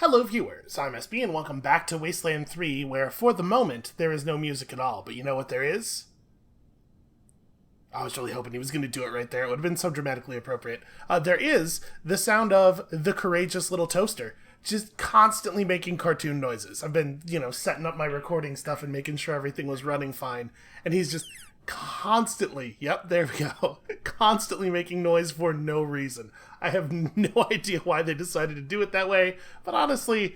Hello viewers, I'm SB and welcome back to Wasteland 3, where for the moment there is no music at all, but you know what there is? I was really hoping he was going to do it right there. It would have been so dramatically appropriate. There is the sound of the courageous little toaster, just constantly making cartoon noises. I've been, setting up my recording stuff and making sure everything was running fine, and he's just constantly, yep, there we go, constantly making noise for no reason. I have no idea why they decided to do it that way, but honestly,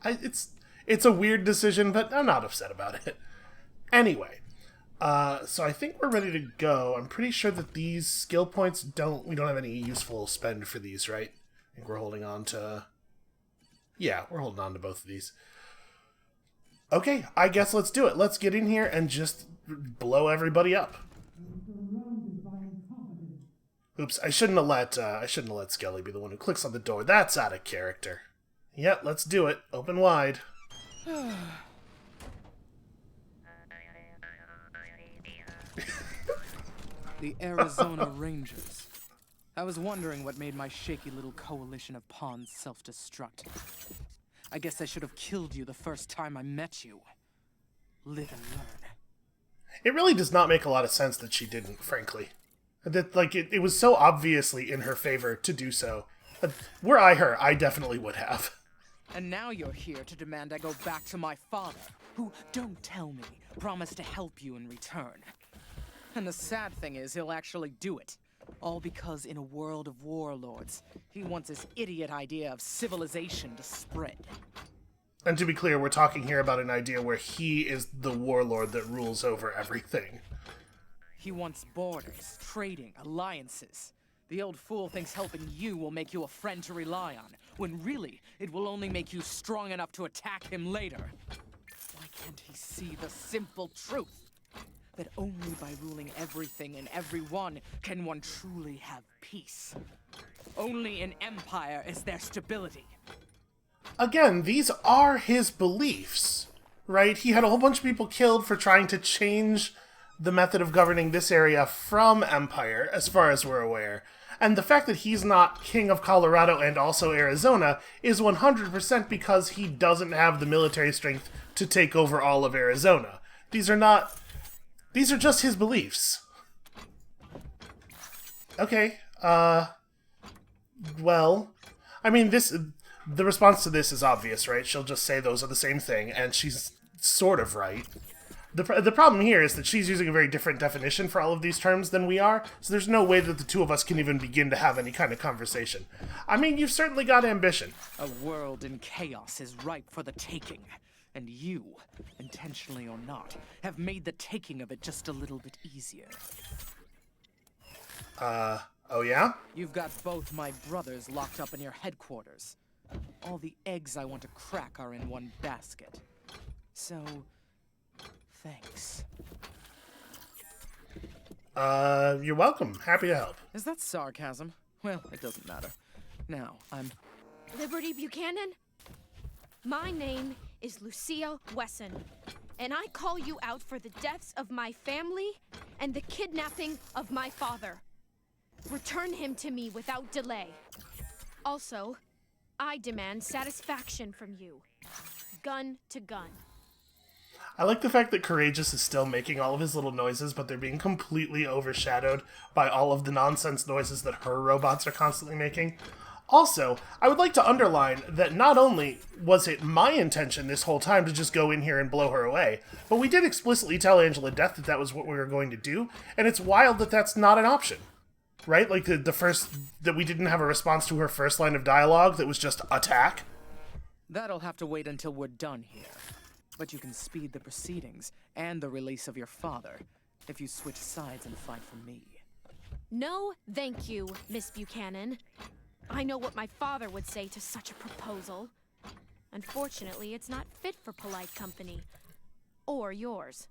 it's a weird decision, but I'm not upset about it. Anyway, so I think we're ready to go. I'm pretty sure that these skill points we don't have any useful spend for these, right? I think we're holding on to... Yeah, we're holding on to both of these. Okay, I guess let's do it. Let's get in here and just blow everybody up. Oops, I shouldn't have let Skelly be the one who clicks on the door. That's out of character. Yep, let's do it. Open wide. The Arizona Rangers. I was wondering what made my shaky little coalition of pawns self-destruct. I guess I should have killed you the first time I met you. Live and learn. It really does not make a lot of sense that she didn't, frankly. That, it was so obviously in her favor to do so. Were I her, I definitely would have. And now you're here to demand I go back to my father, who, don't tell me, promised to help you in return. And the sad thing is, he'll actually do it. All because in a world of warlords, he wants his idiot idea of civilization to spread. And to be clear, we're talking here about an idea where he is the warlord that rules over everything. He wants borders, trading, alliances. The old fool thinks helping you will make you a friend to rely on, when really, it will only make you strong enough to attack him later. Why can't he see the simple truth? That only by ruling everything and everyone can one truly have peace. Only in empire is there stability. Again, these are his beliefs, right? He had a whole bunch of people killed for trying to change the method of governing this area from empire, as far as we're aware. And the fact that he's not king of Colorado and also Arizona is 100% because he doesn't have the military strength to take over all of Arizona. These are just his beliefs. Okay, well, I mean, the response to this is obvious, right? She'll just say those are the same thing, and she's sort of right. The problem here is that she's using a very different definition for all of these terms than we are, so there's no way that the two of us can even begin to have any kind of conversation. I mean, you've certainly got ambition. A world in chaos is ripe for the taking. And you, intentionally or not, have made the taking of it just a little bit easier. Oh yeah? You've got both my brothers locked up in your headquarters. All the eggs I want to crack are in one basket. So, thanks. You're welcome. Happy to help. Is that sarcasm? Well, it doesn't matter. Now, I'm... Liberty Buchanan? My name is Lucia Wesson, and I call you out for the deaths of my family and the kidnapping of my father. Return him to me without delay. Also, I demand satisfaction from you. Gun to gun. I like the fact that Courageous is still making all of his little noises, but they're being completely overshadowed by all of the nonsense noises that her robots are constantly making. Also, I would like to underline that not only was it my intention this whole time to just go in here and blow her away, but we did explicitly tell Angela Death that that was what we were going to do, and it's wild that that's not an option. Right? Like the first, that we didn't have a response to her first line of dialogue that was just attack. That'll have to wait until we're done here. But you can speed the proceedings and the release of your father if you switch sides and fight for me. No, thank you, Miss Buchanan. I know what my father would say to such a proposal. Unfortunately, it's not fit for polite company. Or yours.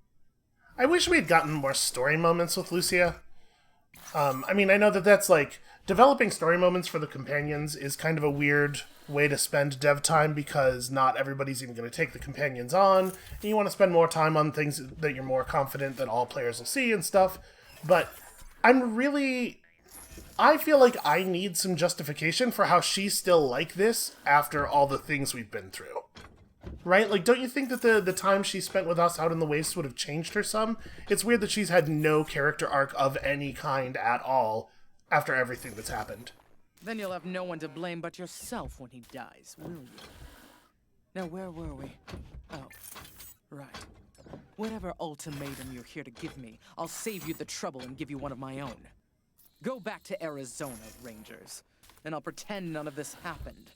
I wish we had gotten more story moments with Lucia. I mean, I know that that's developing story moments for the companions is kind of a weird way to spend dev time because not everybody's even going to take the companions on, and you want to spend more time on things that you're more confident that all players will see and stuff. But I'm really I feel like I need some justification for how she's still like this after all the things we've been through. Right? Like, don't you think that the time she spent with us out in the Wastes would have changed her some? It's weird that she's had no character arc of any kind at all after everything that's happened. Then you'll have no one to blame but yourself when he dies, will you? Now, where were we? Oh, right. Whatever ultimatum you're here to give me, I'll save you the trouble and give you one of my own. Go back to Arizona, Rangers, and I'll pretend none of this happened.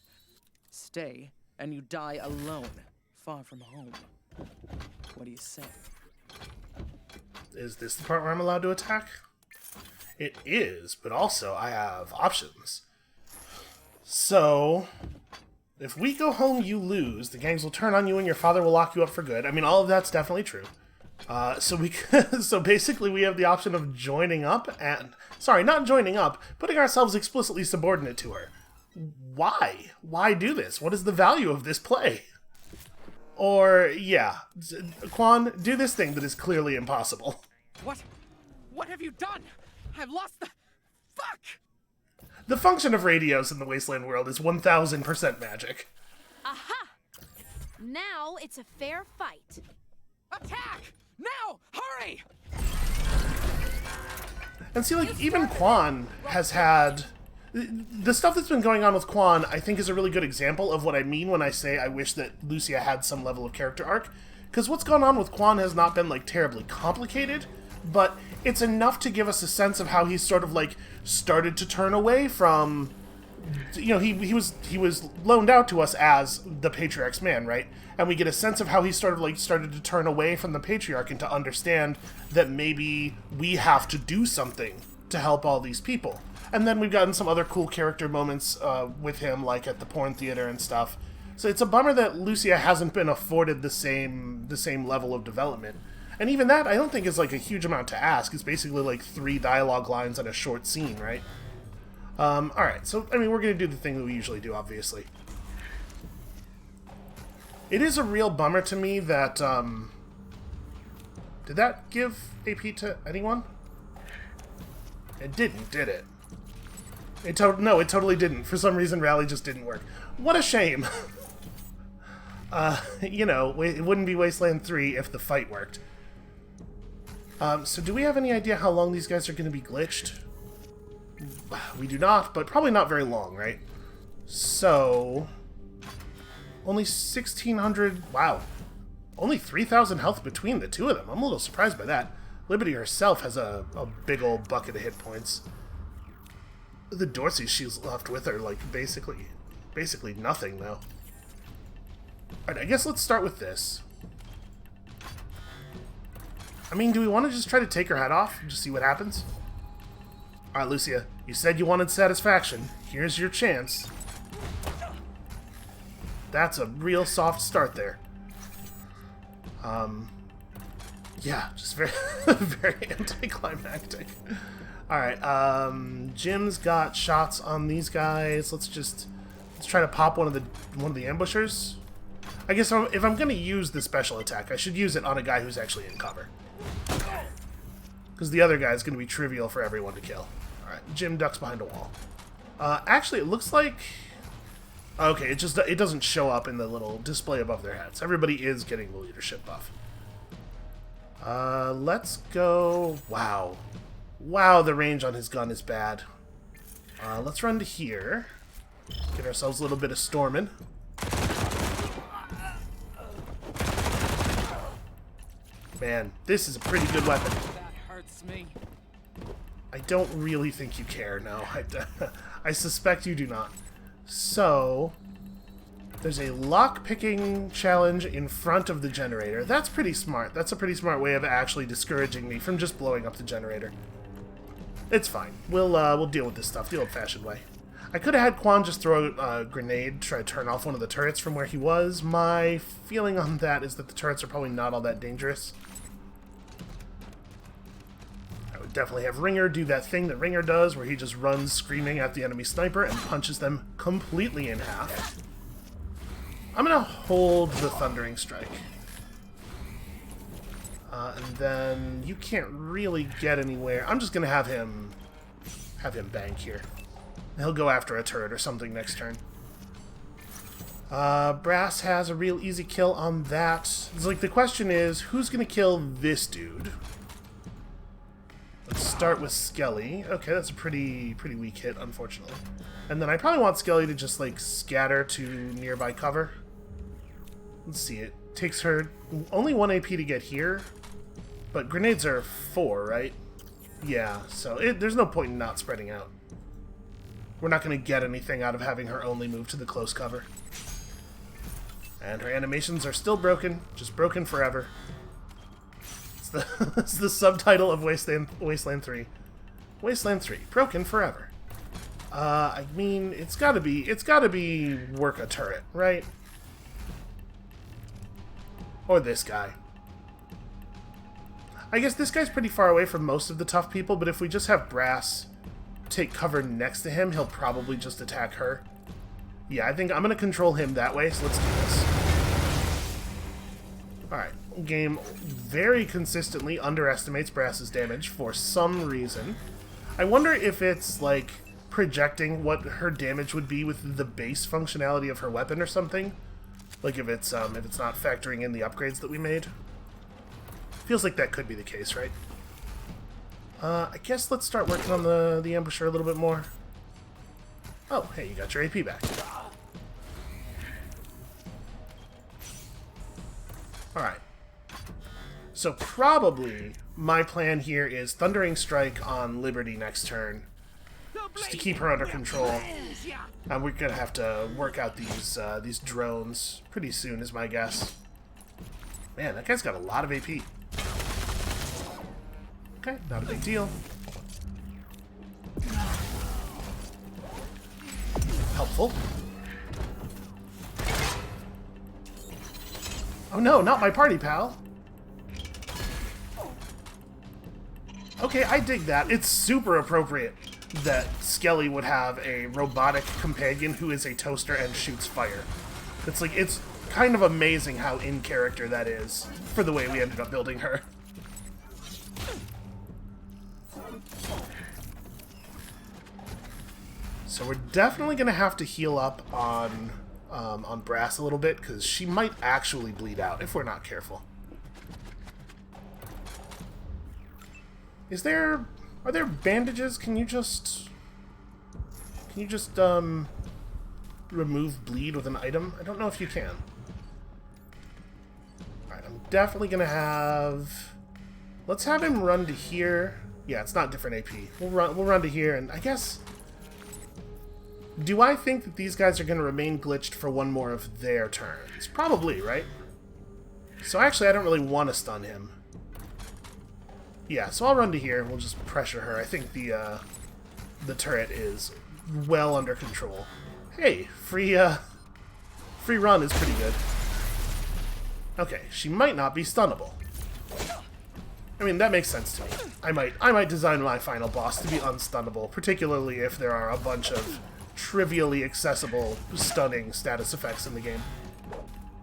Stay, and you die alone, far from home. What do you say? Is this the part where I'm allowed to attack? It is, but also I have options. So, if we go home, you lose. The gangs will turn on you and your father will lock you up for good. I mean, all of that's definitely true. So basically we have the option of joining up and... Sorry, not joining up, putting ourselves explicitly subordinate to her. Why? Why do this? What is the value of this play? Or, yeah, Quan, do this thing that is clearly impossible. What? What have you done? I've lost the... Fuck! The function of radios in the Wasteland world is 1000% magic. Aha! Now it's a fair fight. Attack! Now! Hurry! And see, like, even Quan has had... The stuff that's been going on with Quan, I think, is a really good example of what I mean when I say I wish that Lucia had some level of character arc. Because what's gone on with Quan has not been, like, terribly complicated, but it's enough to give us a sense of how he's sort of, like, started to turn away from... You know, he was loaned out to us as the Patriarch's man, right? And we get a sense of how he started to turn away from the Patriarch and to understand that maybe we have to do something to help all these people. And then we've gotten some other cool character moments with him, like at the porn theater and stuff. So it's a bummer that Lucia hasn't been afforded the same level of development. And even that, I don't think is like a huge amount to ask. It's basically like 3 dialogue lines and a short scene, right? Alright, so, I mean, we're going to do the thing that we usually do, obviously. It is a real bummer to me that, did that give AP to anyone? It didn't, did it? No, it totally didn't. For some reason, Rally just didn't work. What a shame! You know, it wouldn't be Wasteland 3 if the fight worked. So do we have any idea how long these guys are going to be glitched? We do not, but probably not very long, right? So... Only 1,600... Wow. Only 3,000 health between the two of them. I'm a little surprised by that. Liberty herself has a big old bucket of hit points. The Dorseys she's left with are, like, basically nothing, though. Alright, I guess let's start with this. I mean, do we want to just try to take her head off and just see what happens? Alright, Lucia, you said you wanted satisfaction. Here's your chance. That's a real soft start there. Yeah, just very, very anticlimactic. Alright, Jim's got shots on these guys. Let's try to pop one of the ambushers. I guess if I'm gonna use the special attack, I should use it on a guy who's actually in cover. Because the other guy is gonna be trivial for everyone to kill. Alright, Jim ducks behind a wall. Actually, it looks like... Okay, it doesn't show up in the little display above their heads. Everybody is getting the leadership buff. Let's go... Wow. Wow, the range on his gun is bad. Let's run to here. Get ourselves a little bit of storming. Man, this is a pretty good weapon. That hurts me. I don't really think you care, no. I suspect you do not. So, there's a lock-picking challenge in front of the generator. That's pretty smart. That's a pretty smart way of actually discouraging me from just blowing up the generator. It's fine. We'll deal with this stuff the old-fashioned way. I could have had Quan just throw a grenade, try to turn off one of the turrets from where he was. My feeling on that is that the turrets are probably not all that dangerous. I would definitely have Ringer do that thing that Ringer does, where he just runs screaming at the enemy sniper and punches them completely in half. I'm gonna hold the Thundering Strike. And then you can't really get anywhere. I'm just gonna have him have him bank here. He'll go after a turret or something next turn. Brass has a real easy kill on that. It's like the question is, who's gonna kill this dude? Let's start with Skelly. Okay, that's a pretty weak hit, unfortunately. And then I probably want Skelly to just, like, scatter to nearby cover. Let's see, it takes her only 1 AP to get here, but grenades are 4, right? Yeah, so there's no point in not spreading out. We're not going to get anything out of having her only move to the close cover. And her animations are still broken, just broken forever. It's the subtitle of Wasteland 3. Wasteland 3, broken forever. I mean, it's gotta be work a turret, right? Or this guy. I guess this guy's pretty far away from most of the tough people, but if we just have Brass take cover next to him, he'll probably just attack her. Yeah, I think I'm gonna control him that way, so let's do this. Alright, game very consistently underestimates Brass's damage for some reason. I wonder if it's, like, projecting what her damage would be with the base functionality of her weapon or something. Like if it's not factoring in the upgrades that we made. Feels like that could be the case, right? I guess let's start working on the ambusher a little bit more. Oh, hey, you got your AP back. Alright. So probably my plan here is Thundering Strike on Liberty next turn, just to keep her under control. And we're gonna have to work out these drones pretty soon, is my guess. Man, that guy's got a lot of AP. Okay, not a big deal. Helpful. Oh no, not my party pal. Okay, I dig that. It's super appropriate that Skelly would have a robotic companion who is a toaster and shoots fire. It's like, it's kind of amazing how in character that is for the way we ended up building her. So we're definitely gonna have to heal up on Brass a little bit, because she might actually bleed out if we're not careful. Are there bandages? Can you just remove bleed with an item? I don't know if you can. Alright, I'm definitely gonna have... Let's have him run to here. Yeah, it's not different AP. We'll run to here, and I guess... Do I think that these guys are going to remain glitched for one more of their turns? Probably, right? So actually, I don't really want to stun him. Yeah, so I'll run to here and we'll just pressure her. I think the turret is well under control. Hey, free run is pretty good. Okay, she might not be stunnable. I mean, that makes sense to me. I might design my final boss to be unstunnable, particularly if there are a bunch of trivially accessible stunning status effects in the game.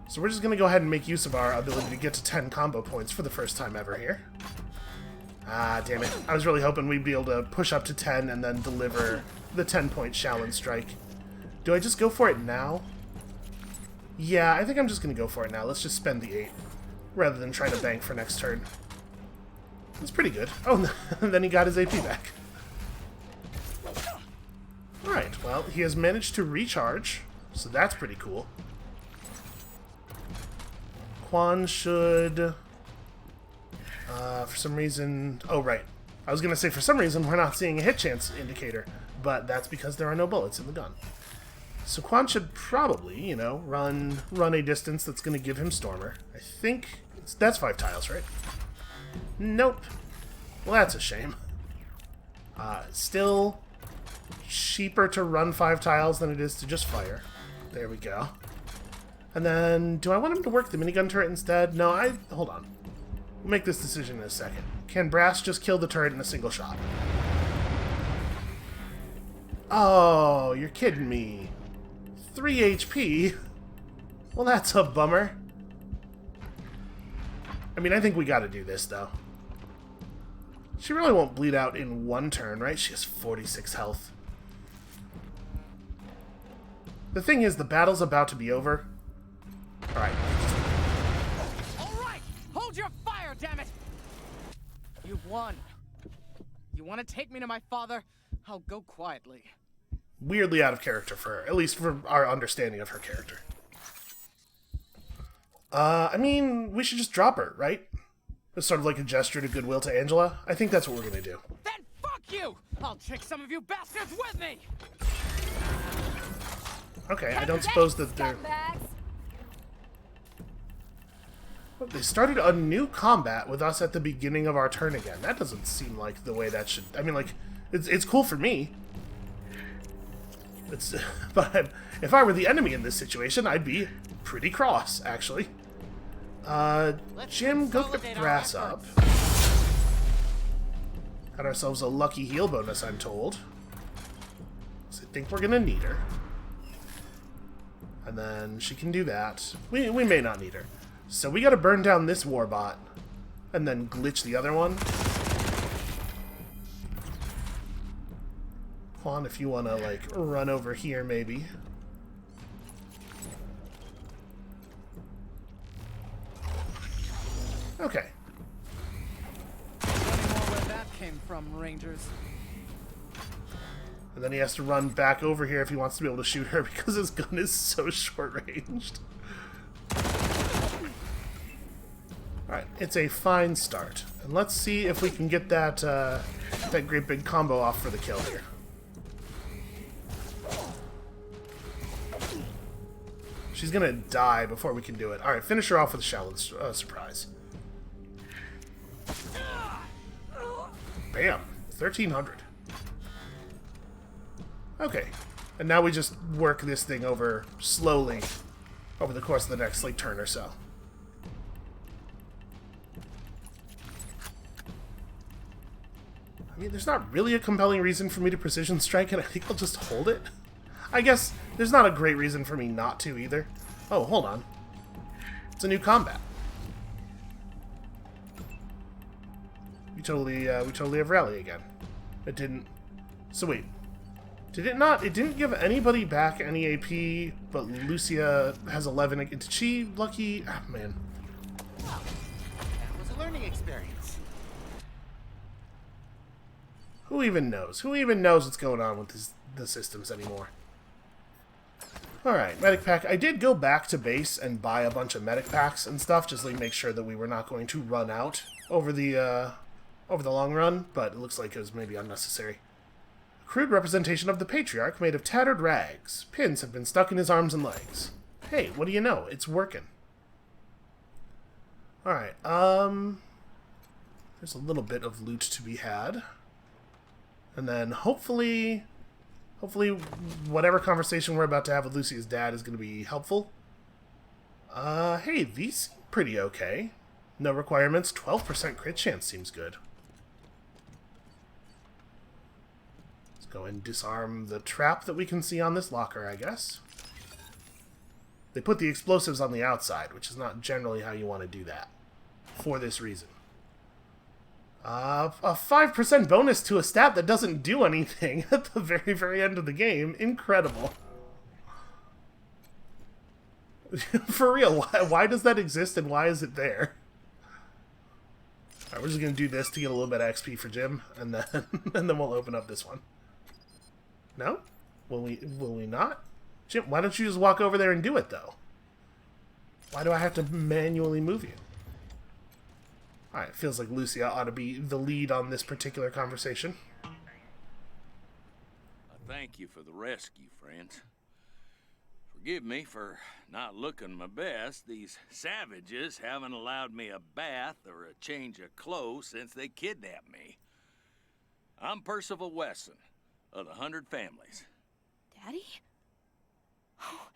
So we're just going to go ahead and make use of our ability to get to 10 combo points for the first time ever here. Ah, damn it. I was really hoping we'd be able to push up to 10 and then deliver the 10-point Shaolin Strike. Do I just go for it now? Yeah, I think I'm just going to go for it now. Let's just spend the 8, rather than trying to bank for next turn. That's pretty good. Oh, and then he got his AP back. Alright, well, he has managed to recharge, so that's pretty cool. Quan should... for some reason... Oh, right. I was going to say, for some reason, we're not seeing a hit chance indicator, but that's because there are no bullets in the gun. So Quan should probably, you know, run a distance that's going to give him Stormer. I think... that's 5 tiles, right? Nope. Well, that's a shame. Still cheaper to run 5 tiles than it is to just fire. There we go. And then, do I want him to work the minigun turret instead? No, hold on. We'll make this decision in a second. Can Brass just kill the turret in a single shot? Oh, you're kidding me. 3 HP? Well, that's a bummer. I mean, I think we gotta do this, though. She really won't bleed out in one turn, right? She has 46 health. The thing is, the battle's about to be over. Alright. Alright! Hold your fire, damn it! You've won. You want to take me to my father? I'll go quietly. Weirdly out of character for her, at least for our understanding of her character. I mean, we should just drop her, right? It's sort of like a gesture to goodwill to Angela. I think that's what we're gonna do. Then fuck you! I'll trick some of you bastards with me! Okay, I don't suppose that they're... They started a new combat with us at the beginning of our turn again. That doesn't seem like the way that should... I mean, like, it's cool for me. But if I were the enemy in this situation, I'd be pretty cross, actually. Jim, go get Brass up. Got ourselves a lucky heal bonus, I'm told. So I think we're gonna need her. And then she can do that. We may not need her. So we gotta burn down this warbot. And then glitch the other one. Juan, if you wanna, like, run over here, maybe. Okay. Wondering more where that came from, Rangers. And then he has to run back over here if he wants to be able to shoot her because his gun is so short-ranged. Alright, it's a fine start. And let's see if we can get that, that great big combo off for the kill here. She's gonna die before we can do it. Alright, finish her off with a shallow surprise. Bam! 1,300. Okay. And now we just work this thing over slowly over the course of the next, like, turn or so. I mean, there's not really a compelling reason for me to precision strike, and I think I'll just hold it. I guess there's not a great reason for me not to, either. Oh, hold on. It's a new combat. We totally have rally again. It didn't... So wait. Did it not? It didn't give anybody back any AP, but Lucia has 11. Did she lucky? Ah, man. That was a learning experience. Who even knows? Who even knows what's going on with the systems anymore? Alright, medic pack. I did go back to base and buy a bunch of medic packs and stuff, just to make sure that we were not going to run out over the long run, but it looks like it was maybe unnecessary. A crude representation of the Patriarch made of tattered rags. Pins have been stuck in his arms and legs. Hey, what do you know? It's working. Alright, there's a little bit of loot to be had. And then hopefully whatever conversation we're about to have with Lucy's dad is going to be helpful. Hey, these seem pretty okay. No requirements, 12% crit chance seems good. Let's go and disarm the trap that we can see on this locker, I guess. They put the explosives on the outside, which is not generally how you want to do that. For this reason. A 5% bonus to a stat that doesn't do anything at the very, very end of the game. Incredible. For real, why does that exist and why is it there? Alright, we're just gonna do this to get a little bit of XP for Jim, and then and then we'll open up this one. No? Will we not? Jim, why don't you just walk over there and do it, though? Why do I have to manually move you? Alright, it feels like Lucia ought to be the lead on this particular conversation. Thank you for the rescue, friends. Forgive me for not looking my best. These savages haven't allowed me a bath or a change of clothes since they kidnapped me. I'm Percival Wesson, of the 100 Families. Daddy? Oh,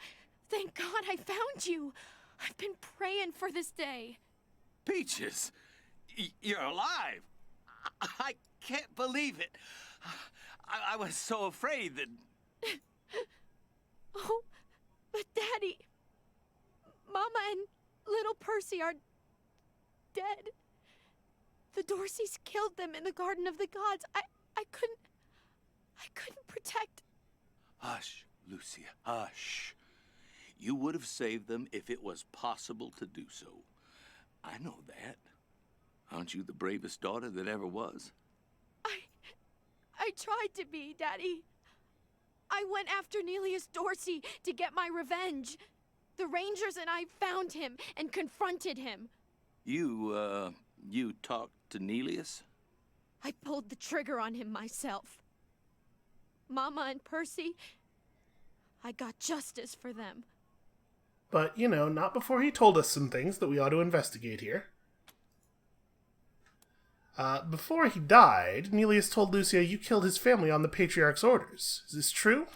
thank God I found you. I've been praying for this day. Peaches, you're alive. I can't believe it. I was so afraid that... Oh, but Daddy, Mama and little Percy are dead. The Dorseys killed them in the Garden of the Gods. I couldn't protect. Hush, Lucia, hush. You would have saved them if it was possible to do so. I know that. Aren't you the bravest daughter that ever was? I tried to be, Daddy. I went after Nelius Dorsey to get my revenge. The Rangers and I found him and confronted him. You talked to Nelius? I pulled the trigger on him myself. Mama and Percy, I got justice for them. But, not before he told us some things that we ought to investigate here. Before he died, Nelius told Lucia you killed his family on the Patriarch's orders. Is this true?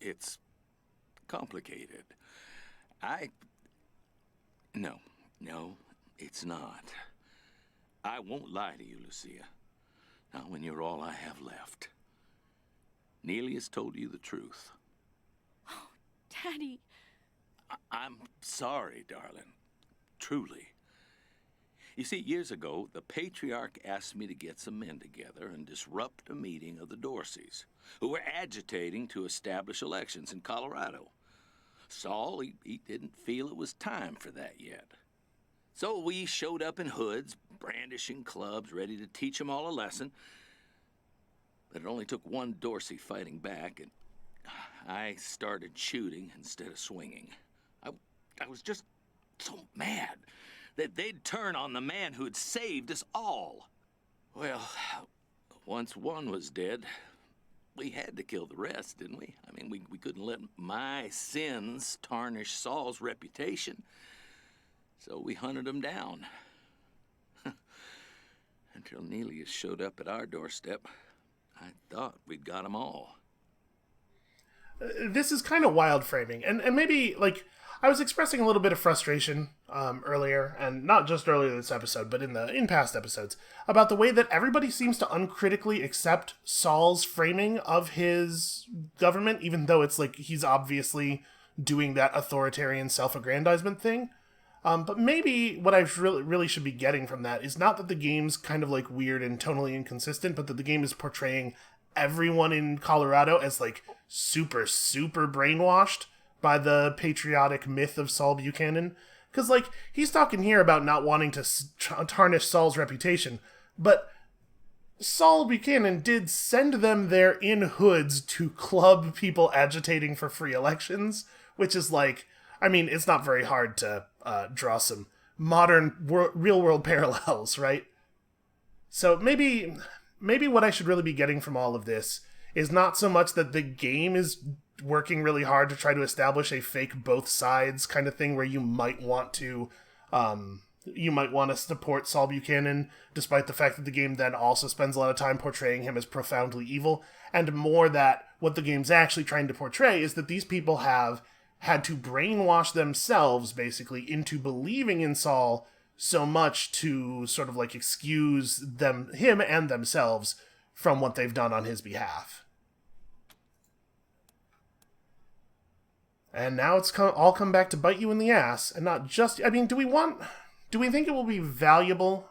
It's complicated. No, it's not. I won't lie to you, Lucia. Not when you're all I have left. Nelius told you the truth. Oh, Daddy. I'm sorry, darling. Truly. You see, years ago, the Patriarch asked me to get some men together and disrupt a meeting of the Dorseys, who were agitating to establish elections in Colorado. Saul, he didn't feel it was time for that yet. So we showed up in hoods, brandishing clubs, ready to teach them all a lesson. But it only took one Dorsey fighting back, and I started shooting instead of swinging. I was just so mad that they'd turn on the man who had saved us all. Well, once one was dead, we had to kill the rest, didn't we? I mean, we couldn't let my sins tarnish Saul's reputation. So we hunted him down. Until Nelius showed up at our doorstep, I thought we'd got them all. This is kind of wild framing, and maybe, I was expressing a little bit of frustration earlier, and not just earlier this episode, but in past episodes, about the way that everybody seems to uncritically accept Saul's framing of his government, even though it's he's obviously doing that authoritarian self-aggrandizement thing. But maybe what I really should be getting from that is not that the game's kind of weird and tonally inconsistent, but that the game is portraying everyone in Colorado as super, super brainwashed by the patriotic myth of Saul Buchanan. Because, he's talking here about not wanting to tarnish Saul's reputation, but Saul Buchanan did send them there in hoods to club people agitating for free elections, which is it's not very hard to draw some modern real-world parallels, right? So maybe what I should really be getting from all of this is not so much that the game is working really hard to try to establish a fake both sides kind of thing where you might want to support Saul Buchanan, despite the fact that the game then also spends a lot of time portraying him as profoundly evil, and more that what the game's actually trying to portray is that these people have had to brainwash themselves, basically, into believing in Saul so much to sort of excuse him and themselves from what they've done on his behalf. And now it's all come back to bite you in the ass, and not just... do we think it will be valuable?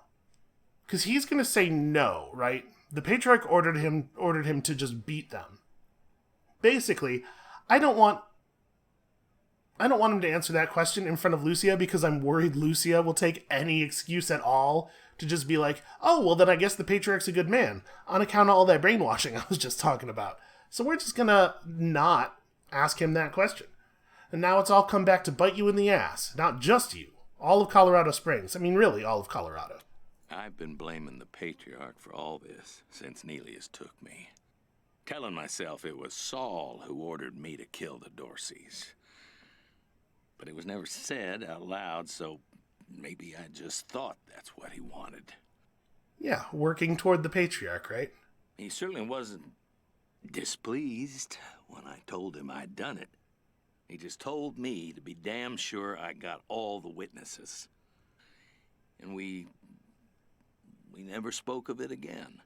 Because he's going to say no, right? The Patriarch ordered him to just beat them. Basically, I don't want him to answer that question in front of Lucia, because I'm worried Lucia will take any excuse at all to just be oh, well then I guess the Patriarch's a good man, on account of all that brainwashing I was just talking about. So we're just gonna not ask him that question. And now it's all come back to bite you in the ass. Not just you. All of Colorado Springs. Really, all of Colorado. I've been blaming the Patriarch for all this since Nelius took me. Telling myself it was Saul who ordered me to kill the Dorseys. But it was never said out loud, so maybe I just thought that's what he wanted. Yeah, working toward the Patriarch, right? He certainly wasn't displeased when I told him I'd done it. He just told me to be damn sure I got all the witnesses. And we never spoke of it again.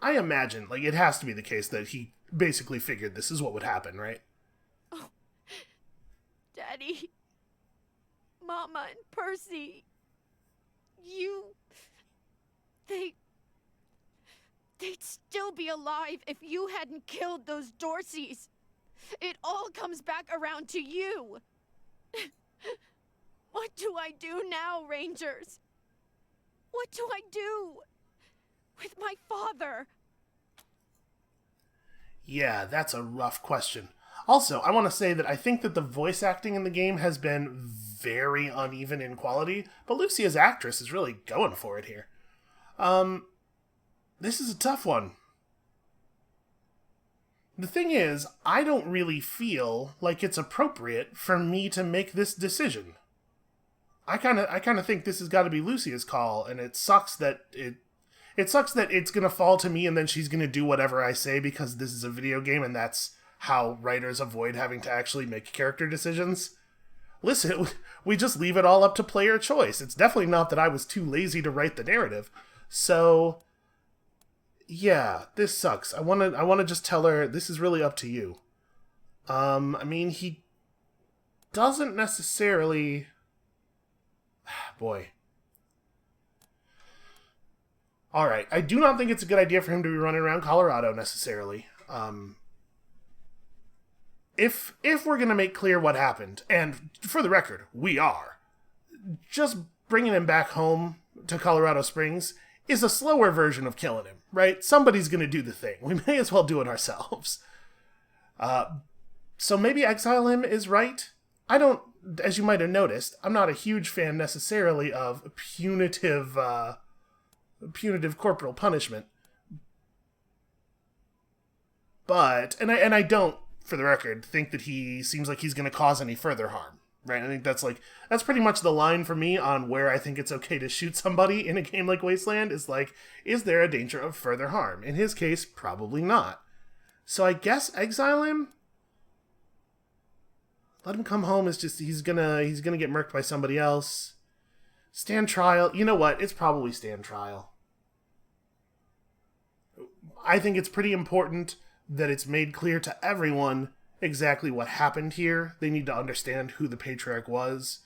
I imagine, it has to be the case that he basically figured this is what would happen, right? Oh, Daddy, Mama, and Percy, you They'd still be alive if you hadn't killed those Dorseys. It all comes back around to you. What do I do now, Rangers? What do I do with my father? Yeah, that's a rough question. Also, I want to say that I think that the voice acting in the game has been very uneven in quality, but Lucia's actress is really going for it here. This is a tough one. The thing is, I don't really feel like it's appropriate for me to make this decision. I kind of think this has got to be Lucia's call, and it sucks that it's going to fall to me and then she's going to do whatever I say because this is a video game and that's how writers avoid having to actually make character decisions. Listen, we just leave it all up to player choice. It's definitely not that I was too lazy to write the narrative. So, yeah, this sucks. I want to just tell her this is really up to you. I mean, he doesn't necessarily... Boy. Alright, I do not think it's a good idea for him to be running around Colorado, necessarily. If we're going to make clear what happened, and for the record, we are, just bringing him back home to Colorado Springs is a slower version of killing him, right? Somebody's going to do the thing. We may as well do it ourselves. So maybe exile him is right. I don't, as you might have noticed, I'm not a huge fan necessarily of punitive corporal punishment. But, and I don't, for the record, think that he seems like he's going to cause any further harm, right? I think that's pretty much the line for me on where I think it's okay to shoot somebody in a game like Wasteland is like, is there a danger of further harm? In his case, probably not. So I guess exile him? Let him come home is just, he's gonna get murked by somebody else. Stand trial. You know what? It's probably stand trial. I think it's pretty important that it's made clear to everyone exactly what happened here. They need to understand who the Patriarch was.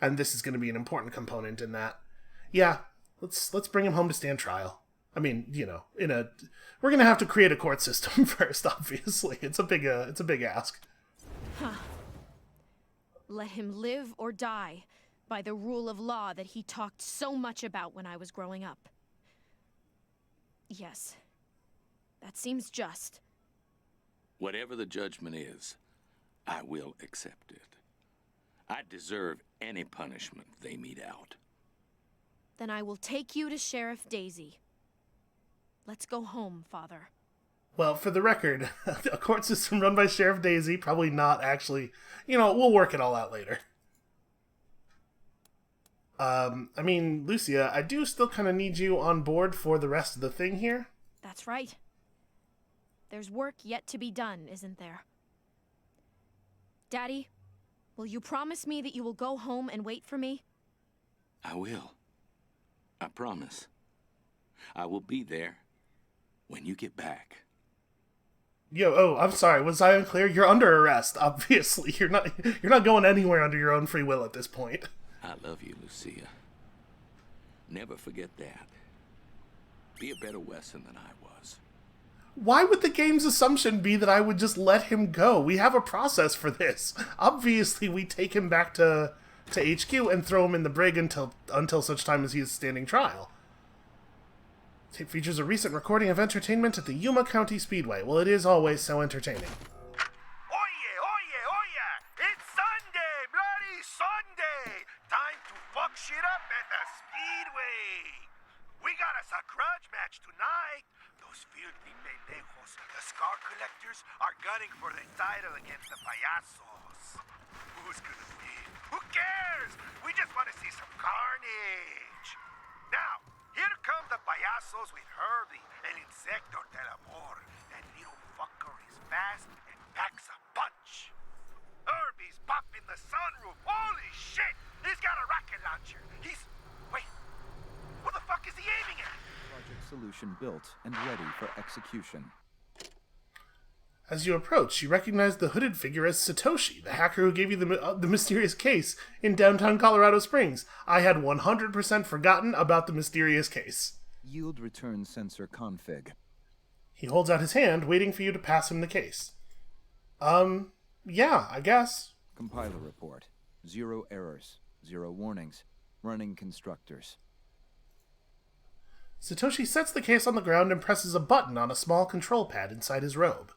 And this is going to be an important component in that. Yeah, let's bring him home to stand trial. I mean, you know, we're going to have to create a court system first, obviously. It's a big ask. Huh. Let him live or die by the rule of law that he talked so much about when I was growing up. Yes. That seems just. Whatever the judgment is, I will accept it. I deserve any punishment they mete out. Then I will take you to Sheriff Daisy. Let's go home, Father. Well, for the record, a court system run by Sheriff Daisy, probably not actually... You know, we'll work it all out later. I mean, Lucia, I do still kind of need you on board for the rest of the thing here. That's right. There's work yet to be done, isn't there? Daddy, will you promise me that you will go home and wait for me? I will. I promise. I will be there when you get back. I'm sorry, was I unclear? You're under arrest, obviously. You're not going anywhere under your own free will at this point. I love you, Lucia. Never forget that. Be a better Wesson than I was. Why would the game's assumption be that I would just let him go? We have a process for this. Obviously, we take him back to HQ and throw him in the brig until such time as he is standing trial. Tape features a recent recording of entertainment at the Yuma County Speedway. Well, it is always so entertaining. Oye! It's Sunday! Bloody Sunday! Time to fuck shit up at the Speedway! We got us a grudge match tonight! Those filthy pendejos, the scar collectors, are gunning for the title against the payasos. Who's gonna win? Who cares? We just want to see some carnage! Now, here come the payasos with Herbie, el insecto del amor. That little fucker is fast and packs a punch. Herbie's popping the sunroof. Holy shit! He's got a rocket launcher. Wait, what the fuck is he aiming at? Project solution built and ready for execution. As you approach, you recognize the hooded figure as Satoshi, the hacker who gave you the mysterious case in downtown Colorado Springs. I had 100% forgotten about the mysterious case. Yield return sensor config. He holds out his hand, waiting for you to pass him the case. Yeah, I guess. Compiler report. 0 errors. 0 warnings. Running constructors. Satoshi sets the case on the ground and presses a button on a small control pad inside his robe.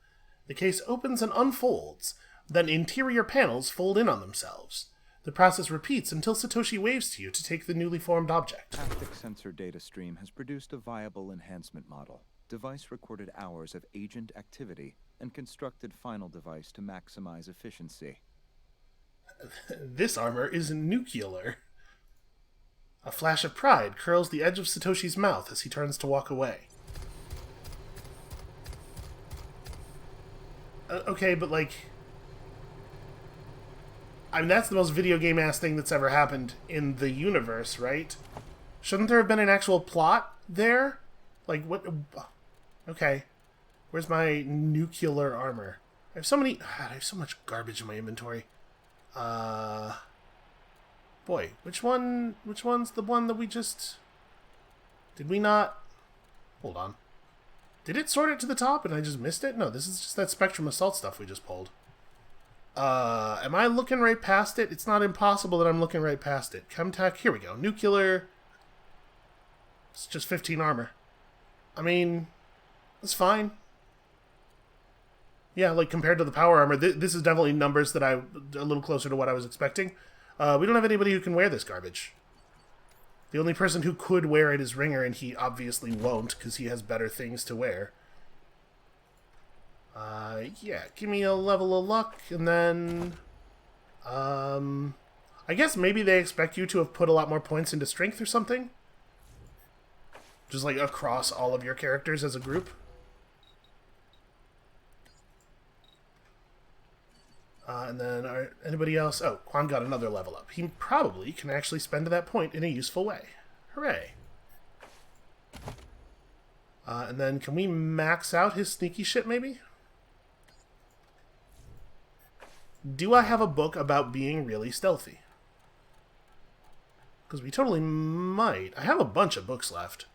The case opens and unfolds, then interior panels fold in on themselves. The process repeats until Satoshi waves to you to take the newly formed object. Haptic sensor data stream has produced a viable enhancement model. Device recorded hours of agent activity and constructed final device to maximize efficiency. This armor is nuclear. A flash of pride curls the edge of Satoshi's mouth as he turns to walk away. Okay, but like... I mean, that's the most video game-ass thing that's ever happened in the universe, right? Shouldn't there have been an actual plot there? Like, what... Okay. Where's my nuclear armor? I have so many... God, I have so much garbage in my inventory. Boy, which one's the one that we just... Did we not... Hold on. Did it sort it to the top and I just missed it? No, this is just that Spectrum Assault stuff we just pulled. Am I looking right past it? It's not impossible that I'm looking right past it. Chemtech, here we go. Nuclear. It's just 15 armor. I mean, it's fine. Yeah, like compared to the power armor, this is definitely numbers that a little closer to what I was expecting. We don't have anybody who can wear this garbage. The only person who could wear it is Ringer, and he obviously won't because he has better things to wear. Yeah, give me a level of luck, and then... I guess maybe they expect you to have put a lot more points into strength or something? Just like across all of your characters as a group? And then, anybody else? Oh, Quan got another level up. He probably can actually spend that point in a useful way. Hooray. And then, can we max out his sneaky shit, maybe? Do I have a book about being really stealthy? Because we totally might. I have a bunch of books left.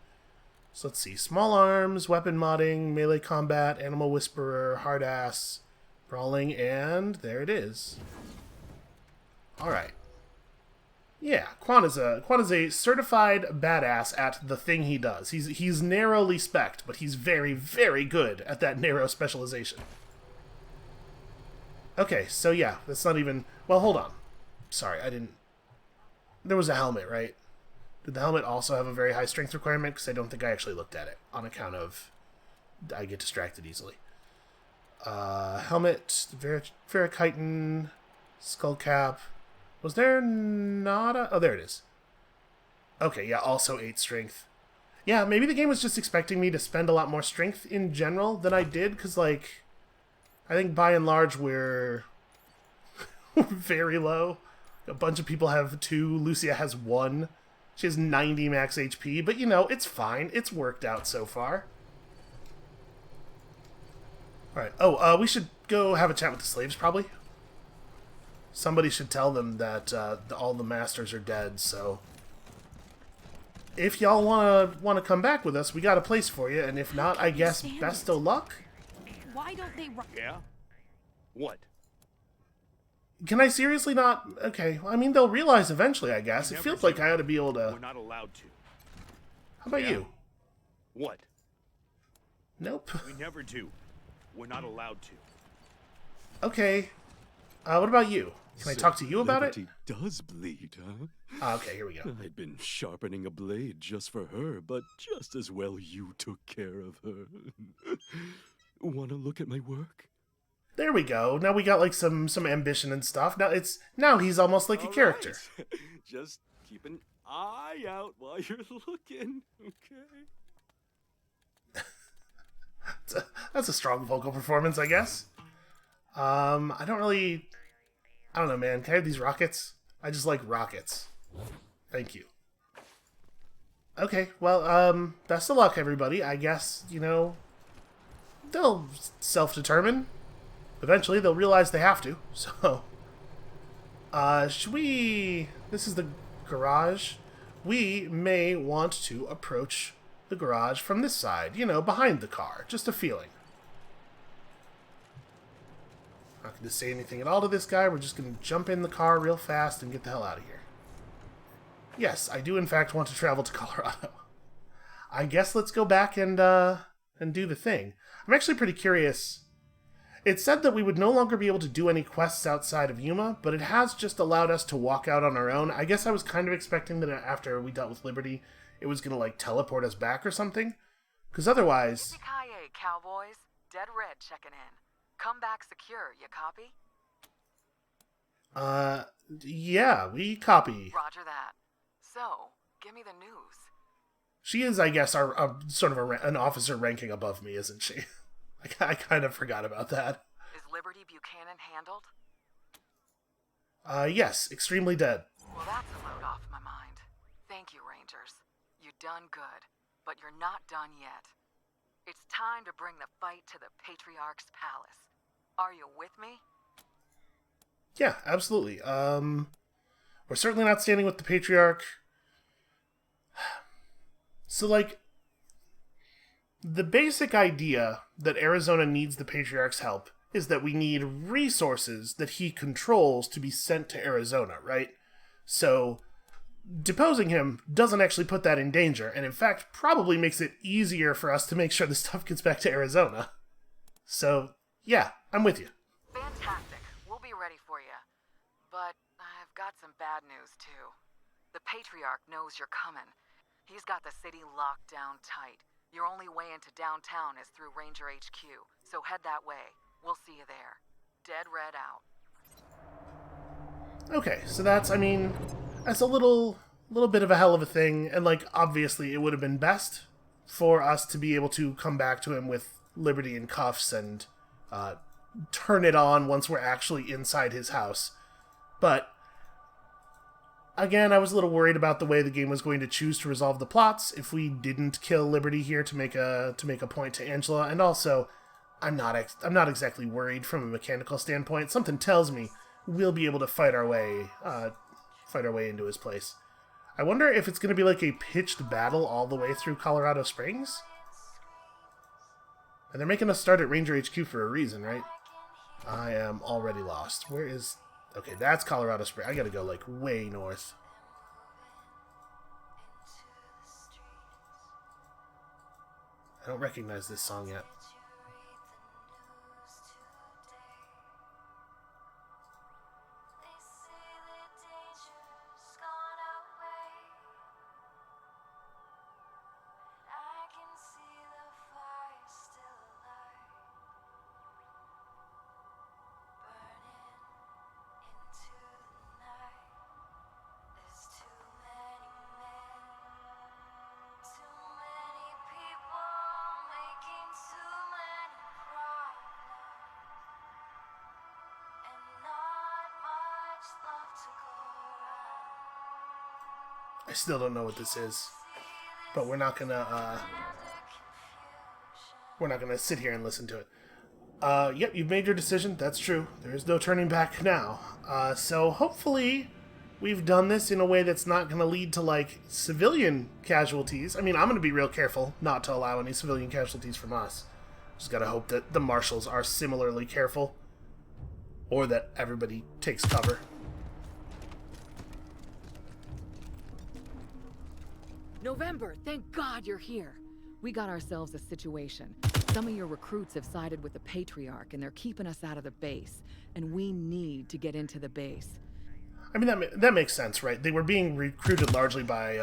So let's see. Small arms, weapon modding, melee combat, animal whisperer, hard ass... Brawling, and there it is. Alright. Yeah, Quan is a certified badass at the thing he does. He's narrowly spec'd, but he's very, very good at that narrow specialization. Okay, so yeah, that's not even... Well, hold on. Sorry, I didn't... There was a helmet, right? Did the helmet also have a very high strength requirement? Because I don't think I actually looked at it, on account of... I get distracted easily. Helmet, Verichitin, skull cap. Was there not a... Oh, there it is. Okay, yeah, also 8 strength. Yeah, maybe the game was just expecting me to spend a lot more strength in general than I did, because, like, I think by and large we're very low. A bunch of people have 2. Lucia has 1. She has 90 max HP, but, you know, it's fine. It's worked out so far. Alright. Oh, we should go have a chat with the slaves, probably. Somebody should tell them that all the masters are dead, so... If y'all wanna come back with us, we got a place for you, and if not, I guess best of luck? Why don't they... Yeah? What? Can I seriously not... Okay, well, I mean, they'll realize eventually, I guess. It feels like I ought to be able to... We're not allowed to. How about you? What? Nope. We never do. We're not allowed to. Okay. What about you? Can I talk to you about it? Liberty does bleed, huh? Okay, here we go. I'd been sharpening a blade just for her, but just as well you took care of her. Wanna look at my work? There we go. Now we got like some ambition and stuff. Now he's almost like a character. Right. Just keep an eye out while you're looking, okay? That's a strong vocal performance, I guess. I don't know, man. Can I have these rockets? I just like rockets. Thank you. Okay, well, best of luck, everybody. I guess, you know, they'll self-determine. Eventually, they'll realize they have to. So, should we... This is the garage. We may want to approach the garage from this side, you know, behind the car. Just a feeling. Not going to say anything at all to this guy. We're just going to jump in the car real fast and get the hell out of here. Yes, I do in fact want to travel to Colorado. I guess let's go back and do the thing. I'm actually pretty curious. It said that we would no longer be able to do any quests outside of Yuma, but it has just allowed us to walk out on our own. I guess I was kind of expecting that after we dealt with Liberty, it was going to, like, teleport us back or something. Because otherwise... Yippee-ki-yay, cowboys. Dead Red checking in. Come back secure, you copy? Yeah, we copy. Roger that. So, give me the news. She is, I guess, our sort of an officer ranking above me, isn't she? I kind of forgot about that. Is Liberty Buchanan handled? Yes, extremely dead. Well, that's a load off my mind. Thank you, Rangers. You done good, but you're not done yet. It's time to bring the fight to the Patriarch's palace. Are you with me? Yeah, absolutely. We're certainly not standing with the Patriarch. So, like, the basic idea that Arizona needs the Patriarch's help is that we need resources that he controls to be sent to Arizona, right? So, deposing him doesn't actually put that in danger, and in fact probably makes it easier for us to make sure the stuff gets back to Arizona. So, yeah, I'm with you. Fantastic. We'll be ready for you. But I've got some bad news, too. The Patriarch knows you're coming. He's got the city locked down tight. Your only way into downtown is through Ranger HQ, so head that way. We'll see you there. Dead Red out. Okay, so that's, I mean, that's a little bit of a hell of a thing, and, like, obviously it would have been best for us to be able to come back to him with Liberty in cuffs and turn it on once we're actually inside his house. But again, I was a little worried about the way the game was going to choose to resolve the plots if we didn't kill Liberty here to make a point to Angela, and also I'm not exactly worried from a mechanical standpoint. Something tells me we'll be able to fight our way into his place. I wonder if it's going to be like a pitched battle all the way through Colorado Springs. And they're making us start at Ranger HQ for a reason, right? I am already lost. Where is... Okay, that's Colorado Springs. I gotta go, like, way north. I don't recognize this song yet. I still don't know what this is, but we're not gonna sit here and listen to it. Yep, you've made your decision. That's true. There is no turning back now. So hopefully we've done this in a way that's not gonna lead to, like, civilian casualties. I mean, I'm gonna be real careful not to allow any civilian casualties from us. Just gotta hope that the marshals are similarly careful, or that everybody takes cover. November, thank God you're here. We got ourselves a situation. Some of your recruits have sided with the Patriarch, and they're keeping us out of the base. And we need to get into the base. I mean, that makes sense, right? They were being recruited largely by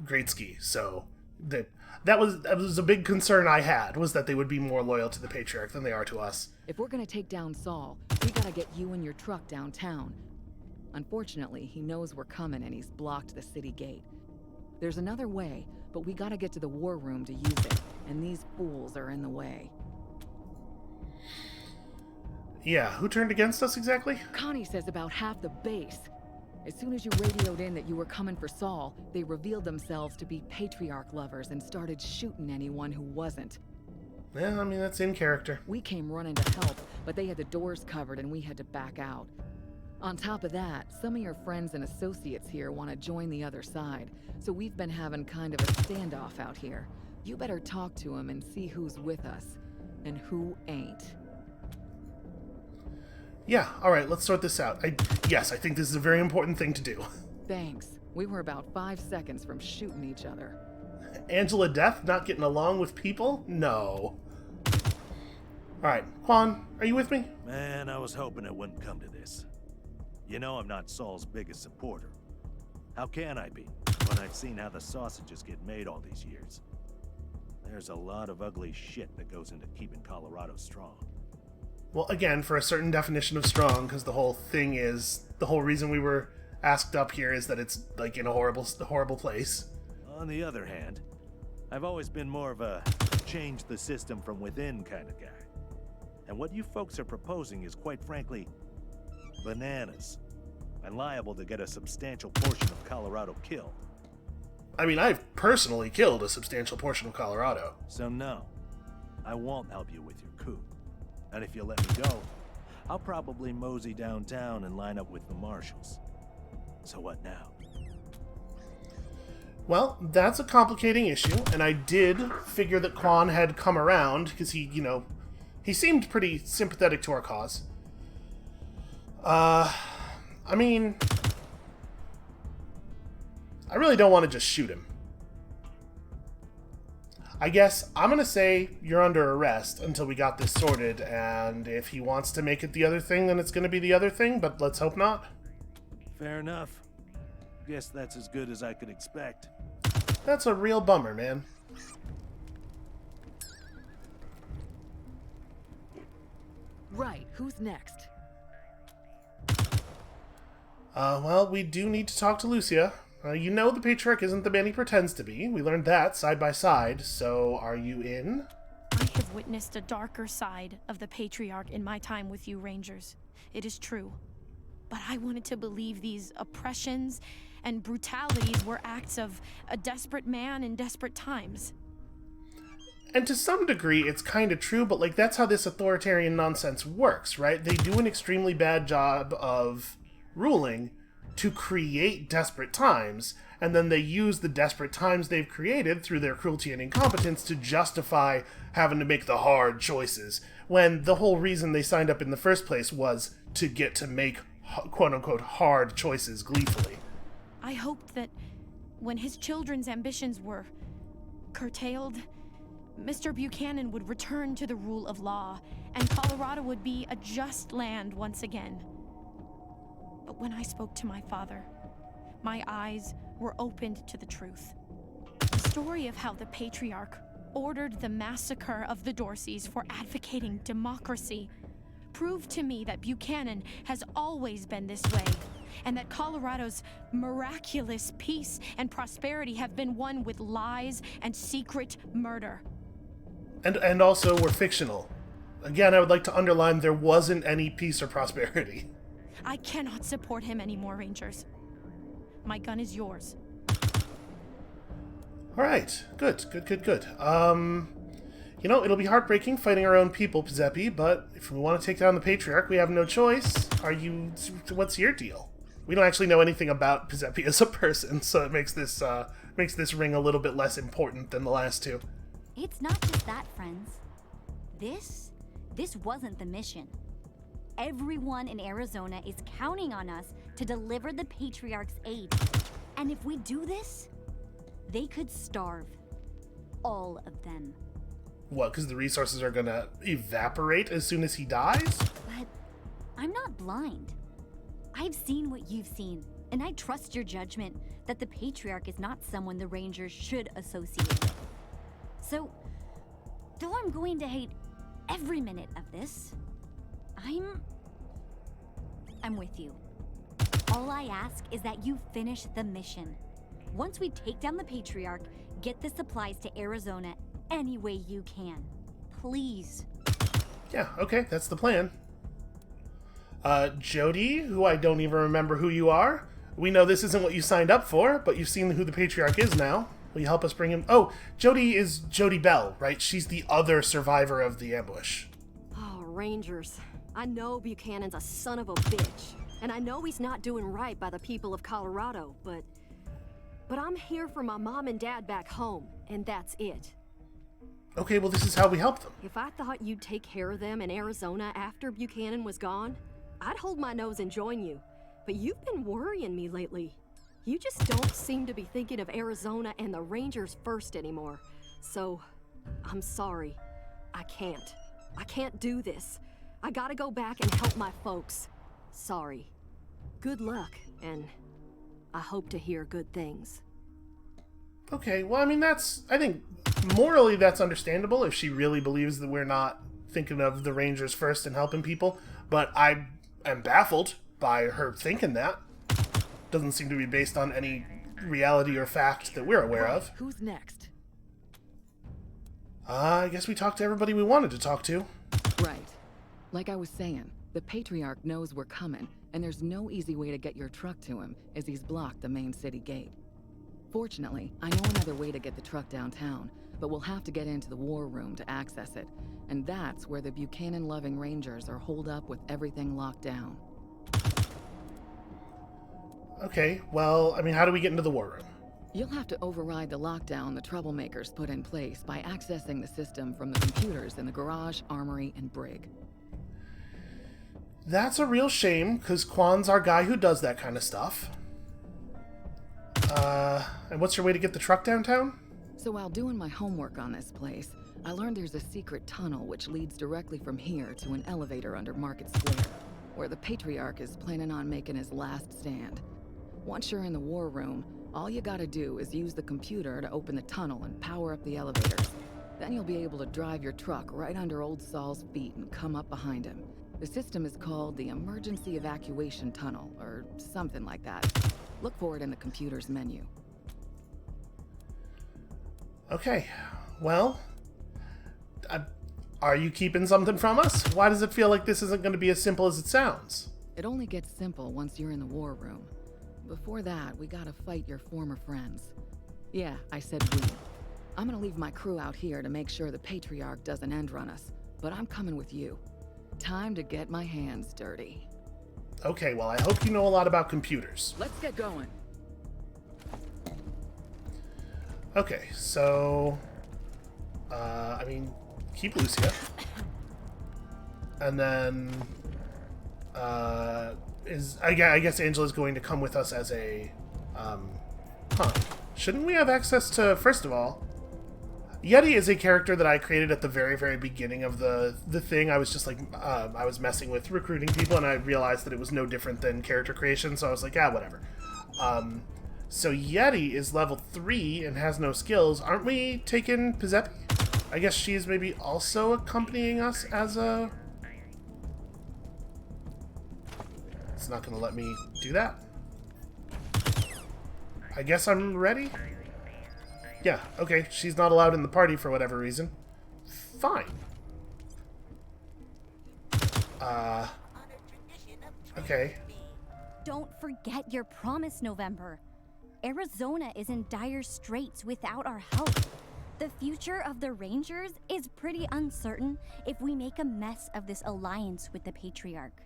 Greatsky, so that was a big concern I had, was that they would be more loyal to the Patriarch than they are to us. If we're gonna take down Saul, we gotta get you and your truck downtown. Unfortunately, he knows we're coming, and he's blocked the city gate. There's another way, but we gotta get to the war room to use it, and these fools are in the way. Yeah, who turned against us exactly? Connie says about half the base. As soon as you radioed in that you were coming for Saul, they revealed themselves to be Patriarch lovers and started shooting anyone who wasn't. Yeah, I mean, that's in character. We came running to help, but they had the doors covered and we had to back out. On top of that, some of your friends and associates here want to join the other side, so we've been having kind of a standoff out here. You better talk to him and see who's with us and who ain't. Yeah, alright, let's sort this out. Yes, I think this is a very important thing to do. Thanks. We were about 5 seconds from shooting each other. Angela Death not getting along with people? No. Alright, Quan, are you with me? Man, I was hoping it wouldn't come to this. You know I'm not Saul's biggest supporter. How can I be, when I've seen how the sausages get made all these years? There's a lot of ugly shit that goes into keeping Colorado strong. Well, again, for a certain definition of strong, because the whole thing is, the whole reason we were asked up here is that it's, like, in a horrible place. On the other hand, I've always been more of a change the system from within kind of guy. And what you folks are proposing is, quite frankly, bananas, and liable to get a substantial portion of Colorado killed. I mean, I've personally killed a substantial portion of Colorado. So no, I won't help you with your coup. And if you let me go, I'll probably mosey downtown and line up with the marshals. So what now? Well, that's a complicating issue, and I did figure that Quan had come around, because he, you know, he seemed pretty sympathetic to our cause. I mean, I really don't want to just shoot him. I guess I'm going to say you're under arrest until we got this sorted, and if he wants to make it the other thing, then it's going to be the other thing, but let's hope not. Fair enough. Guess that's as good as I could expect. That's a real bummer, man. Right, who's next? Well, we do need to talk to Lucia. You know the Patriarch isn't the man he pretends to be. We learned that side by side, so are you in? I have witnessed a darker side of the Patriarch in my time with you Rangers. It is true. But I wanted to believe these oppressions and brutalities were acts of a desperate man in desperate times. And to some degree, it's kind of true, but like that's how this authoritarian nonsense works, right? They do an extremely bad job of ruling to create desperate times, and then they use the desperate times they've created through their cruelty and incompetence to justify having to make the hard choices, when the whole reason they signed up in the first place was to get to make quote-unquote hard choices gleefully. I hoped that when his children's ambitions were curtailed, Mr. Buchanan would return to the rule of law, and Colorado would be a just land once again. But when I spoke to my father, my eyes were opened to the truth. The story of how the Patriarch ordered the massacre of the Dorseys for advocating democracy proved to me that Buchanan has always been this way, and that Colorado's miraculous peace and prosperity have been won with lies and secret murder. And also, we're fictional. Again, I would like to underline there wasn't any peace or prosperity. I cannot support him anymore, Rangers. My gun is yours. Alright, good. You know, it'll be heartbreaking fighting our own people, Pizzepi, but if we want to take down the Patriarch, we have no choice. What's your deal? We don't actually know anything about Pizzepi as a person, so it makes this ring a little bit less important than the last two. It's not just that, friends. This wasn't the mission. Everyone in Arizona is counting on us to deliver the Patriarch's aid. And if we do this, they could starve. All of them. What, because the resources are gonna evaporate as soon as he dies? But I'm not blind. I've seen what you've seen, and I trust your judgment that the Patriarch is not someone the Rangers should associate with. So, though I'm going to hate every minute of this, I'm with you. All I ask is that you finish the mission. Once we take down the Patriarch, get the supplies to Arizona any way you can. Please. Yeah, okay, that's the plan. Jody, who I don't even remember who you are. We know this isn't what you signed up for, but you've seen who the Patriarch is now. Will you help us bring him? Oh, Jody is Jody Bell, right? She's the other survivor of the ambush. Oh, Rangers. I know Buchanan's a son of a bitch, and I know he's not doing right by the people of Colorado, but I'm here for my mom and dad back home, and that's it. Okay, well, this is how we help them. If I thought you'd take care of them in Arizona after Buchanan was gone, I'd hold my nose and join you. But you've been worrying me lately. You just don't seem to be thinking of Arizona and the Rangers first anymore. So, I'm sorry. I can't do this. I gotta go back and help my folks. Sorry. Good luck, and I hope to hear good things. Okay, well, I mean, I think, morally that's understandable if she really believes that we're not thinking of the Rangers first and helping people, but I am baffled by her thinking that. Doesn't seem to be based on any reality or fact that we're aware of. Who's next? I guess we talked to everybody we wanted to talk to. Right. Like I was saying, the Patriarch knows we're coming, and there's no easy way to get your truck to him, as he's blocked the main city gate. Fortunately, I know another way to get the truck downtown, but we'll have to get into the war room to access it, and that's where the Buchanan-loving Rangers are holed up with everything locked down. Okay, well, I mean, how do we get into the war room? You'll have to override the lockdown the troublemakers put in place by accessing the system from the computers in the garage, armory, and brig. That's a real shame, because Quan's our guy who does that kind of stuff. And what's your way to get the truck downtown? So while doing my homework on this place, I learned there's a secret tunnel which leads directly from here to an elevator under Market Square, where the Patriarch is planning on making his last stand. Once you're in the war room, all you gotta do is use the computer to open the tunnel and power up the elevators. Then you'll be able to drive your truck right under Old Saul's feet and come up behind him. The system is called the Emergency Evacuation Tunnel, or something like that. Look for it in the computer's menu. Okay, well, are you keeping something from us? Why does it feel like this isn't going to be as simple as it sounds? It only gets simple once you're in the war room. Before that, we gotta fight your former friends. Yeah, I said we. I'm gonna leave my crew out here to make sure the Patriarch doesn't end run us, but I'm coming with you. Time to get my hands dirty. Okay, well, I hope you know a lot about computers. Let's get going. Okay, so... I mean, keep Lucia. And then... I guess Angela's going to come with us as a... Shouldn't we have access to... First of all, Yeti is a character that I created at the very, very beginning of the thing. I was just like... I was messing with recruiting people, and I realized that it was no different than character creation, so I was like, whatever. So Yeti is level 3 and has no skills. Aren't we taking Percival? I guess she's maybe also accompanying us as a... It's not going to let me do that. I guess I'm ready? Yeah, okay. She's not allowed in the party for whatever reason. Fine. Okay. Don't forget your promise, November. Arizona is in dire straits without our help. The future of the Rangers is pretty uncertain if we make a mess of this alliance with the Patriarch.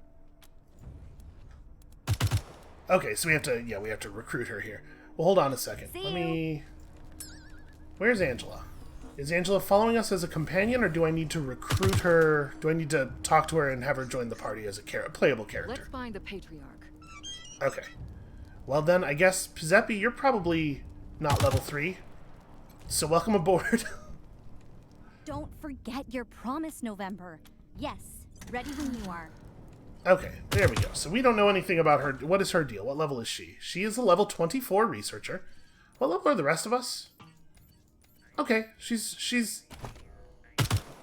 Okay, so we have to recruit her here. Well, hold on a second. Where's Angela? Is Angela following us as a companion, or do I need to recruit her? Do I need to talk to her and have her join the party as a playable character? Let's find the Patriarch. Okay. Well then, I guess, Percival, you're probably not level 3. So welcome aboard. Don't forget your promise, November. Yes, ready when you are. Okay, there we go. So we don't know anything about her. What is her deal? What level is she? She is a level 24 researcher. What level are the rest of us? Okay, she's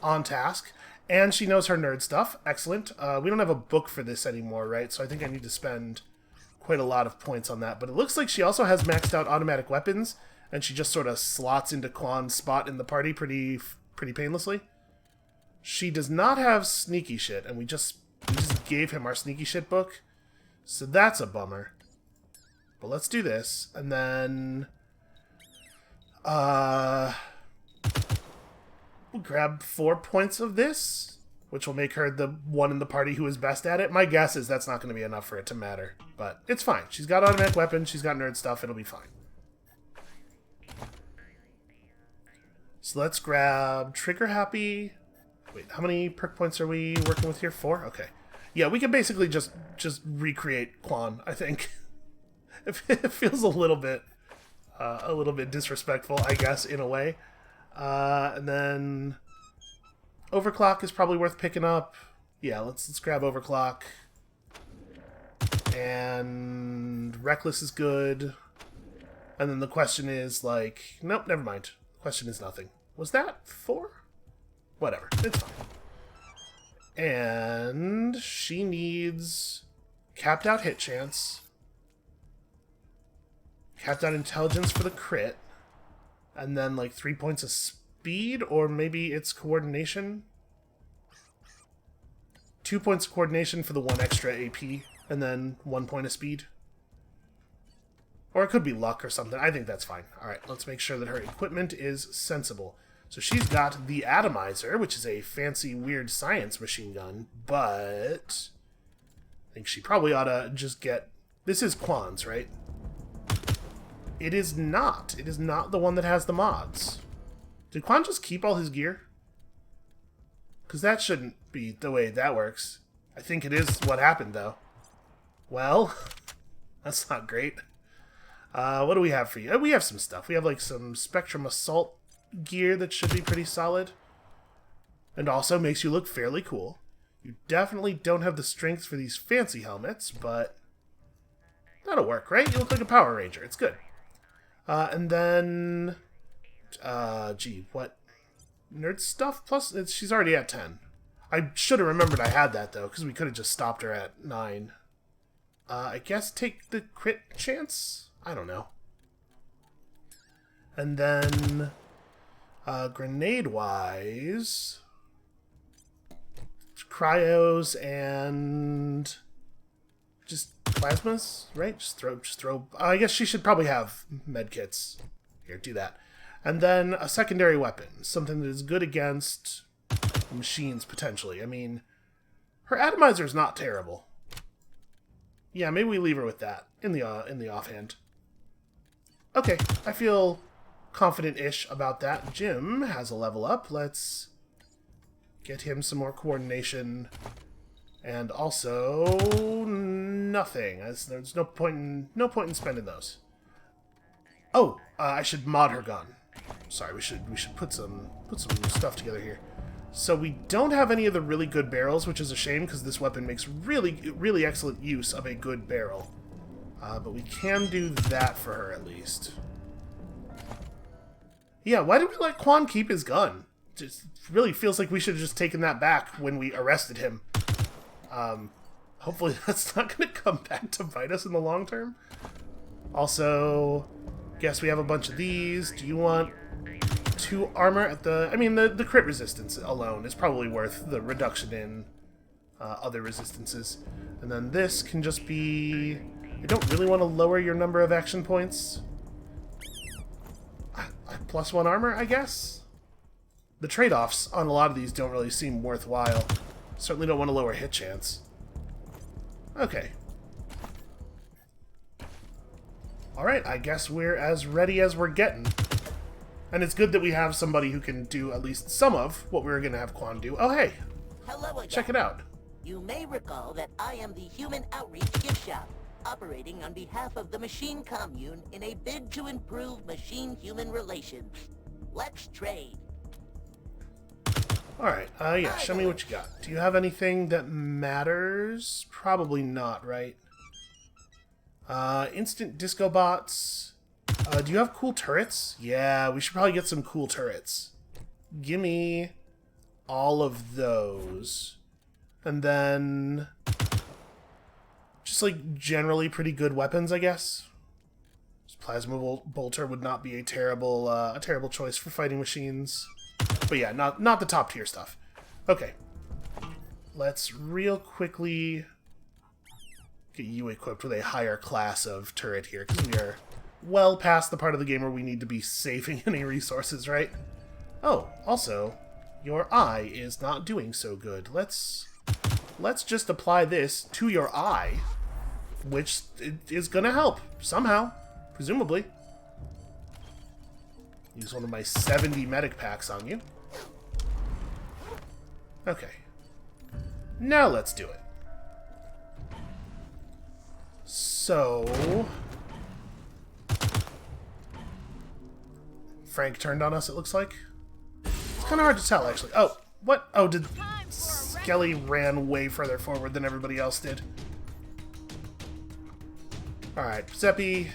on task. And she knows her nerd stuff. Excellent. We don't have a book for this anymore, right? So I think I need to spend quite a lot of points on that. But it looks like she also has maxed out automatic weapons, and she just sort of slots into Quan's spot in the party pretty painlessly. She does not have sneaky shit, and we just gave him our sneaky shit book. So that's a bummer. But let's do this, and then... we'll grab 4 points of this, which will make her the one in the party who is best at it. My guess is that's not going to be enough for it to matter, but it's fine. She's got automatic weapons, she's got nerd stuff, it'll be fine. So let's grab Trigger Happy. Wait, how many perk points are we working with here? 4? Okay. Yeah, we can basically just recreate Quan, I think. It feels a little bit disrespectful, I guess, in a way. And then Overclock is probably worth picking up. Yeah, let's grab Overclock. And Reckless is good. And then the question is, like... Nope, never mind. The question is nothing. Was that 4? Whatever. It's fine. And she needs capped out hit chance. Capped out intelligence for the crit. And then, like, 3 points of speed? Or maybe it's coordination? 2 points of coordination for the 1 extra AP. And then 1 point of speed. Or it could be luck or something. I think that's fine. Alright, let's make sure that her equipment is sensible. So she's got the Atomizer, which is a fancy, weird science machine gun, but I think she probably ought to just get... This is Quan's, right? It is not. It is not the one that has the mods. Did Quan just keep all his gear? Because that shouldn't be the way that works. I think it is what happened, though. Well, that's not great. What do we have for you? We have some stuff. We have, like, some Spectrum Assault gear that should be pretty solid. And also makes you look fairly cool. You definitely don't have the strength for these fancy helmets, but that'll work, right? You look like a Power Ranger. It's good. And then... gee, what? Nerd stuff? Plus, she's already at 10. I should have remembered I had that, though, because we could have just stopped her at 9. I guess take the crit chance? I don't know. And then... grenade-wise... Cryos and... just plasmas, right? Just throw... I guess she should probably have medkits. Here, do that. And then a secondary weapon. Something that is good against machines, potentially. I mean, her atomizer is not terrible. Yeah, maybe we leave her with that in the offhand. Okay, I feel confident-ish about that. Jim has a level up. Let's get him some more coordination. And also nothing. There's no point in spending those. Oh, I should mod her gun. Sorry, we should put some stuff together here. So we don't have any of the really good barrels, which is a shame because this weapon makes really excellent use of a good barrel. But we can do that for her at least. Yeah, why did we let Quan keep his gun? Just really feels like we should have just taken that back when we arrested him. Hopefully that's not going to come back to bite us in the long term. Also, guess we have a bunch of these. Do you want 2 armor at the... I mean, the crit resistance alone is probably worth the reduction in other resistances. And then this can just be... I don't really want to lower your number of action points. +1 armor, I guess? The trade-offs on a lot of these don't really seem worthwhile. Certainly don't want to lower hit chance. Okay. Alright, I guess we're as ready as we're getting. And it's good that we have somebody who can do at least some of what we were going to have Quan do. Oh, hey! Hello again. Check it out. You may recall that I am the Human Outreach Gift Shop, operating on behalf of the Machine Commune in a bid to improve machine-human relations. Let's trade. Alright, yeah, show me what you got. Do you have anything that matters? Probably not, right? Instant disco bots. Do you have cool turrets? Yeah, we should probably get some cool turrets. Gimme all of those. And then... just, like, generally pretty good weapons, I guess. Plasma bolter would not be a terrible choice for fighting machines. But yeah, not the top tier stuff. Okay. Let's real quickly get you equipped with a higher class of turret here, because we are well past the part of the game where we need to be saving any resources, right? Oh, also, your eye is not doing so good. Let's just apply this to your eye, which is gonna help, somehow, presumably. Use one of my 70 medic packs on you. Okay. Now let's do it. So... Frank turned on us, it looks like. It's kind of hard to tell, actually. Oh, what? Oh, did... Skelly ran way further forward than everybody else did. Alright, Percepi.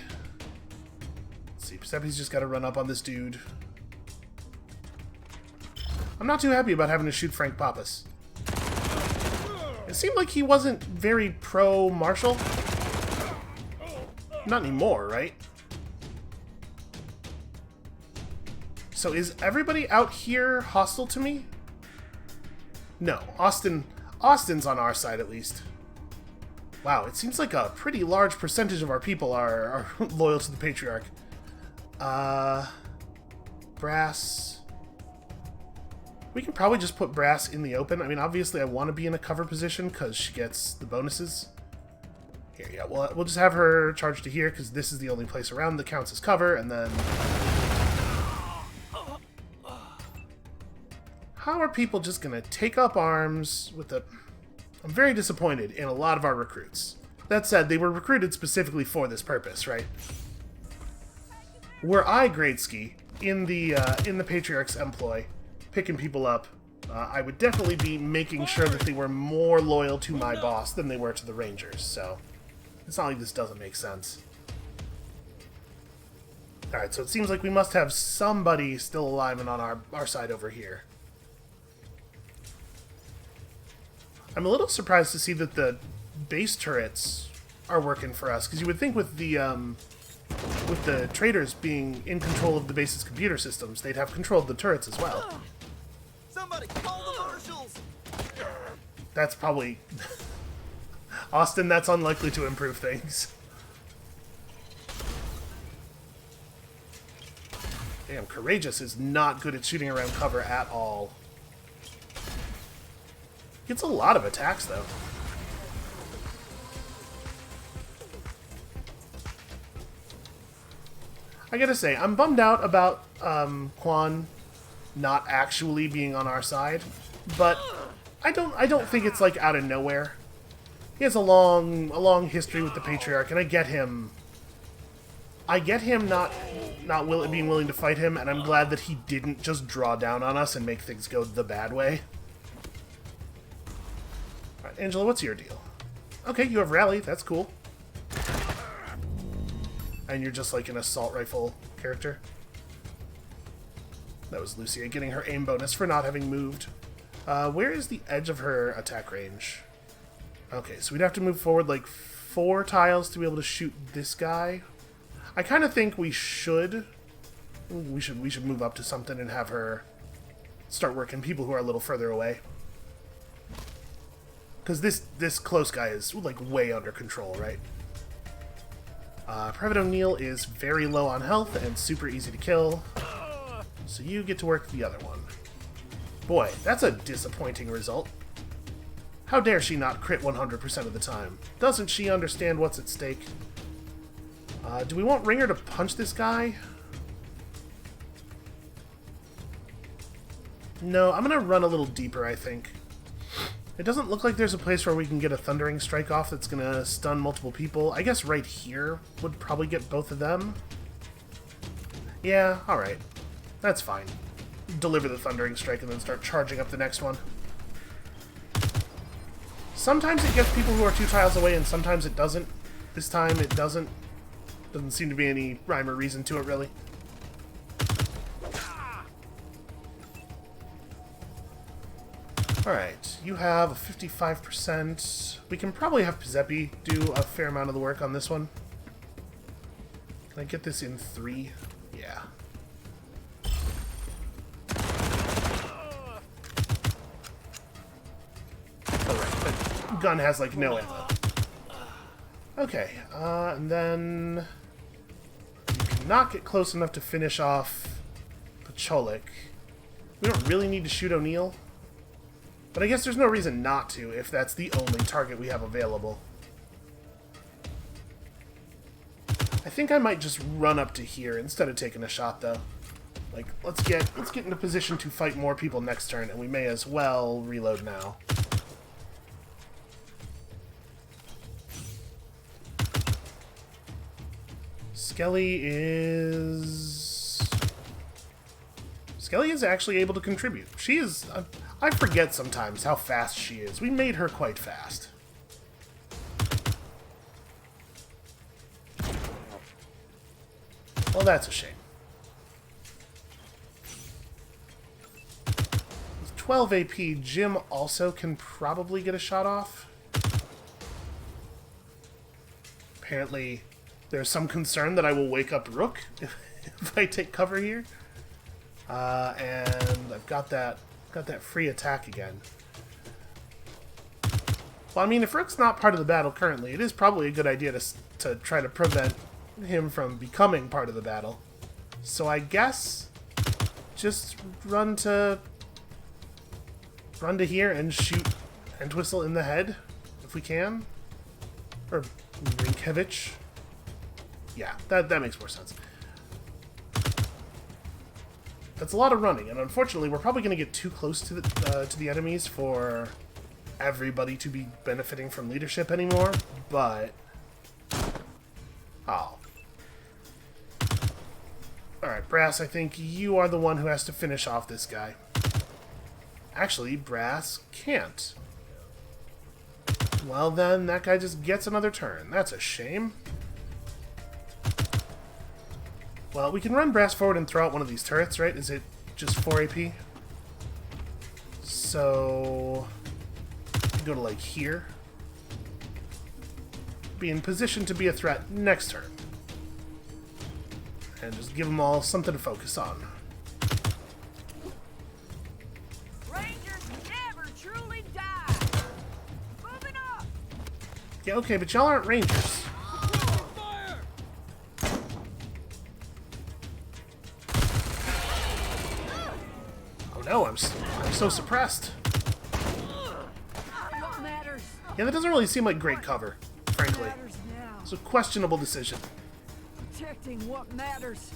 Let's see, Percepi's just got to run up on this dude. I'm not too happy about having to shoot Frank Pappas. It seemed like he wasn't very pro-Marshall. Not anymore, right? So is everybody out here hostile to me? No, Austin's on our side at least. Wow, it seems like a pretty large percentage of our people are loyal to the Patriarch. Brass. We can probably just put Brass in the open. I mean, obviously I want to be in a cover position because she gets the bonuses. Here, yeah, we'll just have her charge to here because this is the only place around that counts as cover, and then... How are people just going to take up arms with the... I'm very disappointed in a lot of our recruits. That said, they were recruited specifically for this purpose, right? Were I Gradeski in the Patriarch's employ, picking people up, I would definitely be making sure that they were more loyal to my boss than they were to the Rangers, so... It's not like this doesn't make sense. Alright, so it seems like we must have somebody still alive and on our side over here. I'm a little surprised to see that the base turrets are working for us, because you would think with the traders being in control of the base's computer systems, they'd have control of the turrets as well. Somebody call the marshals! That's probably... Austin, that's unlikely to improve things. Damn, Courageous is not good at shooting around cover at all. Gets a lot of attacks, though. I gotta say, I'm bummed out about Quan not actually being on our side, but I don't think it's like out of nowhere. He has a long history with the Patriarch, and I get him. I get him not being willing to fight him, and I'm glad that he didn't just draw down on us and make things go the bad way. Alright, Angela, what's your deal? Okay, you have Rally, that's cool. And you're just like an assault rifle character. That was Lucia getting her aim bonus for not having moved. Where is the edge of her attack range? Okay, so we'd have to move forward like 4 tiles to be able to shoot this guy. I kind of think we should move up to something and have her start working people who are a little further away. Because this close guy is like way under control, right? Private O'Neill is very low on health and super easy to kill. So you get to work the other one. Boy, that's a disappointing result. How dare she not crit 100% of the time? Doesn't she understand what's at stake? Do we want Ringer to punch this guy? No, I'm gonna run a little deeper, I think. It doesn't look like there's a place where we can get a Thundering Strike off that's gonna stun multiple people. I guess right here would probably get both of them. Yeah, alright. That's fine. Deliver the Thundering Strike and then start charging up the next one. Sometimes it gets people who are 2 tiles away and sometimes it doesn't. This time it doesn't. Doesn't seem to be any rhyme or reason to it, really. Alright, you have a 55%. We can probably have Pizepi do a fair amount of the work on this one. Can I get this in 3? Yeah. Alright, but gun has, like, no ammo. Okay, and then... You cannot get close enough to finish off Pacholik. We don't really need to shoot O'Neill. But I guess there's no reason not to if that's the only target we have available. I think I might just run up to here instead of taking a shot, though. Like, let's get into position to fight more people next turn, and we may as well reload now. Skelly is actually able to contribute. She is... I forget sometimes how fast she is. We made her quite fast. Well, that's a shame. With 12 AP, Jim also can probably get a shot off. Apparently, there's some concern that I will wake up Rook if I take cover here. And I've got that free attack again. Well, I mean, if Rook's not part of the battle currently, it is probably a good idea to try to prevent him from becoming part of the battle. So I guess just run to here and shoot Entwistle in the head if we can. Or Rinkevich. Yeah, that makes more sense. That's a lot of running, and unfortunately, we're probably going to get too close to the enemies for everybody to be benefiting from leadership anymore. But oh, all right, Brass. I think you are the one who has to finish off this guy. Actually, Brass can't. Well, then that guy just gets another turn. That's a shame. Well, we can run Brass forward and throw out one of these turrets, right? Is it just 4 AP? So... go to, like, here. Be in position to be a threat next turn. And just give them all something to focus on. Rangers never truly die! Moving up! Yeah, okay, but y'all aren't Rangers. No, I'm so suppressed. What matters? Yeah, that doesn't really seem like great cover, frankly. It's a questionable decision. Protecting what matters.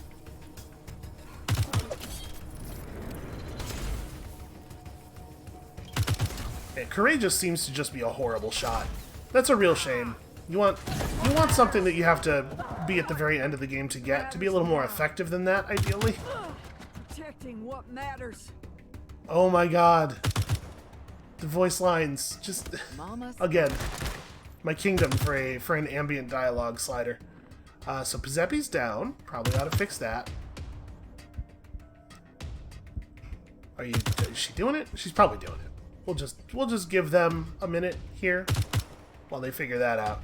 Yeah, Courageous seems to just be a horrible shot. That's a real shame. You want something that you have to be at the very end of the game to get, to be a little more effective than that, ideally. Protecting what matters. Oh my god. The voice lines, just... again, my kingdom for an ambient dialogue slider. So Pizeppi's down. Probably ought to fix that. Is she doing it? She's probably doing it. We'll just give them a minute here while they figure that out.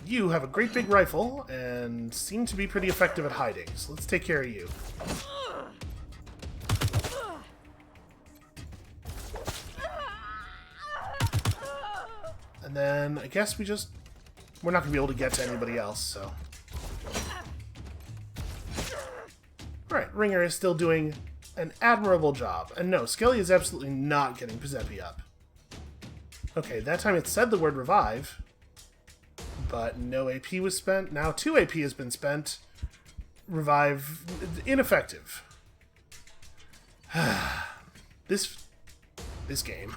You have a great big rifle and seem to be pretty effective at hiding, so let's take care of you. And then I guess we're not going to be able to get to anybody else, so. Alright, Ringer is still doing an admirable job. And no, Skelly is absolutely not getting Pizeppi up. Okay, that time it said the word revive, but no AP was spent. Now 2 AP has been spent. Revive, ineffective. This game.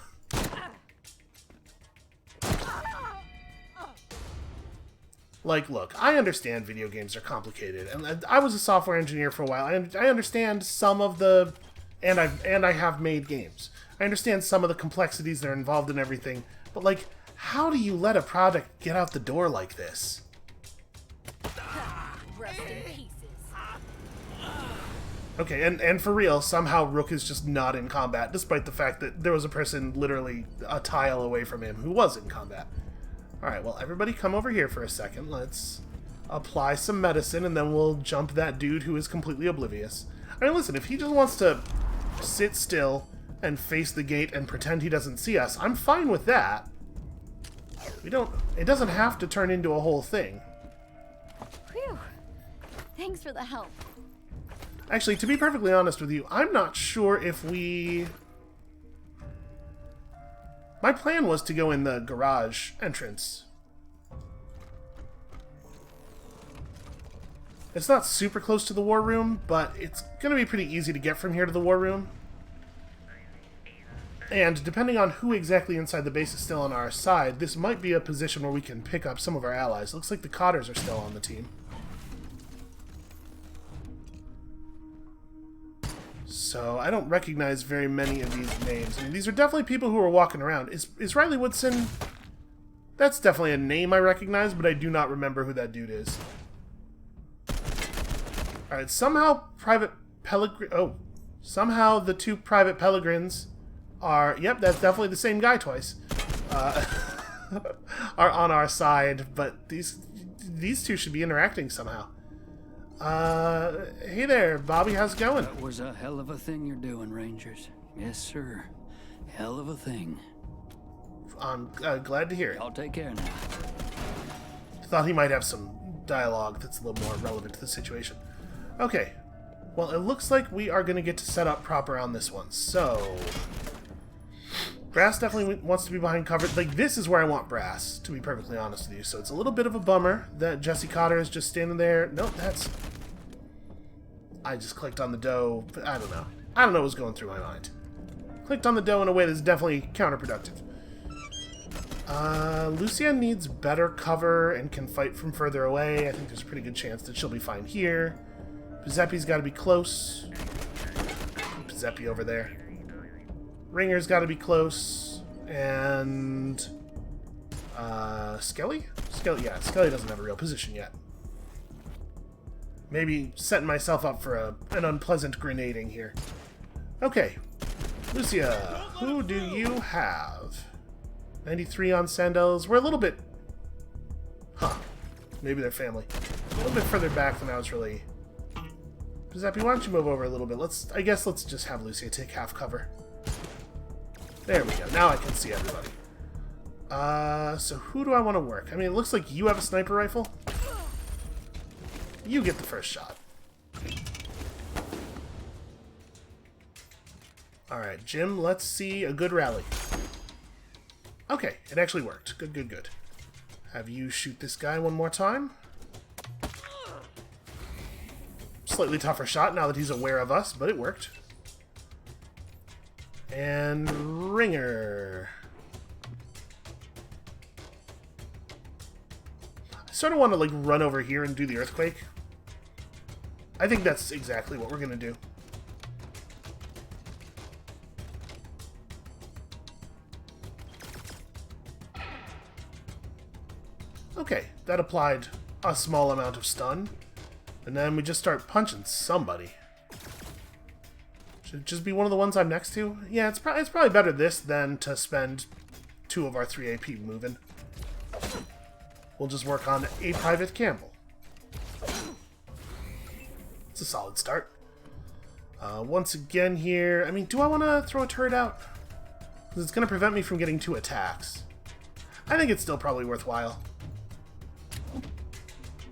Like, look, I understand video games are complicated, and I was a software engineer for a while. I understand some of the, and I have made games. I understand some of the complexities that are involved in everything, but like, how do you let a product get out the door like this? Rest in pieces. Okay, and for real, somehow Rook is just not in combat, despite the fact that there was a person literally a tile away from him who was in combat. Alright, well, everybody come over here for a second. Let's apply some medicine, and then we'll jump that dude who is completely oblivious. I mean, listen, if he just wants to sit still and face the gate and pretend he doesn't see us, I'm fine with that. It doesn't have to turn into a whole thing. Whew. Thanks for the help. Actually, to be perfectly honest with you, I'm not sure if we... My plan was to go in the garage entrance. It's not super close to the war room, but it's going to be pretty easy to get from here to the war room. And depending on who exactly inside the base is still on our side, this might be a position where we can pick up some of our allies. Looks like the Cotters are still on the team. So I don't recognize very many of these names. I mean, these are definitely people who are walking around. Is Riley Woodson? That's definitely a name I recognize, but I do not remember who that dude is. Alright, somehow somehow the two Private Pellegrins are, yep, that's definitely the same guy twice, are on our side, but these two should be interacting somehow. Hey there, Bobby, how's it going? That was a hell of a thing you're doing, Rangers. Yes, sir. Hell of a thing. I'm glad to hear it. I'll take care now. Thought he might have some dialogue that's a little more relevant to the situation. Okay. Well, it looks like we are going to get to set up proper on this one. So, Brass definitely wants to be behind cover. Like, this is where I want Brass, to be perfectly honest with you. So it's a little bit of a bummer that Jesse Cotter is just standing there. Nope, that's... I just clicked on the dough. I don't know. I don't know what was going through my mind. Clicked on the dough in a way that's definitely counterproductive. Lucia needs better cover and can fight from further away. I think there's a pretty good chance that she'll be fine here. Giuseppe's got to be close. Giuseppe over there. Ringer's got to be close. And... Skelly? Yeah, Skelly doesn't have a real position yet. Maybe setting myself up for an unpleasant grenading here. Okay. Lucia, who do you have? 93 on Sandals. We're a little bit... Huh. Maybe they're family. A little bit further back than I was really... Giuseppe, why don't you move over a little bit? I guess let's just have Lucia take half cover. There we go. Now I can see everybody. So who do I want to work? I mean, it looks like you have a sniper rifle. You get the first shot. Alright, Jim, let's see a good rally. Okay, it actually worked. Good, good, good. Have you shoot this guy one more time. Slightly tougher shot now that he's aware of us, but it worked. And Ringer. I sort of want to like run over here and do the earthquake. I think that's exactly what we're going to do. Okay, that applied a small amount of stun. And then we just start punching somebody. Should it just be one of the ones I'm next to? Yeah, it's probably better this than to spend 2 of our 3 AP moving. We'll just work on a Private Campbell. It's a solid start. Once again here, I mean, do I want to throw a turret out? Because it's going to prevent me from getting 2 attacks. I think it's still probably worthwhile.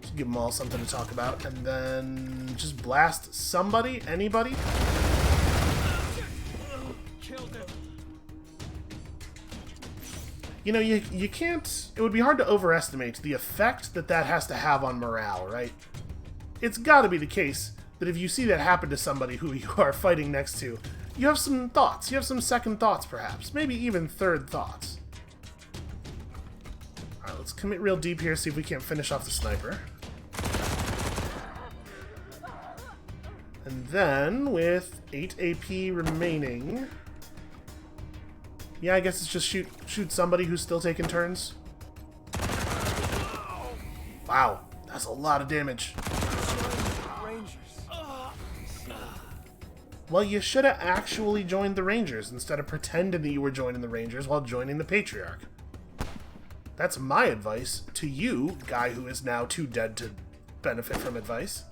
Just give them all something to talk about. And then just blast somebody, anybody. You know, you can't... It would be hard to overestimate the effect that has to have on morale, right? It's gotta be the case that if you see that happen to somebody who you are fighting next to, you have some thoughts. You have some second thoughts, perhaps. Maybe even third thoughts. Alright, let's commit real deep here, see if we can't finish off the sniper. And then, with 8 AP remaining... Yeah, I guess it's just shoot somebody who's still taking turns. Wow, that's a lot of damage. Well, you should have actually joined the Rangers instead of pretending that you were joining the Rangers while joining the Patriarch. That's my advice to you, guy who is now too dead to benefit from advice.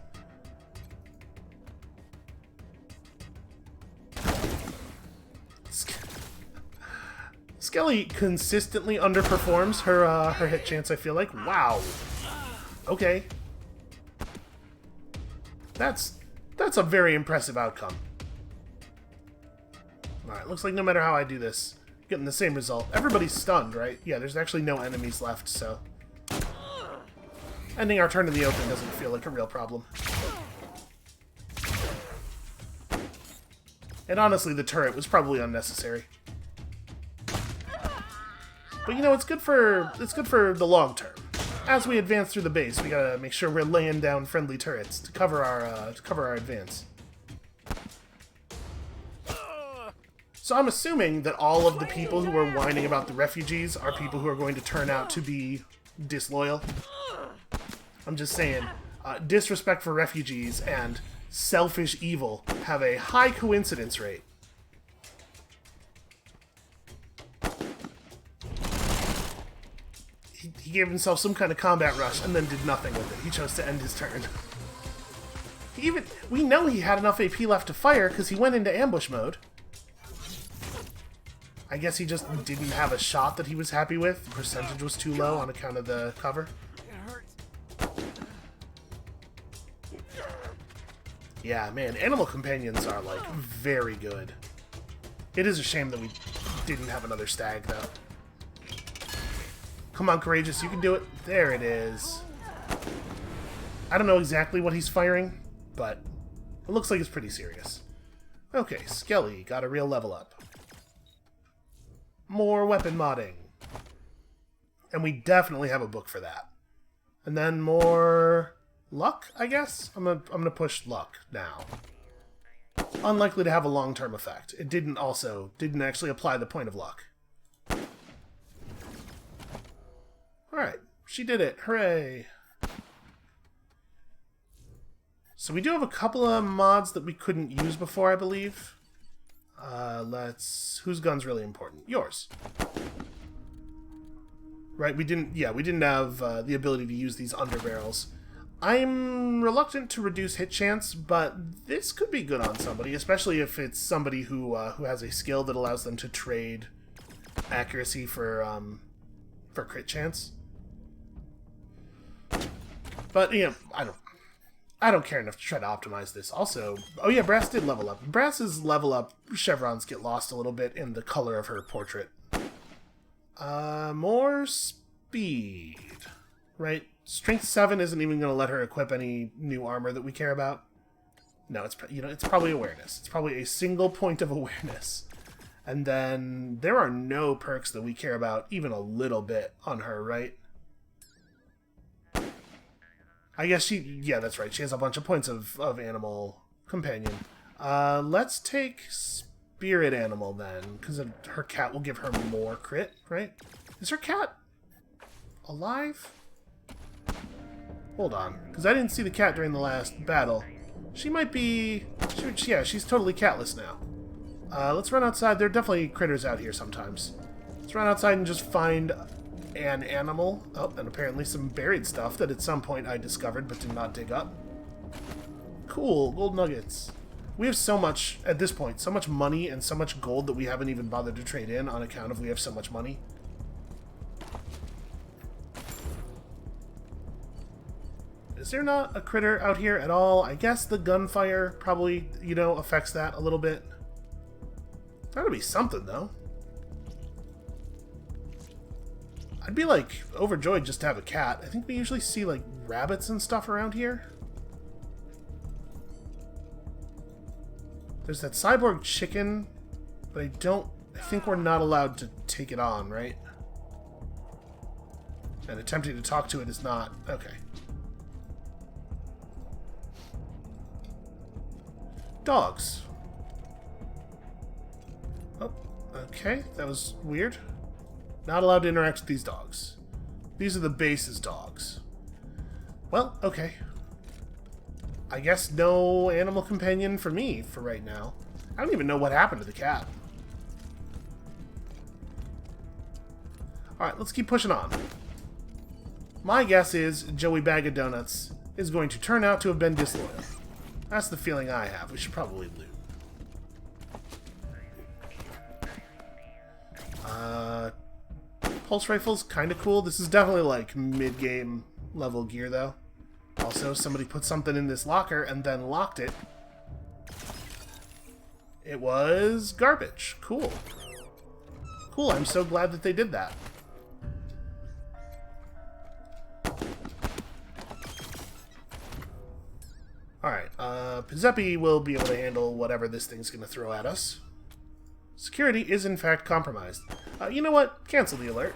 Skelly consistently underperforms her hit chance, I feel like. Wow. Okay. That's a very impressive outcome. Alright, looks like no matter how I do this, getting the same result. Everybody's stunned, right? Yeah, there's actually no enemies left, so... Ending our turn in the open doesn't feel like a real problem. And honestly, the turret was probably unnecessary. But you know, it's good for the long term. As we advance through the base, we gotta make sure we're laying down friendly turrets to cover our advance. So I'm assuming that all of the people who are whining about the refugees are people who are going to turn out to be disloyal. I'm just saying, disrespect for refugees and selfish evil have a high coincidence rate. He gave himself some kind of combat rush and then did nothing with it. He chose to end his turn. We know he had enough AP left to fire because he went into ambush mode. I guess he just didn't have a shot that he was happy with. The percentage was too low on account of the cover. Yeah, man, animal companions are, like, very good. It is a shame that we didn't have another stag, though. Come on, Courageous, you can do it. There it is. I don't know exactly what he's firing, but it looks like it's pretty serious. Okay, Skelly got a real level up. More weapon modding. And we definitely have a book for that. And then more luck, I guess? I'm gonna push luck now. Unlikely to have a long-term effect. It didn't actually apply the point of luck. Alright, she did it. Hooray! So we do have a couple of mods that we couldn't use before, I believe. Whose gun's really important? Yours. Right, we didn't have the ability to use these underbarrels. I'm reluctant to reduce hit chance, but this could be good on somebody, especially if it's somebody who has a skill that allows them to trade accuracy for crit chance. But, you know, I don't care enough to try to optimize this. Also, oh yeah, Brass did level up. Brass's level up chevrons get lost a little bit in the color of her portrait. More speed. Right? Strength 7 isn't even going to let her equip any new armor that we care about. No, it's probably awareness. It's probably a single point of awareness. And then there are no perks that we care about even a little bit on her, right? I guess yeah, that's right. She has a bunch of points of animal companion. Let's take spirit animal then, because her cat will give her more crit, right? Is her cat alive? Hold on, because I didn't see the cat during the last battle. She might be... yeah, she's totally catless now. Let's run outside. There are definitely critters out here sometimes. Let's run outside and just find an animal. Oh, and apparently some buried stuff that at some point I discovered but did not dig up. Cool, gold nuggets. We have so much, at this point, so much money and so much gold that we haven't even bothered to trade in on account of we have so much money. Is there not a critter out here at all? I guess the gunfire probably, you know, affects that a little bit. That'll be something, though. I'd be, like, overjoyed just to have a cat. I think we usually see, like, rabbits and stuff around here. There's that cyborg chicken, but I think we're not allowed to take it on, right? And attempting to talk to it is not. Okay. Dogs. Oh, okay. That was weird. Not allowed to interact with these dogs. These are the base's dogs. Well, okay. I guess no animal companion for me for right now. I don't even know what happened to the cat. Alright, let's keep pushing on. My guess is Joey Bag of Donuts is going to turn out to have been disloyal. That's the feeling I have. We should probably loot. Pulse rifle's kind of cool. This is definitely like mid-game level gear though. Also, somebody put something in this locker and then locked it. It was garbage. Cool. Cool, I'm so glad that they did that. Alright, Percival will be able to handle whatever this thing's going to throw at us. Security is in fact compromised. You know what? Cancel the alert.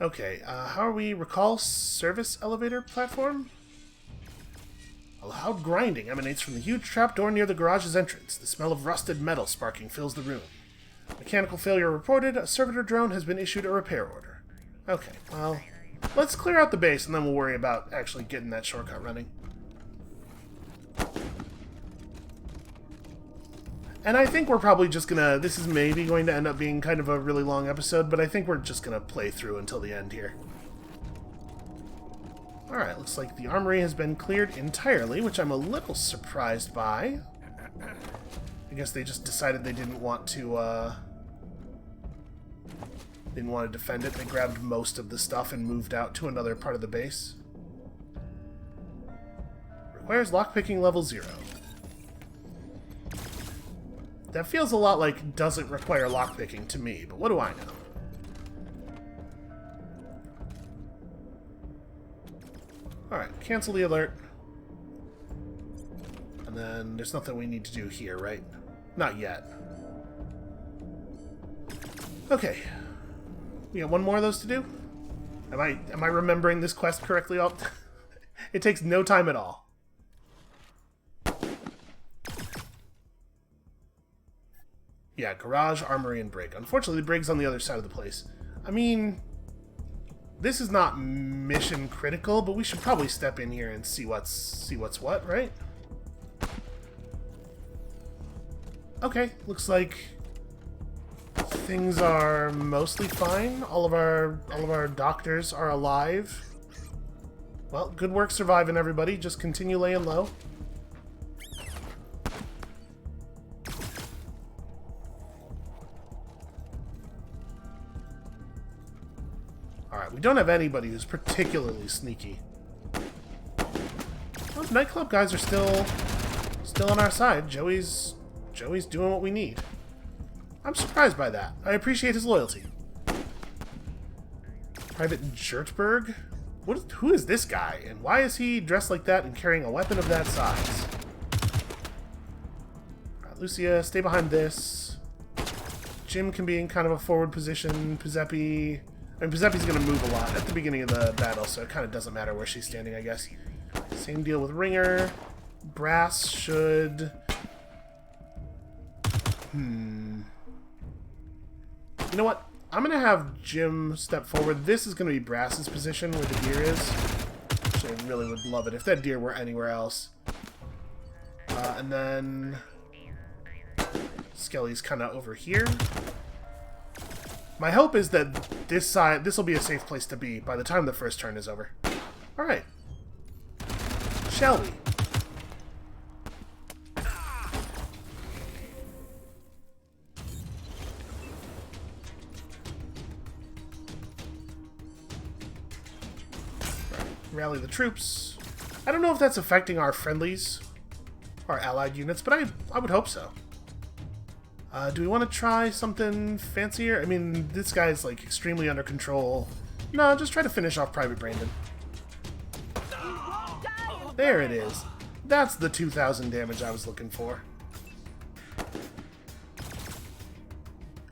Okay, how are we? Recall service elevator platform? A loud grinding emanates from the huge trapdoor near the garage's entrance. The smell of rusted metal sparking fills the room. Mechanical failure reported. A servitor drone has been issued a repair order. Okay, well, let's clear out the base and then we'll worry about actually getting that shortcut running. And I think we're probably just gonna... This is maybe going to end up being kind of a really long episode, but I think we're just gonna play through until the end here. Alright, looks like the armory has been cleared entirely, which I'm a little surprised by. I guess they just decided they didn't want to, defend it. They grabbed most of the stuff and moved out to another part of the base. Requires lockpicking level 0. That feels a lot like doesn't require lockpicking to me, but what do I know? Alright, cancel the alert. And then there's nothing we need to do here, right? Not yet. Okay. We got one more of those to do? Am I remembering this quest correctly? It takes no time at all. Yeah, garage, armory, and brig. Unfortunately, the brig's on the other side of the place. I mean, this is not mission critical, but we should probably step in here and see what's what, right? Okay, looks like things are mostly fine. All of our doctors are alive. Well, good work surviving, everybody. Just continue laying low. Alright, we don't have anybody who's particularly sneaky. Well, the nightclub guys are still on our side. Joey's doing what we need. I'm surprised by that. I appreciate his loyalty. Private Jertberg? Who is this guy? And why is he dressed like that and carrying a weapon of that size? Alright, Lucia, stay behind this. Jim can be in kind of a forward position. Percival... I mean, Percipal's going to move a lot at the beginning of the battle, so it kind of doesn't matter where she's standing, I guess. Same deal with Ringer. Brass should... You know what? I'm going to have Jim step forward. This is going to be Brass's position where the deer is. Actually, I really would love it if that deer were anywhere else. And then... Skelly's kind of over here. My hope is that this will be a safe place to be by the time the first turn is over. Alright. Shall we? Rally the troops. I don't know if that's affecting our friendlies, our allied units, but I would hope so. Do we want to try something fancier? I mean, this guy's like extremely under control. No, just try to finish off Private Brandon. There it is. That's the 2,000 damage I was looking for.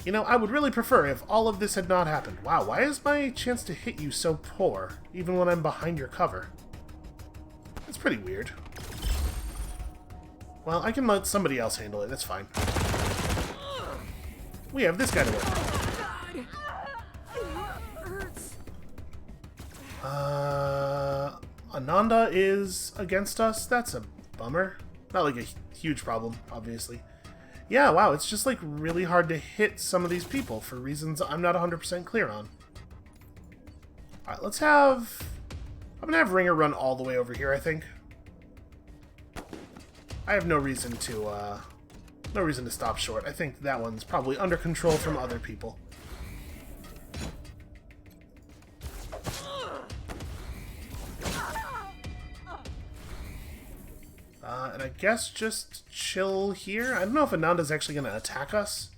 You know, I would really prefer if all of this had not happened. Wow, why is my chance to hit you so poor, even when I'm behind your cover? That's pretty weird. Well, I can let somebody else handle it, that's fine. We have this guy to work on. Ananda is against us? That's a bummer. Not like a huge problem, obviously. Yeah, wow, it's just like really hard to hit some of these people for reasons I'm not 100% clear on. Alright, let's have... I'm gonna have Ringer run all the way over here, I think. I have no reason to stop short. I think that one's probably under control from other people. And I guess just chill here. I don't know if Ananda's actually going to attack us.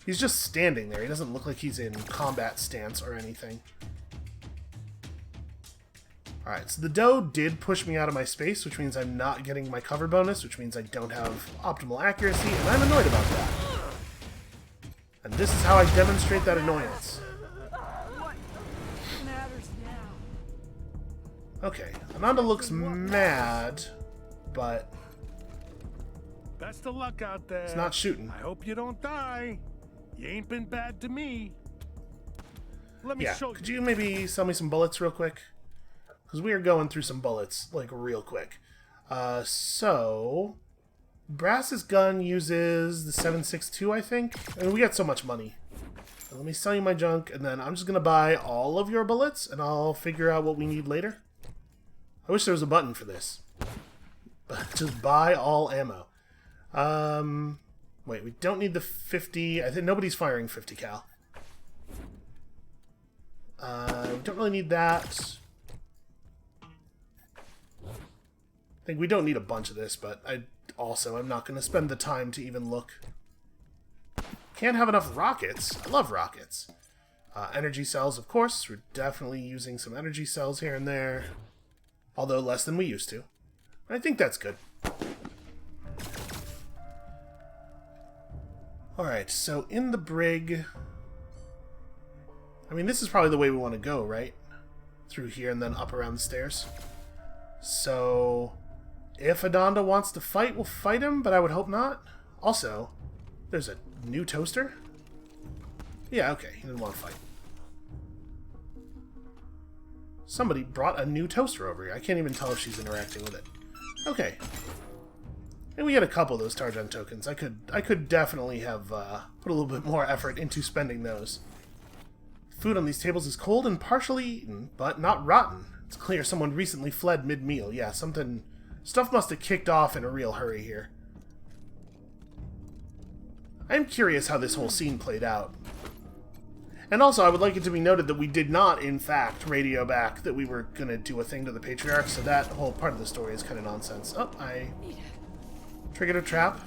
He's just standing there. He doesn't look like he's in combat stance or anything. Alright, so the doe did push me out of my space, which means I'm not getting my cover bonus, which means I don't have optimal accuracy, and I'm annoyed about that. And this is how I demonstrate that annoyance. What matters now? Okay, Ananda looks mad, but Best of luck out there. it's not shooting. I hope you don't die. You ain't been bad to me. Let me Yeah, show could you maybe sell me some bullets real quick? Because we are going through some bullets, like, real quick. So... Brass's gun uses the 7.62, I think? I mean, we got so much money. Let me sell you my junk, and then I'm just going to buy all of your bullets, and I'll figure out what we need later. I wish there was a button for this. But just buy all ammo. Wait, we don't need the 50... I think nobody's firing 50 cal. We don't really need that. I think we don't need a bunch of this, but I'm not going to spend the time to even look. Can't have enough rockets. I love rockets. Energy cells, of course. We're definitely using some energy cells here and there. Although less than we used to. I think that's good. Alright, so in the brig... I mean, this is probably the way we want to go, right? Through here and then up around the stairs. So... if Adonda wants to fight, we'll fight him, but I would hope not. Also, there's a new toaster? Yeah, okay, he didn't want to fight. Somebody brought a new toaster over here. I can't even tell if she's interacting with it. Okay. And we get a couple of those Tarjan tokens. I could definitely have put a little bit more effort into spending those. Food on these tables is cold and partially eaten, but not rotten. It's clear someone recently fled mid-meal. Yeah, stuff must have kicked off in a real hurry here. I'm curious how this whole scene played out. And also, I would like it to be noted that we did not, in fact, radio back that we were going to do a thing to the Patriarch, so that whole part of the story is kind of nonsense. Oh, I triggered a trap.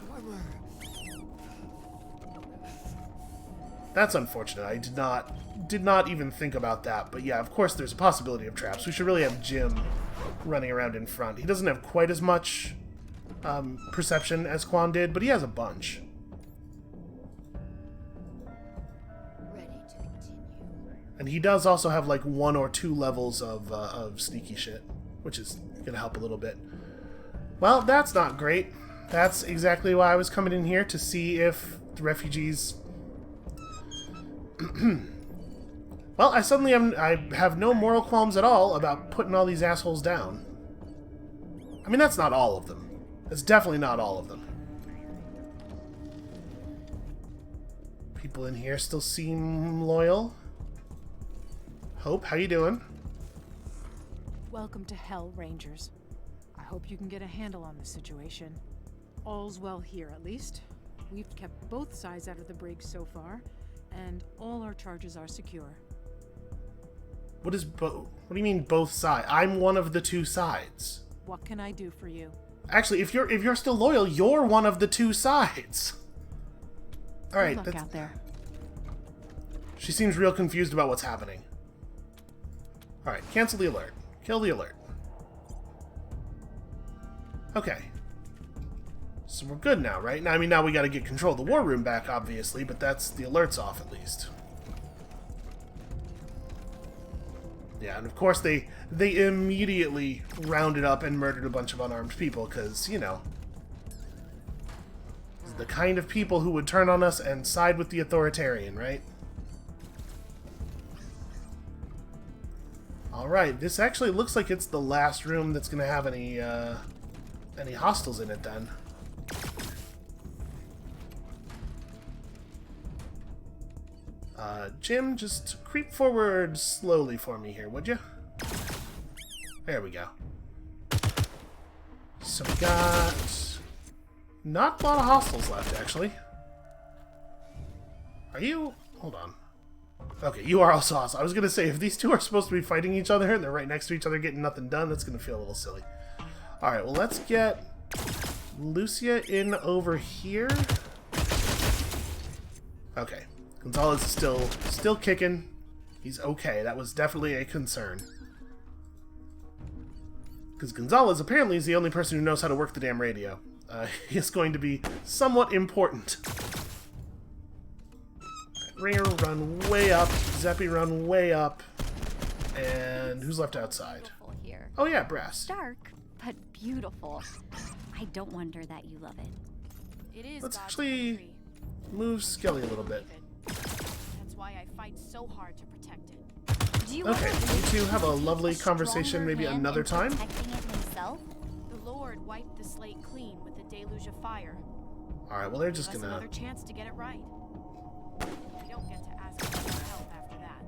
That's unfortunate. I did not even think about that. But yeah, of course there's a possibility of traps. We should really have Jim running around in front. He doesn't have quite as much perception as Quan did, but he has a bunch. And he does also have like 1 or 2 levels of sneaky shit, which is going to help a little bit. Well, that's not great. That's exactly why I was coming in here, to see if the refugees... Well, I have no moral qualms at all about putting all these assholes down. I mean, that's not all of them. That's definitely not all of them. People in here still seem loyal. Hope, how you doing? Welcome to Hell, Rangers. I hope you can get a handle on the situation. All's well here, at least. We've kept both sides out of the brig so far, and all our charges are secure. What do you mean both sides? I'm one of the 2 sides. What can I do for you? Actually, if you're still loyal, you're one of the 2 sides. All right, good luck out there. She seems real confused about what's happening. All right, cancel the alert. Kill the alert. Okay. So we're good now, right? Now, I mean, now we got to get control of the war room back, obviously, but that's the alert's off at least. Yeah, and of course they immediately rounded up and murdered a bunch of unarmed people, because, you know, the kind of people who would turn on us and side with the authoritarian, right? Alright, this actually looks like it's the last room that's going to have any hostiles in it, then. Jim, just creep forward slowly for me here, would you? There we go. So we got... not a lot of hostiles left, actually. Are you... hold on. Okay, you are also hostile. I was going to say, if these 2 are supposed to be fighting each other and they're right next to each other getting nothing done, that's going to feel a little silly. Alright, well, let's get Lucia in over here. Okay. Gonzalez is still kicking. He's okay. That was definitely a concern. Because Gonzalez apparently is the only person who knows how to work the damn radio. He's going to be somewhat important. Ringer, run way up. Zeppy, run way up. And who's left outside? Here. Oh yeah, Brass. Dark, but beautiful. I don't wonder that you love it. It is Let's God's actually country. move Skelly a little bit. That's why I fight so hard to protect it. Do you Okay, you two have a lovely conversation maybe another time. The Lord wiped the slate clean with the deluge of fire. Alright, well they're just Give us gonna... another chance to get it right. We don't get to ask for more help after that.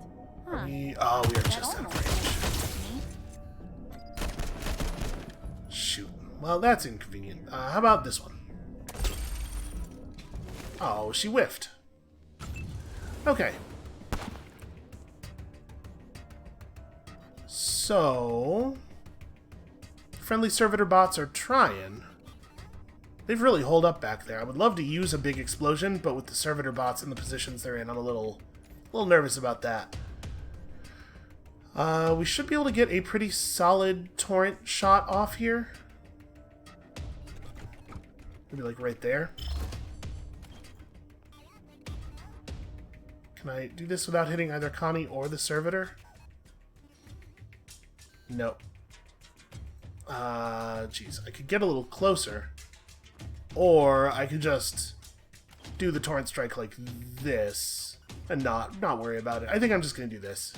Oh, we are just out of range. Shoot. Well, that's inconvenient. How about this one? Oh, she whiffed. Okay. So... friendly servitor bots are trying. They've really holed up back there. I would love to use a big explosion, but with the servitor bots in the positions they're in, I'm a little nervous about that. We should be able to get a pretty solid torrent shot off here. Maybe like right there. Can I do this without hitting either Connie or the servitor? Nope. Geez, I could get a little closer. Or I could just do the torrent strike like this and not worry about it. I think I'm just gonna do this.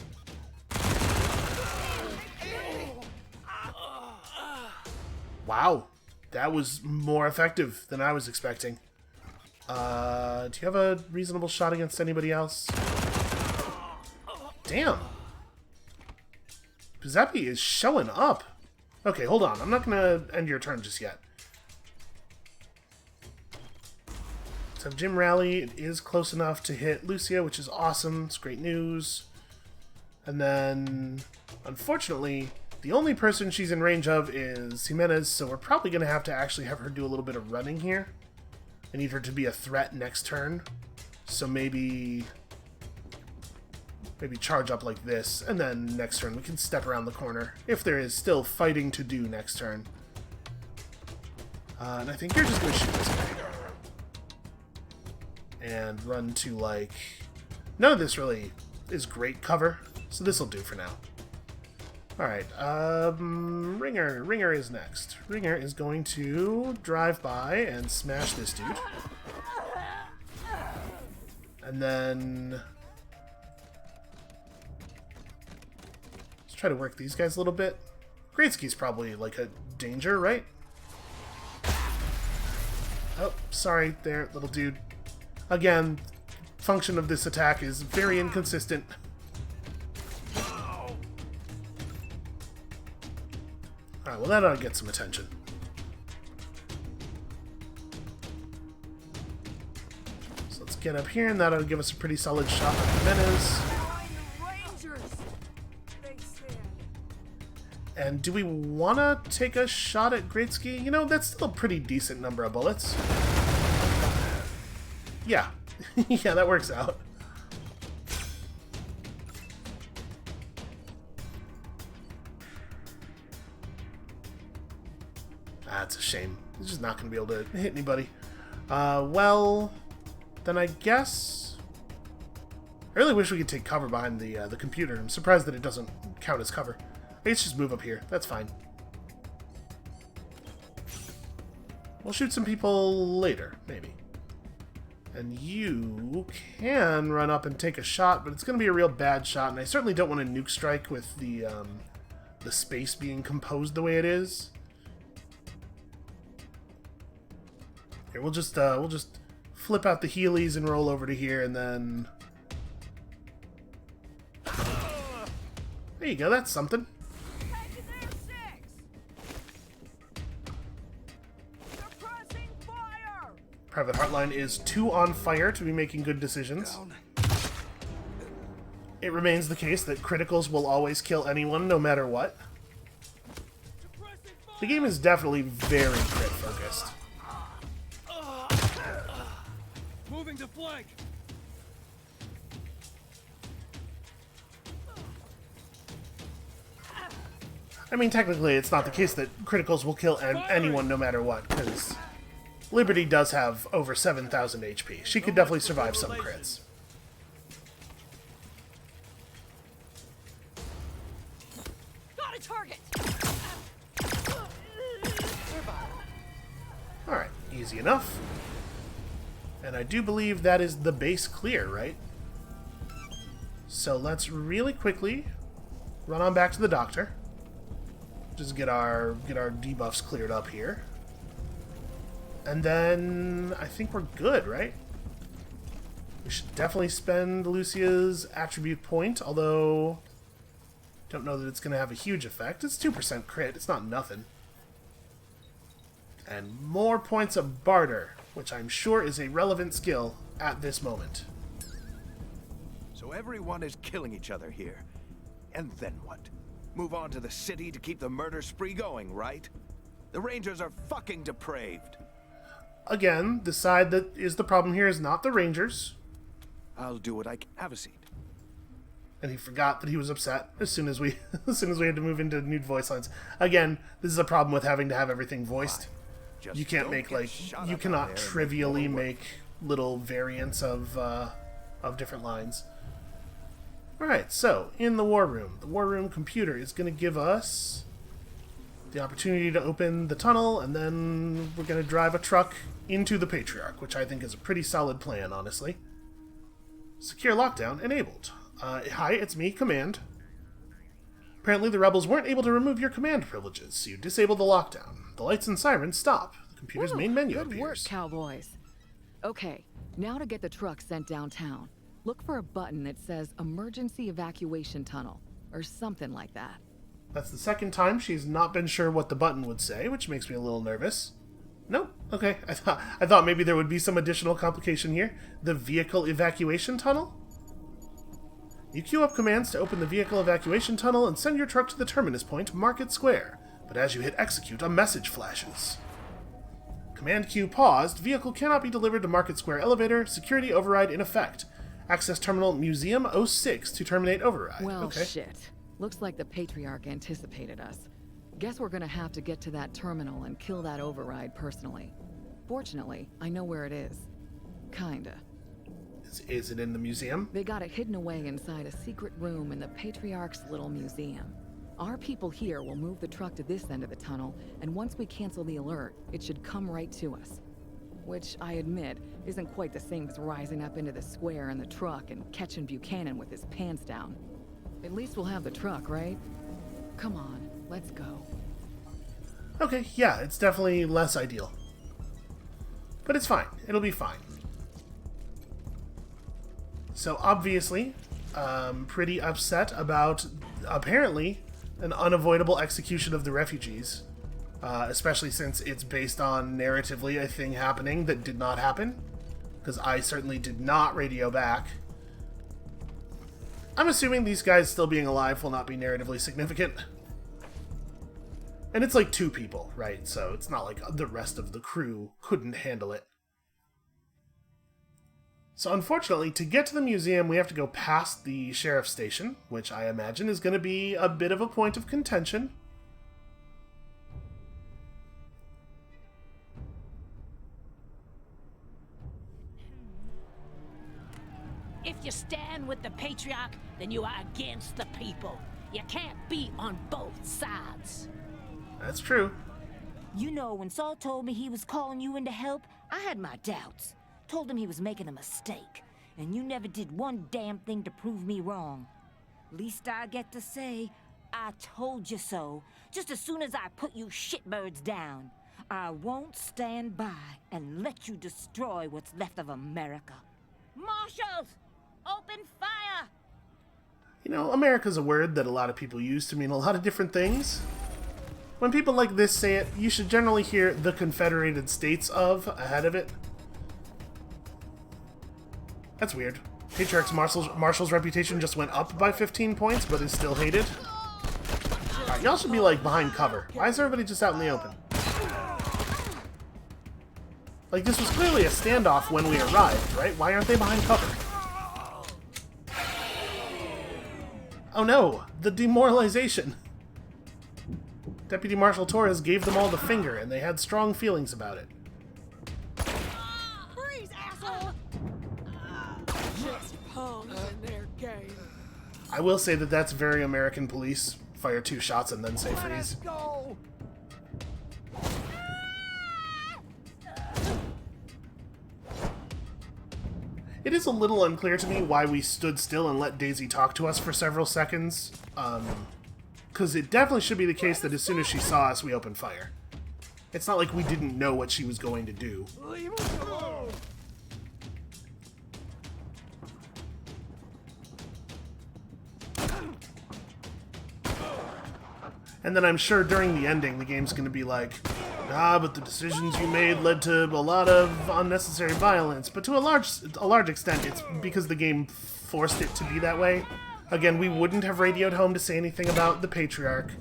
Wow, that was more effective than I was expecting. Do you have a reasonable shot against anybody else? Damn. Giuseppe is showing up. Okay, hold on. I'm not gonna end your turn just yet. Let's have Jim rally. It is close enough to hit Lucia, which is awesome. It's great news. And then, unfortunately, the only person she's in range of is Jimenez, so we're probably going to actually have her do a little bit of running here. I need her to be a threat next turn. So maybe charge up like this, and then next turn we can step around the corner, if there is still fighting to do next turn. And I think you're just going to shoot this guy. And run to, like... none of this really is great cover, so this will do for now. Alright, Ringer. Ringer is next. Ringer is going to drive by and smash this dude. And then... let's try to work these guys a little bit. Greatsky's probably, like, a danger, right? Oh, sorry there, little dude. Again, function of this attack is very inconsistent. Alright, well that ought to get some attention. So let's get up here, and that ought to give us a pretty solid shot at Jimenez. And do we want to take a shot at Greatsky? You know, that's still a pretty decent number of bullets. Yeah. Yeah, that works out. That's a shame. He's just not going to be able to hit anybody. Well, then I guess... I really wish we could take cover behind the computer. I'm surprised that it doesn't count as cover. Let's just move up here. That's fine. We'll shoot some people later, maybe. And you can run up and take a shot, but it's going to be a real bad shot, and I certainly don't want to nuke strike with the space being composed the way it is. Here, we'll just flip out the Heelys and roll over to here, and then... there you go, that's something. Private Heartline is too on fire to be making good decisions. It remains the case that criticals will always kill anyone, no matter what. The game is definitely very crit focused. Moving to flank. I mean, technically, it's not the case that criticals will kill anyone no matter what, because Liberty does have over 7,000 HP. She could definitely survive some crits. Got a target. Alright, easy enough. And I do believe that is the base clear, right? So let's really quickly run on back to the doctor. Just get our debuffs cleared up here. And then I think we're good, right? We should definitely spend Lucia's attribute point, although don't know that it's going to have a huge effect. It's 2% crit, it's not nothing. And more points of barter, which I'm sure is a relevant skill at this moment. So everyone is killing each other here. And then what? Move on to the city to keep the murder spree going, right? The Rangers are fucking depraved. Again, the side that is the problem here is not the Rangers. I'll do what I can. Have a seat. And he forgot that he was upset as soon as we had to move into new voice lines. Again, this is a problem with having to have everything voiced. You can't make you cannot trivially make little variants of different lines. Alright, so, in the war room computer is going to give us the opportunity to open the tunnel, and then we're going to drive a truck into the Patriarch, which I think is a pretty solid plan, honestly. Secure lockdown enabled. Hi, it's me, Command. Apparently the rebels weren't able to remove your command privileges, so you disable the lockdown. The lights and sirens stop. The computer's main menu good appears. Work, cowboys. Okay, now to get the truck sent downtown. Look for a button that says Emergency Evacuation Tunnel, or something like that. That's the second time she's not been sure what the button would say, which makes me a little nervous. Nope. Okay, I thought maybe there would be some additional complication here. The Vehicle Evacuation Tunnel? You queue up commands to open the Vehicle Evacuation Tunnel and send your truck to the terminus point, Market Square. But as you hit execute, a message flashes. Command queue paused. Vehicle cannot be delivered to Market Square elevator. Security override in effect. Access terminal Museum 06 to terminate override. Well, okay. Shit. Looks like the Patriarch anticipated us. Guess we're gonna have to get to that terminal and kill that override personally. Fortunately, I know where it is. Kinda. Is it in the museum? They got it hidden away inside a secret room in the Patriarch's little museum. Our people here will move the truck to this end of the tunnel, and once we cancel the alert, it should come right to us. Which, I admit, isn't quite the same as rising up into the square in the truck and catching Buchanan with his pants down. At least we'll have the truck, right? Come on, let's go. Okay, yeah, it's definitely less ideal. But it's fine. It'll be fine. So, obviously, pretty upset about, apparently, an unavoidable execution of the refugees. Especially since it's based on, narratively, a thing happening that did not happen. Because I certainly did not radio back. I'm assuming these guys still being alive will not be narratively significant. And it's like 2 people, right? So it's not like the rest of the crew couldn't handle it. So unfortunately, to get to the museum, we have to go past the sheriff's station, which I imagine is going to be a bit of a point of contention. If you stand with the Patriarch, then you are against the people. You can't be on both sides. That's true. You know, when Saul told me he was calling you in to help, I had my doubts. Told him he was making a mistake. And you never did one damn thing to prove me wrong. Least I get to say, I told you so. Just as soon as I put you shitbirds down. I won't stand by and let you destroy what's left of America. Marshals! Open fire! You know, America's a word that a lot of people use to mean a lot of different things. When people like this say it, you should generally hear the Confederated States of ahead of it. That's weird. Patriarch's Marshall's reputation just went up by 15 points, but is still hated. Alright, y'all should be, like, behind cover. Why is everybody just out in the open? Like, this was clearly a standoff when we arrived, right? Why aren't they behind cover? Oh no! The demoralization! Deputy Marshal Torres gave them all the finger, and they had strong feelings about it. Freeze, asshole! Just pawns in their game. I will say that that's very American police. Fire 2 shots and then say freeze. Go! It is a little unclear to me why we stood still and let Daisy talk to us for several seconds. Because it definitely should be the case that as soon as she saw us, we opened fire. It's not like we didn't know what she was going to do. Leave us alone! And then I'm sure during the ending, the game's going to be like, but the decisions you made led to a lot of unnecessary violence. But to a large extent, it's because the game forced it to be that way. Again, we wouldn't have radioed home to say anything about the Patriarch.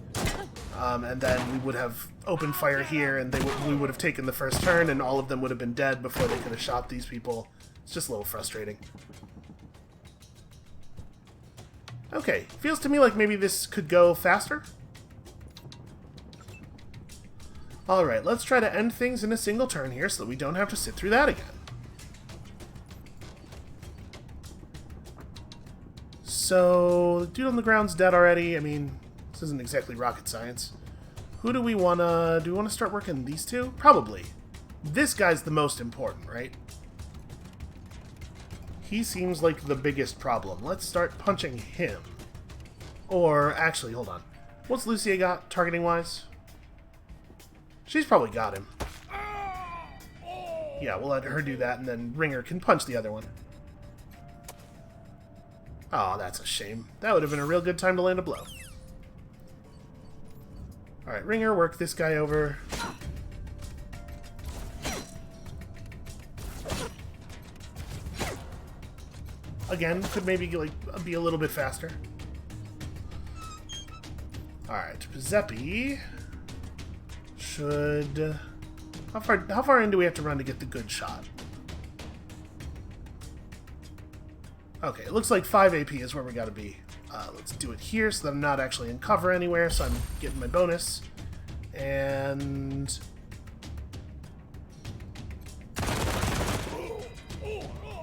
And then we would have opened fire here, and we would have taken the first turn, and all of them would have been dead before they could have shot these people. It's just a little frustrating. Okay, feels to me like maybe this could go faster. Alright, let's try to end things in a single turn here so that we don't have to sit through that again. So, the dude on the ground's dead already. I mean, this isn't exactly rocket science. Who do we want to... Do we want to start working these two? Probably. This guy's the most important, right? He seems like the biggest problem. Let's start punching him. Or, actually, hold on. What's Lucia got, targeting-wise? She's probably got him. Yeah, we'll let her do that, and then Ringer can punch the other one. Oh, that's a shame. That would have been a real good time to land a blow. Alright, Ringer, work this guy over. Again, could maybe be a little bit faster. Alright, Zeppi should... How far in do we have to run to get the good shot? Okay, it looks like 5 AP is where we gotta be. Let's do it here so that I'm not actually in cover anywhere, so I'm getting my bonus. And...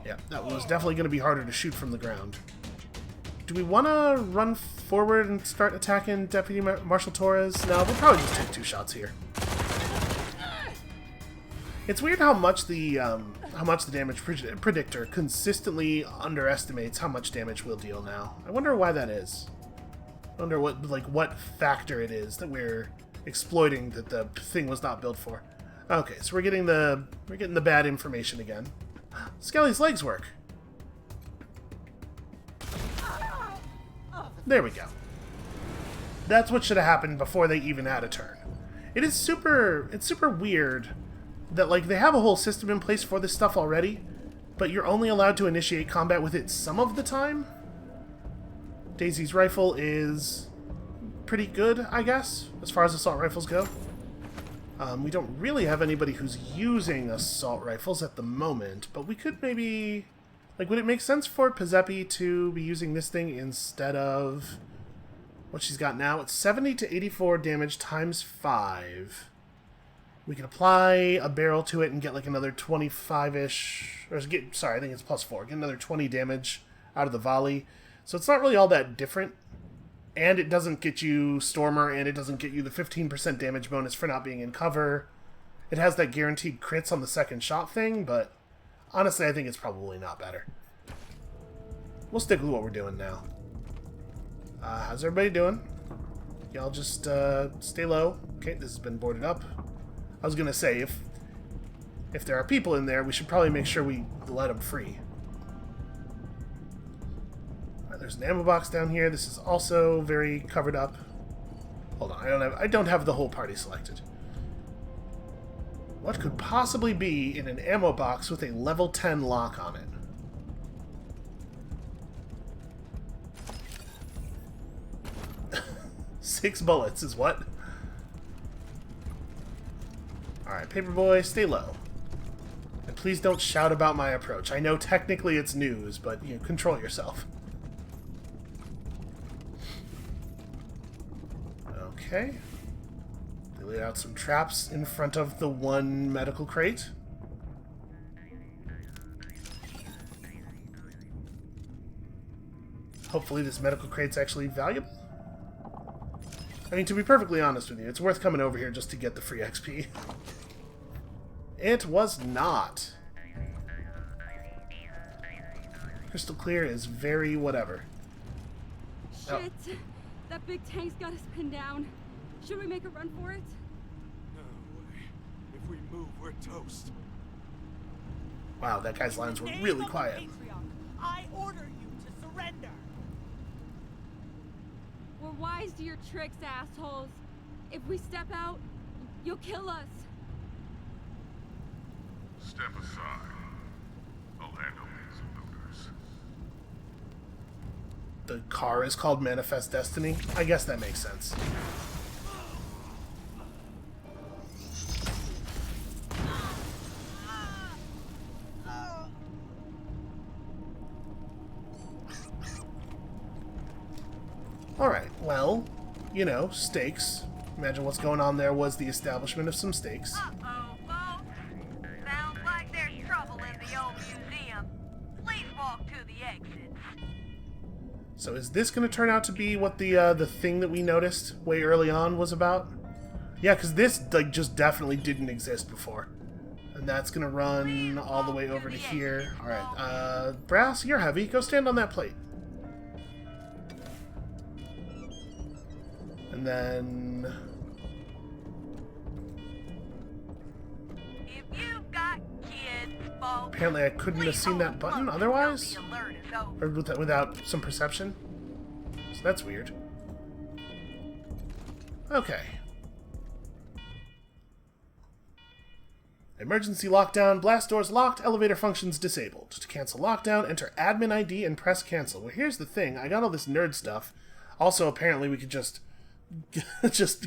yeah, that was definitely going to be harder to shoot from the ground. Do we want to run forward and start attacking Deputy Marshal Torres? No, we'll probably just take 2 shots here. It's weird how much the damage predictor consistently underestimates how much damage we'll deal now. I wonder why that is. I wonder what factor it is that we're exploiting that the thing was not built for. Okay, so we're getting the bad information again. Skelly's legs work. There we go. That's what should have happened before they even had a turn. It's super weird that, like, they have a whole system in place for this stuff already, but you're only allowed to initiate combat with it some of the time. Daisy's rifle is pretty good, I guess, as far as assault rifles go. We don't really have anybody who's using assault rifles at the moment, but we could maybe... like, would it make sense for Pizzepi to be using this thing instead of what she's got now? It's 70 to 84 damage times 5. We can apply a barrel to it and get like another 25-ish... or sorry, I think it's plus 4. Get another 20 damage out of the volley. So it's not really all that different. And it doesn't get you Stormer, and it doesn't get you the 15% damage bonus for not being in cover. It has that guaranteed crits on the second shot thing, but honestly, I think it's probably not better. We'll stick with what we're doing now. How's everybody doing? Y'all just stay low. Okay, this has been boarded up. I was gonna say, if there are people in there, we should probably make sure we let them free. Alright, there's an ammo box down here. This is also very covered up. Hold on, I don't have the whole party selected. What could possibly be in an ammo box with a level 10 lock on it? 6 bullets is what? Alright, Paperboy, stay low. And please don't shout about my approach. I know technically it's news, but you know, control yourself. Okay. They laid out some traps in front of the one medical crate. Hopefully this medical crate's actually valuable. I mean, to be perfectly honest with you, it's worth coming over here just to get the free XP. It was not. Crystal clear is very whatever. Shit! Oh. That big tank's got us pinned down. Should we make a run for it? No way. If we move, we're toast. Wow, that guy's lines were really quiet. I order you to surrender. We're wise to your tricks, assholes. If we step out, you'll kill us. Step aside. I'll handle these looters. The car is called Manifest Destiny. I guess that makes sense. Alright, well, you know, stakes. Imagine what's going on there was the establishment of some stakes. Uh-oh, folks. Sounds like there's trouble in the old museum. Please walk to the exit. So is this going to turn out to be what the thing that we noticed way early on was about? Yeah, because this like just definitely didn't exist before. And that's going to run all the way over to here. Alright, Brass, you're heavy. Go stand on that plate. And then... If you've got kids, folks, apparently I couldn't have seen that button otherwise? Or without some perception? So that's weird. Okay. Emergency lockdown. Blast doors locked. Elevator functions disabled. To cancel lockdown, enter admin ID and press cancel. Well, here's the thing. I got all this nerd stuff. Also, apparently we could just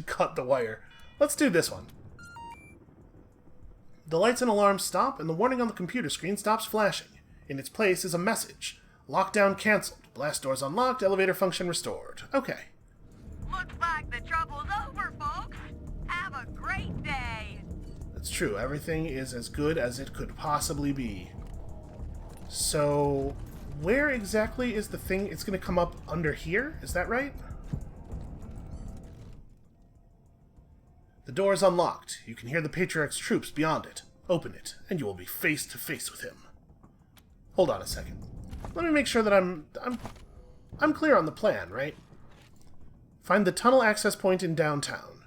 cut the wire. Let's do this one. The lights and alarms stop, and the warning on the computer screen stops flashing. In its place is a message. Lockdown cancelled. Blast doors unlocked. Elevator function restored. Okay. Looks like the trouble's over, folks. Have a great day. That's true. Everything is as good as it could possibly be. So, where exactly is the thing? It's going to come up under here? Is that right? The door is unlocked. You can hear the Patriarch's troops beyond it. Open it, and you will be face to face with him. Hold on a second. Let me make sure that I'm clear on the plan, right? Find the tunnel access point in downtown.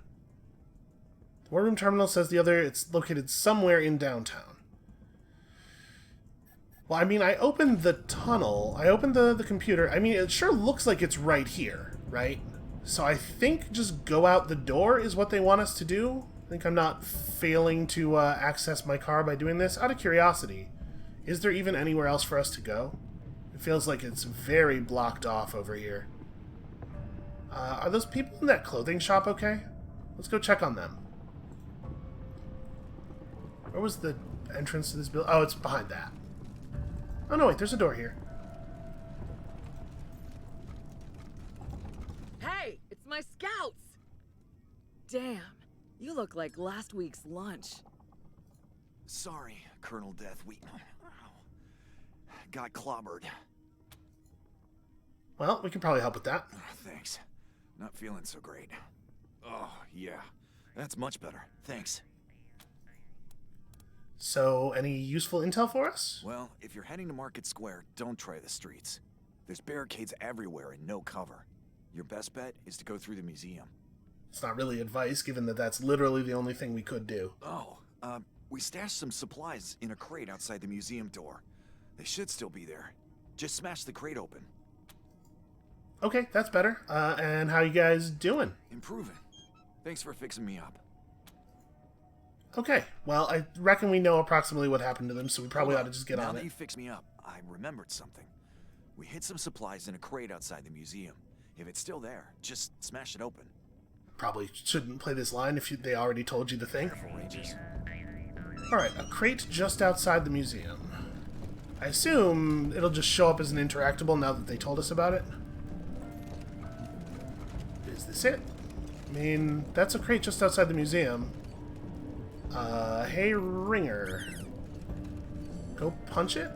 The War Room Terminal says it's located somewhere in downtown. Well, I mean, I opened the tunnel. I opened the computer. I mean, it sure looks like it's right here, right? So I think just go out the door is what they want us to do. I think I'm not failing to access my car by doing this. Out of curiosity, is there even anywhere else for us to go? It feels like it's very blocked off over here. Are those people in that clothing shop okay? Let's go check on them. Where was the entrance to this building? Oh, it's behind that. Oh no, wait, there's a door here. Hey, it's my scouts! Damn, you look like last week's lunch. Sorry, Colonel Death, we got clobbered. Well, we can probably help with that. Thanks. Not feeling so great. Oh, yeah. That's much better. Thanks. So, any useful intel for us? Well, if you're heading to Market Square, don't try the streets. There's barricades everywhere and no cover. Your best bet is to go through the museum. It's not really advice, given that that's literally the only thing we could do. Oh, we stashed some supplies in a crate outside the museum door. They should still be there. Just smash the crate open. Okay, that's better. And how you guys doing? Improving. Thanks for fixing me up. Okay, well, I reckon we know approximately what happened to them, so we probably ought to just get on it. Now that you fixed me up, I remembered something. We hid some supplies in a crate outside the museum. If it's still there, just smash it open. Probably shouldn't play this line if they already told you the thing. Careful, Rangers. Alright, a crate just outside the museum. I assume it'll just show up as an interactable now that they told us about it. Is this it? I mean, that's a crate just outside the museum. Hey, Ringer. Go punch it?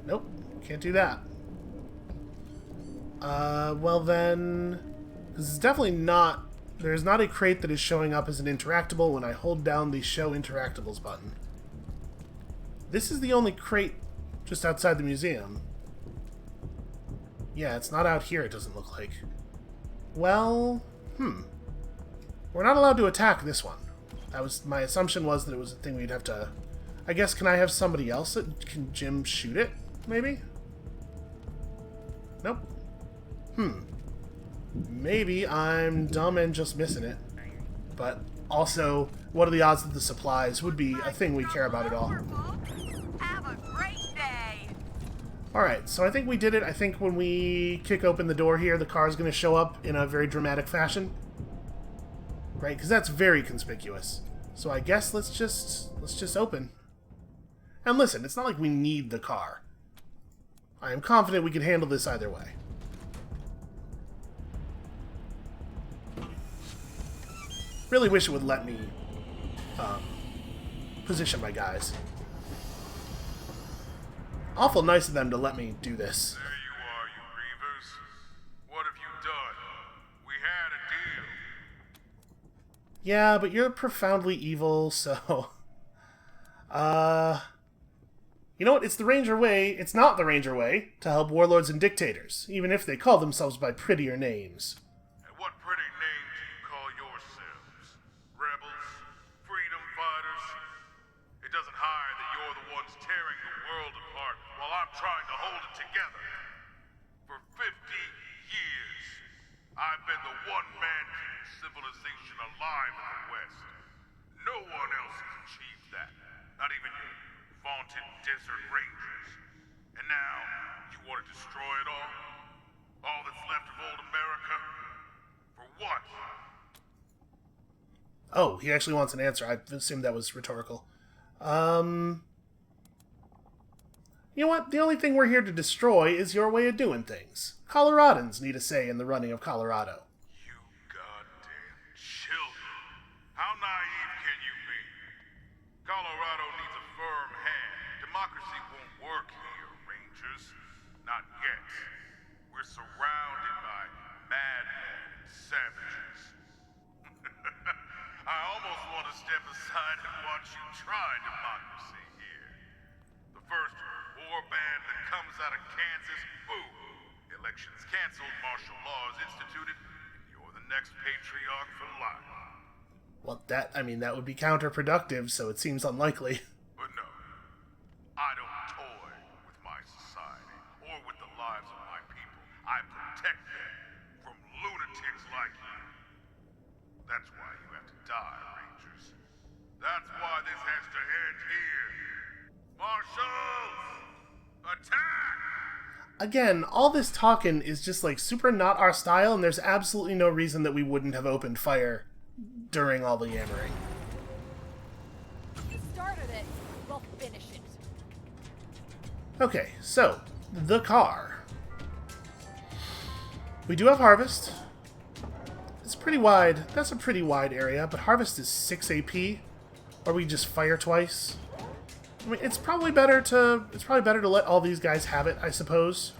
Nope, can't do that. Well then... This is definitely not... There's not a crate that is showing up as an interactable when I hold down the Show Interactables button. This is the only crate just outside the museum. Yeah, it's not out here, it doesn't look like. Well, we're not allowed to attack this one. My assumption was that it was a thing we'd have to... I guess, can I have somebody else that can Jim shoot it? Maybe? Nope. Maybe I'm dumb and just missing it. But also, what are the odds that the supplies would be a thing we care about at all? Have a great day. Alright, so I think we did it. I think when we kick open the door here, the car is going to show up in a very dramatic fashion. Right, because that's very conspicuous. So I guess let's just open. And listen, it's not like we need the car. I am confident we can handle this either way. Really wish it would let me position my guys. Awful nice of them to let me do this. There you are, you Reavers. What have you done? We had a deal. Yeah, but you're profoundly evil, so... You know what? It's the Ranger way. It's not the Ranger way to help warlords and dictators, even if they call themselves by prettier names. And what pretty name do you call yourselves? Rebels? Freedom fighters? It doesn't hide that you're the ones tearing the world apart while I'm trying to hold it together. For 50 years, I've been the one man keeping civilization alive in the West. No one else has achieved that. Not even your vaunted desert rangers. And now, you want to destroy it all? All that's left of old America? For what? Oh, he actually wants an answer. I assumed that was rhetorical. You know what? The only thing we're here to destroy is your way of doing things. Coloradans need a say in the running of Colorado. You goddamn children. How naive can you be? Colorado needs a firm hand. Democracy won't work here, Rangers. Not yet. We're surrounded by madmen and savages. I almost want to step aside and watch you try democracy here. The first war band that comes out of Kansas, boom. Elections canceled, martial law is instituted, and you're the next patriarch for life. Well, that would be counterproductive, so it seems unlikely. But no, I don't toy with my society, or with the lives of my people. I protect them from lunatics like you. That's why you have to die, Rangers. That's why this has to end here. Marshals! Attack! Again, all this talking is just like super not our style, and there's absolutely no reason that we wouldn't have opened fire during all the yammering. You started it. We'll finish it. Okay, so, the car. We do have Harvest. It's pretty wide. That's a pretty wide area, but Harvest is 6 AP. Or we just fire twice. I mean, it's probably better to let all these guys have it, I suppose.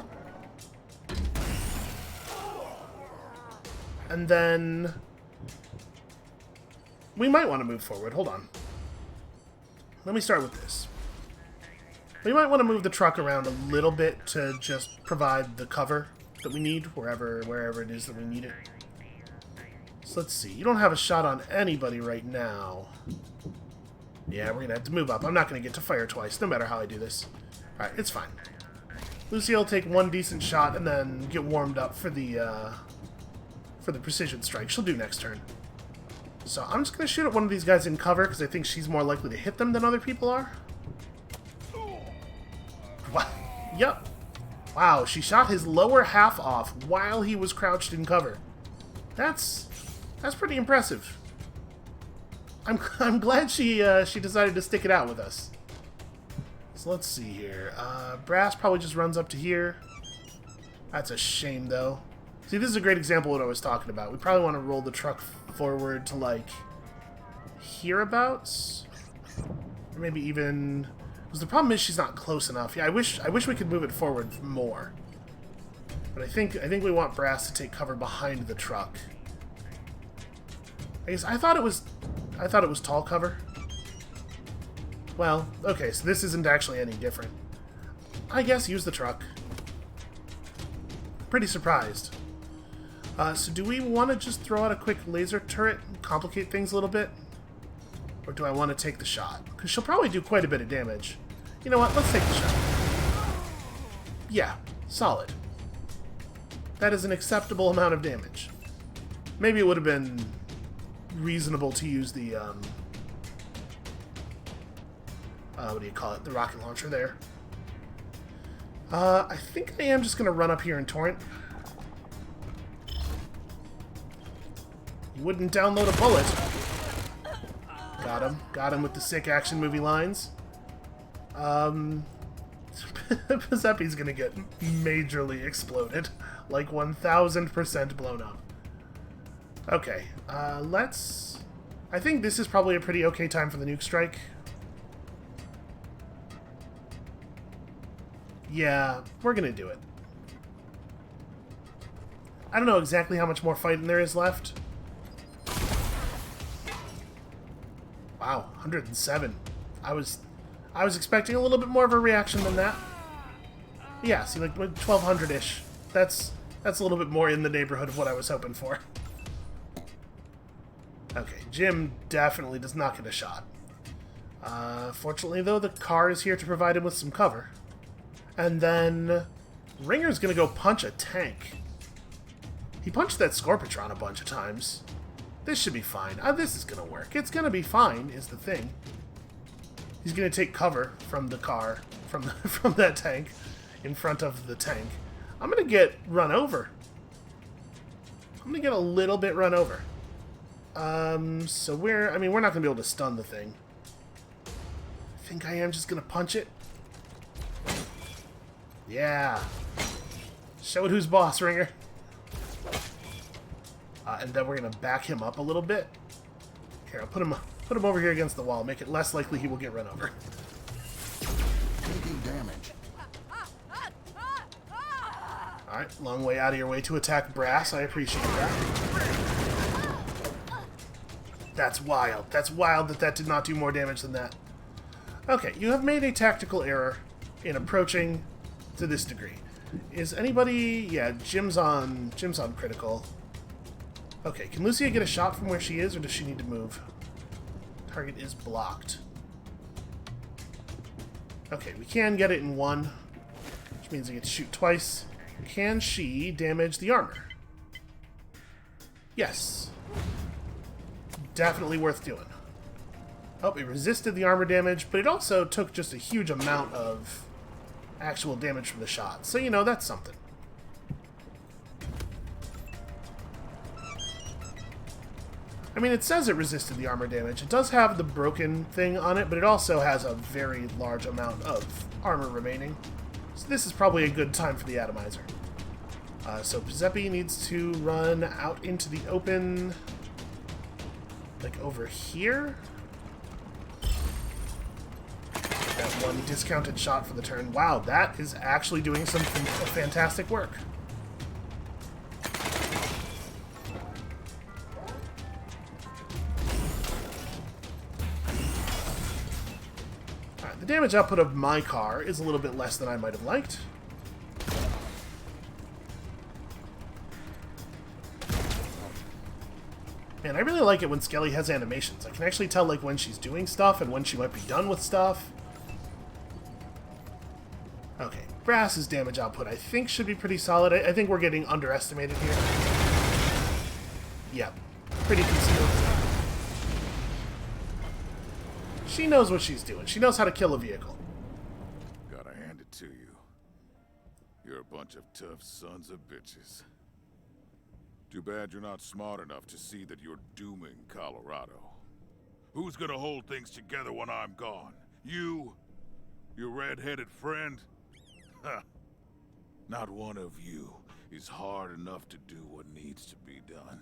And then we might want to move forward. Hold on. Let me start with this. We might want to move the truck around a little bit to just provide the cover that we need wherever it is that we need it. So let's see. You don't have a shot on anybody right now. Yeah, we're going to have to move up. I'm not going to get to fire twice, no matter how I do this. Alright, it's fine. Lucy will take one decent shot and then get warmed up for the precision strike. She'll do next turn. So I'm just going to shoot at one of these guys in cover because I think she's more likely to hit them than other people are. Wow. Yep. Wow, she shot his lower half off while he was crouched in cover. That's pretty impressive. I'm glad she decided to stick it out with us. So let's see here. Brass probably just runs up to here. That's a shame, though. See, this is a great example of what I was talking about. We probably want to roll the truck forward to, like, hereabouts? Or maybe even... Because the problem is she's not close enough. Yeah, I wish we could move it forward more. But I think we want Brass to take cover behind the truck. I guess I thought it was tall cover. Well, okay, so this isn't actually any different. I guess use the truck. Pretty surprised. So do we want to just throw out a quick laser turret and complicate things a little bit? Or do I want to take the shot? Because she'll probably do quite a bit of damage. You know what? Let's take the shot. Yeah, solid. That is an acceptable amount of damage. Maybe it would have been reasonable to use the, what do you call it? The rocket launcher there. I think I am just going to run up here in Torrent. You wouldn't download a bullet. Got him. Got him with the sick action movie lines. Percival's gonna get majorly exploded. Like 1000% blown up. Okay, let's... I think this is probably a pretty okay time for the nuke strike. Yeah, we're gonna do it. I don't know exactly how much more fighting there is left. Wow, 107. I was expecting a little bit more of a reaction than that. Yeah, see, like 1200-ish. That's a little bit more in the neighborhood of what I was hoping for. Okay, Jim definitely does not get a shot. Fortunately, though, the car is here to provide him with some cover. And then Ringer's gonna go punch a tank. He punched that Scorpitron a bunch of times. This should be fine. This is gonna work. It's gonna be fine, is the thing. He's gonna take cover from the car, from that tank, in front of the tank. I'm gonna get run over. I'm gonna get a little bit run over. So we're not gonna be able to stun the thing. I think I am just gonna punch it. Yeah. Show it who's boss, Ringer. And then we're gonna back him up a little bit. Here, I'll put him over here against the wall, make it less likely he will get run over. Taking damage. Alright, long way out of your way to attack Brass. I appreciate that. That's wild. That's wild that did not do more damage than that. Okay, you have made a tactical error in approaching to this degree. Is anybody... Yeah, Jim's on critical. Okay, can Lucia get a shot from where she is, or does she need to move? Target is blocked. Okay, we can get it in one, which means I get to shoot twice. Can she damage the armor? Yes. Definitely worth doing. Oh, it resisted the armor damage, but it also took just a huge amount of actual damage from the shot. So, you know, that's something. I mean, it says it resisted the armor damage. It does have the broken thing on it, but it also has a very large amount of armor remaining. So this is probably a good time for the atomizer. So Percival needs to run out into the open, like over here. That one discounted shot for the turn. Wow, that is actually doing some fantastic work. The damage output of my car is a little bit less than I might have liked. Man, I really like it when Skelly has animations. I can actually tell like when she's doing stuff and when she might be done with stuff. Okay, Brass's damage output I think should be pretty solid. I think we're getting underestimated here. Yep, pretty considerable. She knows what she's doing. She knows how to kill a vehicle. Gotta hand it to you. You're a bunch of tough sons of bitches. Too bad you're not smart enough to see that you're dooming Colorado. Who's gonna hold things together when I'm gone? You? Your red-headed friend? Huh. Not one of you is hard enough to do what needs to be done.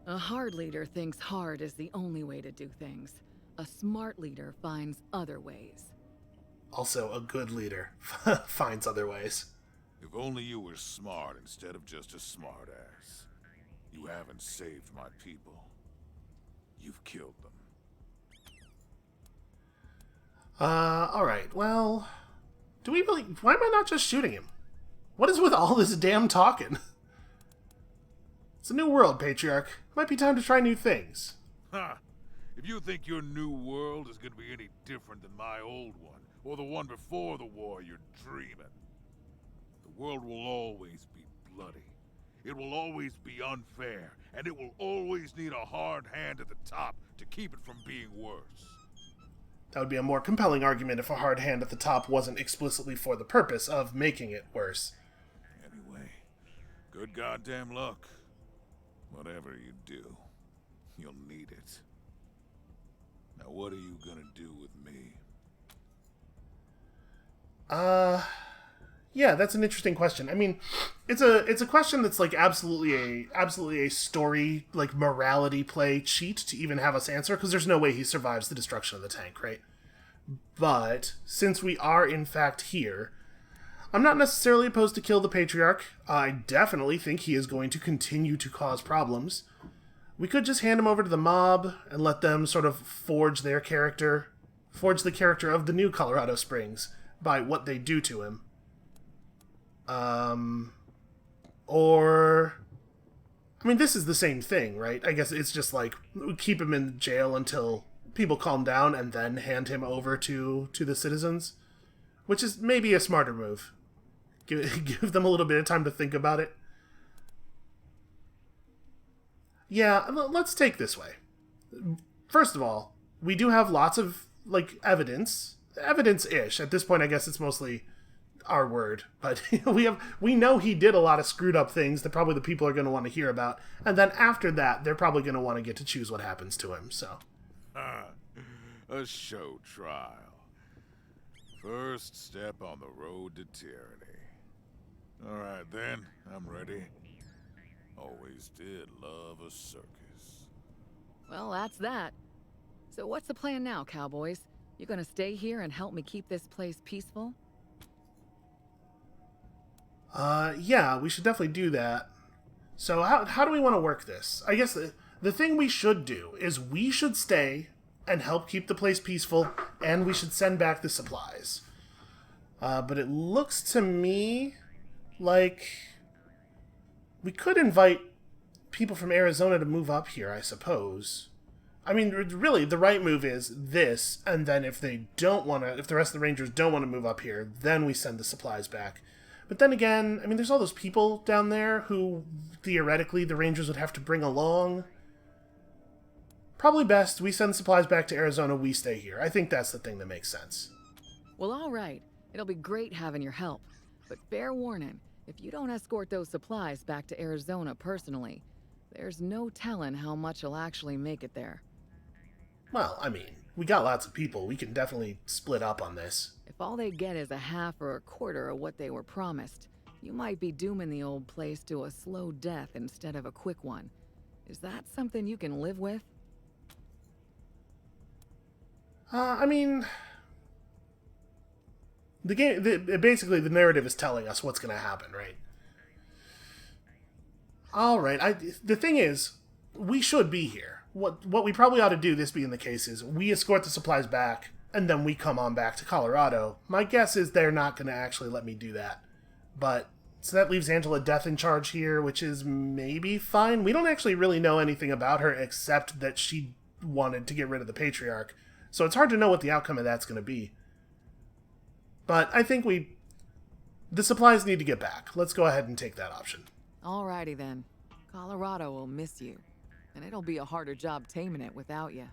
A hard leader thinks hard is the only way to do things. A smart leader finds other ways. Also, a good leader finds other ways. If only you were smart instead of just a smartass. You haven't saved my people. You've killed them. Alright, well... Do we really... Why am I not just shooting him? What is with all this damn talking? It's a new world, Patriarch. Might be time to try new things. Ha! If you think your new world is gonna be any different than my old one, or the one before the war, you're dreaming. The world will always be bloody. It will always be unfair, and it will always need a hard hand at the top to keep it from being worse. That would be a more compelling argument if a hard hand at the top wasn't explicitly for the purpose of making it worse. Anyway, good goddamn luck. Whatever you do, you'll need it. Now what are you gonna do with me? Yeah, that's an interesting question. I mean, it's a question that's like absolutely a story, like, morality play cheat to even have us answer, because there's no way he survives the destruction of the tank, right? But since we are in fact here, I'm not necessarily opposed to kill the Patriarch. I definitely think he is going to continue to cause problems. We could just hand him over to the mob and let them sort of forge the character of the new Colorado Springs by what they do to him. Or... I mean, this is the same thing, right? I guess it's just like, we keep him in jail until people calm down and then hand him over to the citizens. Which is maybe a smarter move. Give them a little bit of time to think about it. Yeah, let's take this way. First of all, we do have lots of, like, evidence-ish. At this point, I guess it's mostly our word, but we know he did a lot of screwed up things that probably the people are going to want to hear about, and then after that, they're probably going to want to get to choose what happens to him, so. A show trial. First step on the road to tyranny. Alright then, I'm ready. Always did love a circus. Well, that's that. So what's the plan now, cowboys? You gonna stay here and help me keep this place peaceful? Yeah, we should definitely do that. So how do we want to work this? I guess the thing we should do is we should stay and help keep the place peaceful, and we should send back the supplies. But it looks to me like we could invite people from Arizona to move up here, I suppose. I mean, really, the right move is this, and then if the rest of the Rangers don't want to move up here, then we send the supplies back. But then again, I mean, there's all those people down there who, theoretically, the Rangers would have to bring along. Probably best, we send supplies back to Arizona, we stay here. I think that's the thing that makes sense. Well, all right. It'll be great having your help. But fair warning, if you don't escort those supplies back to Arizona personally, there's no telling how much you'll actually make it there. Well, I mean, we got lots of people. We can definitely split up on this. If all they get is a half or a quarter of what they were promised, you might be dooming the old place to a slow death instead of a quick one. Is that something you can live with? I mean... basically, the narrative is telling us what's going to happen, right? Alright, the thing is, we should be here. What we probably ought to do, this being the case, is we escort the supplies back, and then we come on back to Colorado. My guess is they're not going to actually let me do that. But, so that leaves Angela Death in charge here, which is maybe fine. We don't actually really know anything about her, except that she wanted to get rid of the Patriarch. So it's hard to know what the outcome of that's going to be. But I think the supplies need to get back. Let's go ahead and take that option. Alrighty then. Colorado will miss you. And it'll be a harder job taming it without you.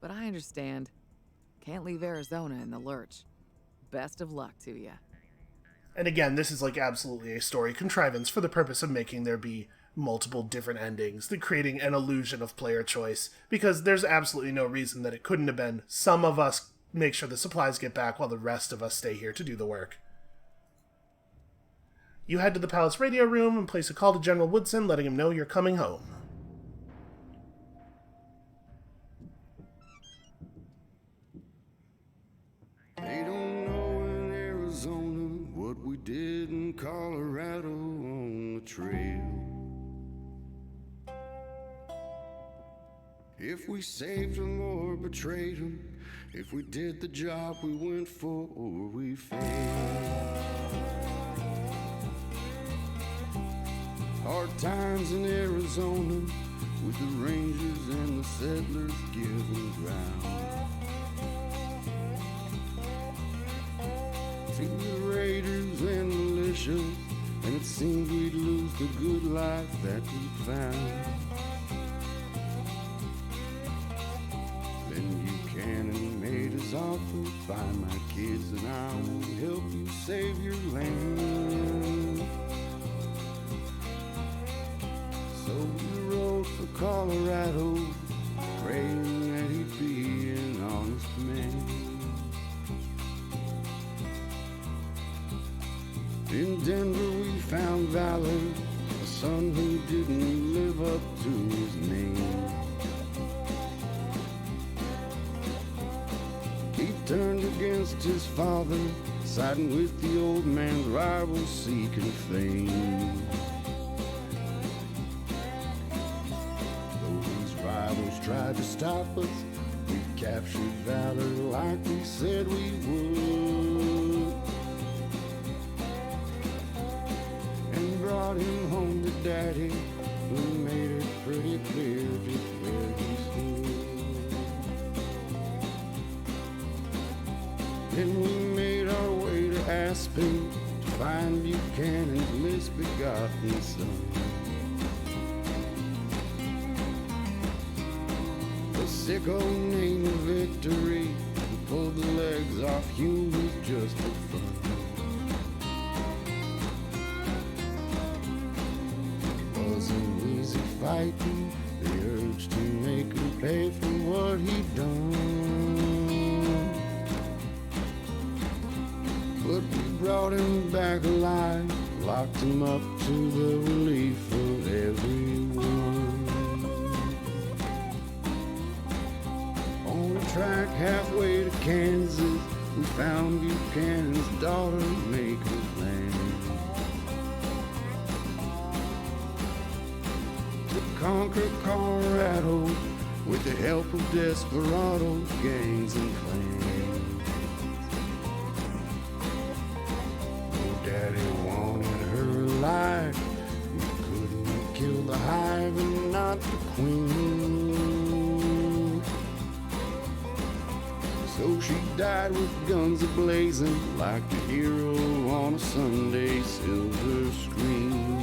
But I understand. Can't leave Arizona in the lurch. Best of luck to you. And again, this is like absolutely a story contrivance for the purpose of making there be multiple different endings, creating an illusion of player choice, because there's absolutely no reason that it couldn't have been some of us make sure the supplies get back while the rest of us stay here to do the work. You head to the palace radio room and place a call to General Woodson, letting him know you're coming home. They don't know in Arizona what we did in Colorado on the trail. If we saved them or betrayed them, if we did the job we went for or we failed. Hard times in Arizona with the Rangers and the settlers giving ground to the raiders and militia, and it seemed we'd lose the good life that we found. Then Buchanan made his offer, find my kids and I will help you save your land. So we rode for Colorado, praying that he'd be an honest man. In Denver we found valor, a son who didn't live up to his name. He turned against his father, siding with the old man's rivals seeking fame. Though these rivals tried to stop us, we captured valor like we said we would, and brought him home to Daddy, who made it pretty clear just where he stood. Then we made our way to Aspen to find Buchanan's misbegotten son. The sicko named Victory, who pulled the legs off humans just for fun. It wasn't easy fighting, they urged to make him pay for what he'd done. But we brought him back alive, locked him up to the relief of everyone. On a track halfway to Kansas, we found Buchanan's daughter making plans to conquer Colorado with the help of desperados, gangs, and clans. Daddy wanted her alive. We couldn't kill the hive and not the queen. So she died with guns a-blazing like the hero on a Sunday silver screen.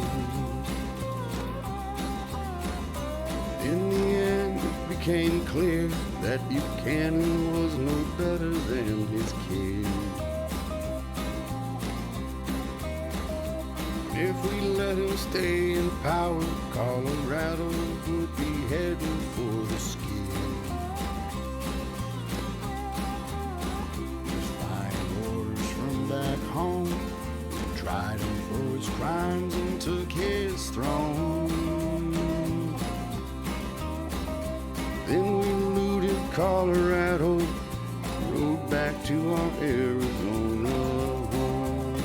In the end, it became clear that Buchanan was no better than his kid. If we let him stay in power, Colorado would be heading for the skid. Defying orders from back home, we tried him for his crimes and took his throne. Then we looted Colorado, rode back to our Arizona home.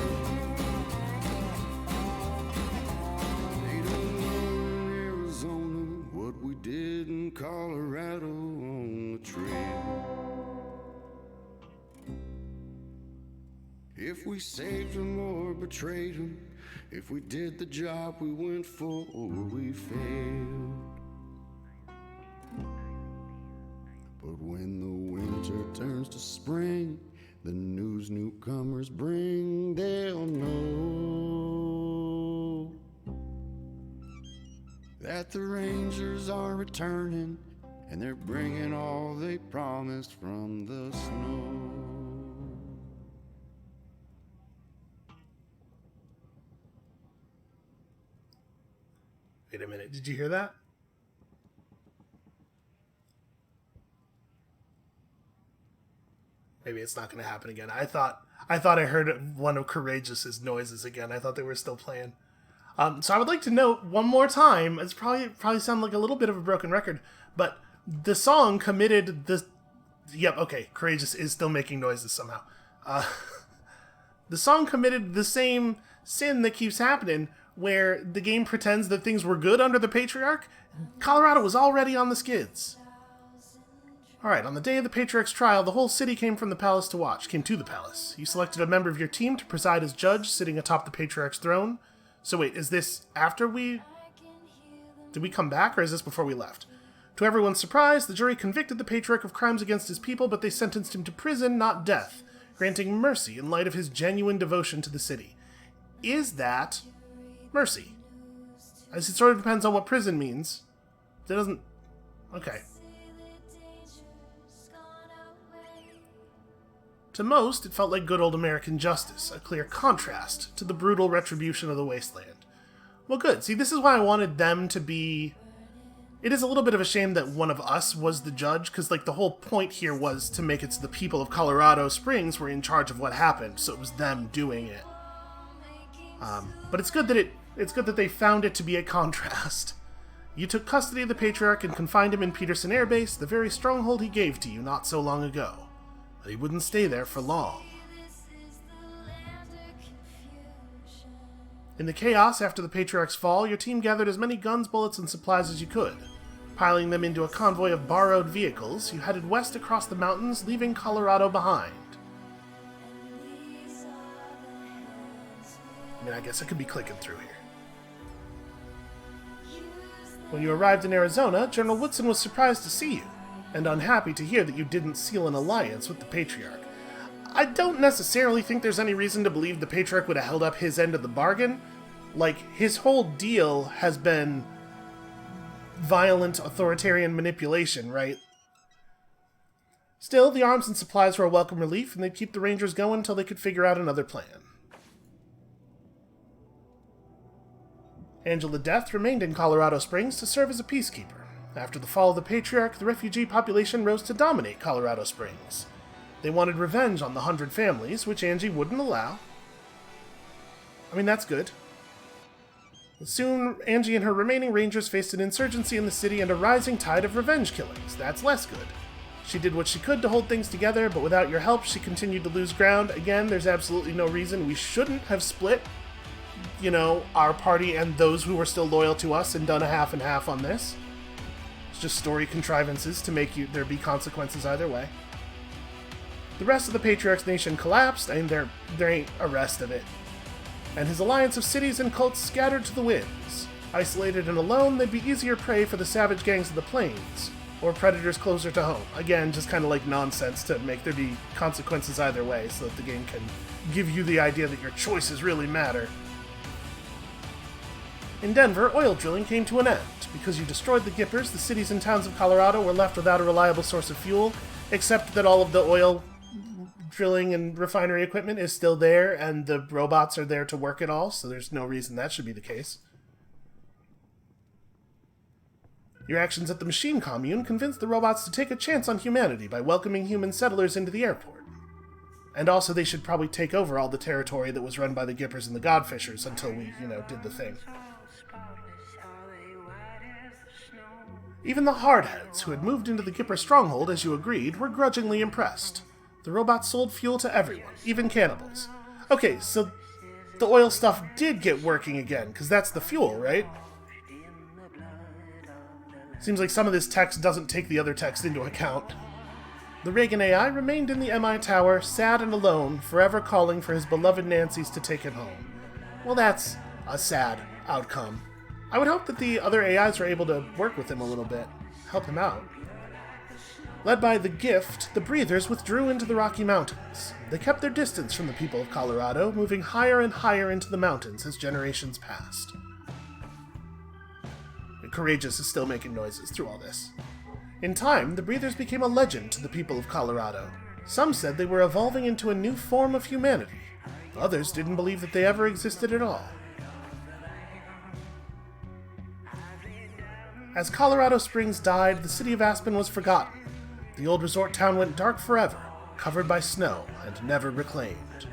They don't know in Arizona what we did in Colorado on the trail. If we saved them or betrayed them, if we did the job we went for or we failed. But when the winter turns to spring, the news newcomers bring, they'll know that the Rangers are returning, and they're bringing all they promised from the snow. Wait a minute, did you hear that? Maybe it's not going to happen again. I thought I heard one of Courageous's noises again. I thought they were still playing. So I would like to note one more time, it's probably sound like a little bit of a broken record, but the song committed the... Yep, okay, Courageous is still making noises somehow. The song committed the same sin that keeps happening, where the game pretends that things were good under the Patriarch. Colorado was already on the skids. Alright, on the day of the Patriarch's trial, the whole city came to the palace. You selected a member of your team to preside as judge, sitting atop the Patriarch's throne. So wait, is this after we... Did we come back, or is this before we left? To everyone's surprise, the jury convicted the Patriarch of crimes against his people, but they sentenced him to prison, not death, granting mercy in light of his genuine devotion to the city. Is that mercy? As it sort of depends on what prison means. It doesn't... Okay. To most, it felt like good old American justice, a clear contrast to the brutal retribution of the Wasteland. Well, good. See, this is why I wanted them to be... It is a little bit of a shame that one of us was the judge, because, like, the whole point here was to make it so the people of Colorado Springs were in charge of what happened, so it was them doing it. But it's good that they found it to be a contrast. You took custody of the Patriarch and confined him in Peterson Air Base, the very stronghold he gave to you not so long ago. But he wouldn't stay there for long. In the chaos after the Patriarch's fall, your team gathered as many guns, bullets, and supplies as you could. Piling them into a convoy of borrowed vehicles, you headed west across the mountains, leaving Colorado behind. I mean, I guess I could be clicking through here. When you arrived in Arizona, General Woodson was surprised to see you, and unhappy to hear that you didn't seal an alliance with the Patriarch. I don't necessarily think there's any reason to believe the Patriarch would have held up his end of the bargain. Like, his whole deal has been violent authoritarian manipulation, right? Still, the arms and supplies were a welcome relief, and they'd keep the Rangers going until they could figure out another plan. Angela Death remained in Colorado Springs to serve as a peacekeeper. After the fall of the Patriarch, the refugee population rose to dominate Colorado Springs. They wanted revenge on the 100 families, which Angie wouldn't allow. I mean, that's good. Soon, Angie and her remaining Rangers faced an insurgency in the city and a rising tide of revenge killings. That's less good. She did what she could to hold things together, but without your help, she continued to lose ground. Again, there's absolutely no reason we shouldn't have split, you know, our party and those who were still loyal to us and done a half and half on this. It's just story contrivances to make there be consequences either way. The rest of the Patriarch's nation collapsed, and there ain't a rest of it. And his alliance of cities and cults scattered to the winds. Isolated and alone, they'd be easier prey for the savage gangs of the plains, or predators closer to home. Again, just kind of like nonsense to make there be consequences either way, so that the game can give you the idea that your choices really matter. In Denver, oil drilling came to an end. Because you destroyed the Gippers, the cities and towns of Colorado were left without a reliable source of fuel, except that all of the oil drilling and refinery equipment is still there, and the robots are there to work it all, so there's no reason that should be the case. Your actions at the machine commune convinced the robots to take a chance on humanity by welcoming human settlers into the airport. And also they should probably take over all the territory that was run by the Gippers and the Godfishers until we, did the thing. Even the Hardheads, who had moved into the Gipper stronghold as you agreed, were grudgingly impressed. The robots sold fuel to everyone, even cannibals. Okay, so the oil stuff did get working again, because that's the fuel, right? Seems like some of this text doesn't take the other text into account. The Reagan AI remained in the MI tower, sad and alone, forever calling for his beloved Nancys to take him home. Well, that's a sad outcome. I would hope that the other AIs were able to work with him a little bit, help him out. Led by the Gift, the Breathers withdrew into the Rocky Mountains. They kept their distance from the people of Colorado, moving higher and higher into the mountains as generations passed. Courageous is still making noises through all this. In time, the Breathers became a legend to the people of Colorado. Some said they were evolving into a new form of humanity. Others didn't believe that they ever existed at all. As Colorado Springs died, the city of Aspen was forgotten. The old resort town went dark forever, covered by snow and never reclaimed.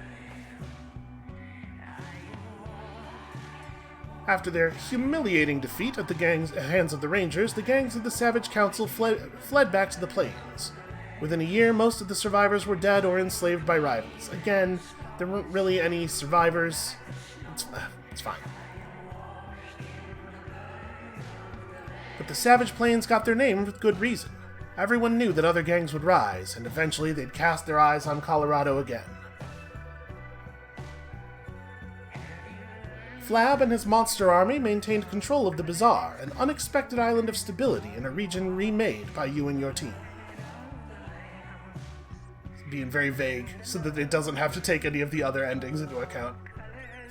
After their humiliating defeat at the hands of the Rangers, the gangs of the Savage Council fled back to the plains. Within a year, most of the survivors were dead or enslaved by rivals. Again, there weren't really any survivors. It's fine. But the Savage Plains got their name with good reason. Everyone knew that other gangs would rise, and eventually they'd cast their eyes on Colorado again. Flab and his monster army maintained control of the Bazaar, an unexpected island of stability in a region remade by you and your team. Being very vague, so that it doesn't have to take any of the other endings into account.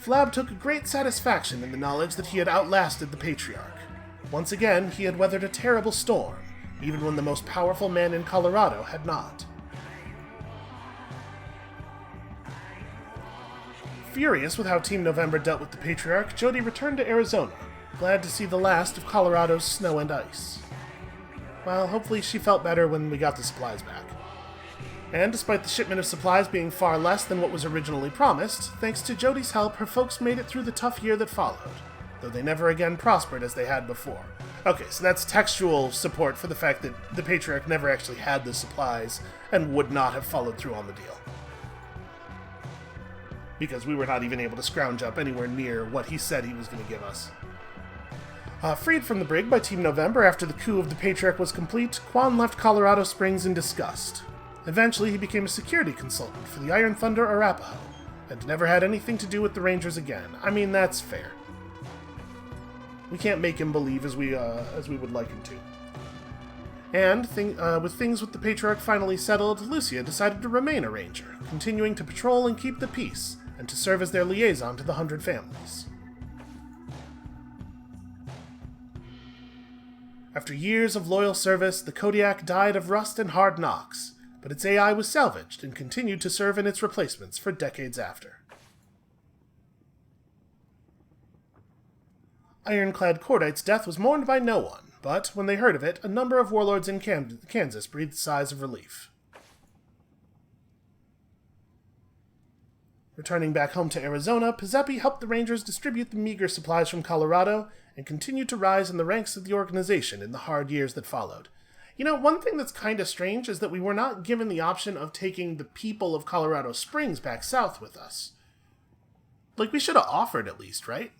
Flab took great satisfaction in the knowledge that he had outlasted the Patriarch. Once again, he had weathered a terrible storm, even when the most powerful man in Colorado had not. Furious with how Team November dealt with the Patriarch, Jody returned to Arizona, glad to see the last of Colorado's snow and ice. Well, hopefully she felt better when we got the supplies back. And despite the shipment of supplies being far less than what was originally promised, thanks to Jody's help, her folks made it through the tough year that followed, though they never again prospered as they had before. Okay, so that's textual support for the fact that the Patriarch never actually had the supplies and would not have followed through on the deal. Because we were not even able to scrounge up anywhere near what he said he was going to give us. Freed from the brig by Team November after the coup of the Patriarch was complete, Quan left Colorado Springs in disgust. Eventually, he became a security consultant for the Iron Thunder Arapaho, and never had anything to do with the Rangers again. I mean, that's fair. We can't make him believe as we would like him to. And, with things with the Patriarch finally settled, Lucia decided to remain a Ranger, continuing to patrol and keep the peace, and to serve as their liaison to the 100 families. After years of loyal service, the Kodiak died of rust and hard knocks, but its AI was salvaged and continued to serve in its replacements for decades after. Ironclad Cordite's death was mourned by no one, but when they heard of it, a number of warlords in Kansas breathed sighs of relief. Returning back home to Arizona, Pizzepi helped the Rangers distribute the meager supplies from Colorado and continued to rise in the ranks of the organization in the hard years that followed. You know, one thing that's kind of strange is that we were not given the option of taking the people of Colorado Springs back south with us. Like, we should have offered at least, right?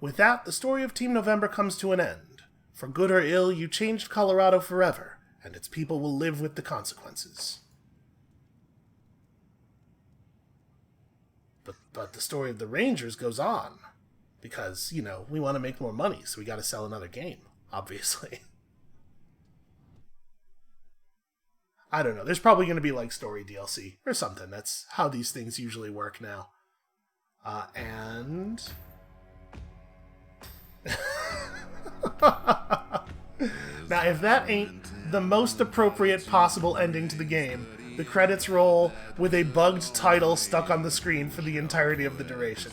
With that, the story of Team November comes to an end. For good or ill, you changed Colorado forever, and its people will live with the consequences. But the story of the Rangers goes on. Because, you know, we want to make more money, so we got to sell another game, obviously. I don't know. There's probably going to be, like, story DLC or something. That's how these things usually work now. And... now, if that ain't the most appropriate possible ending to the game, the credits roll with a bugged title stuck on the screen for the entirety of the duration.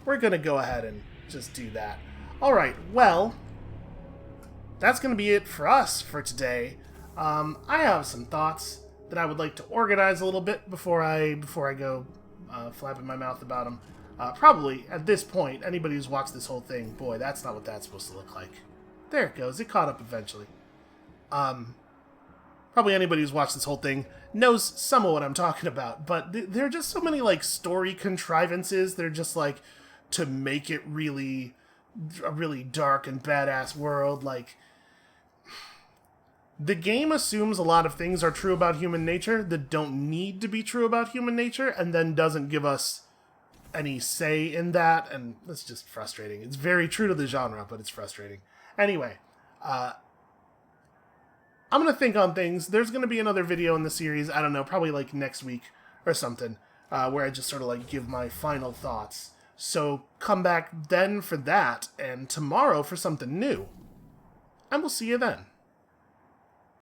We're going to go ahead and just do that. Alright, well, that's going to be it for us for today. I have some thoughts that I would like to organize a little bit before I go flapping my mouth about them. Probably, at this point, anybody who's watched this whole thing, boy, that's not what that's supposed to look like. There it goes. It caught up eventually. Probably anybody who's watched this whole thing knows some of what I'm talking about, but there are just so many, like, story contrivances that are just, like, to make it really, a really dark and badass world. Like, the game assumes a lot of things are true about human nature that don't need to be true about human nature, and then doesn't give us any say in that, and that's just frustrating. It's very true to the genre, but it's frustrating. Anyway, I'm going to think on things. There's going to be another video in the series, I don't know, probably like next week or something, where I just sort of like give my final thoughts. So come back then for that, and tomorrow for something new. And we'll see you then.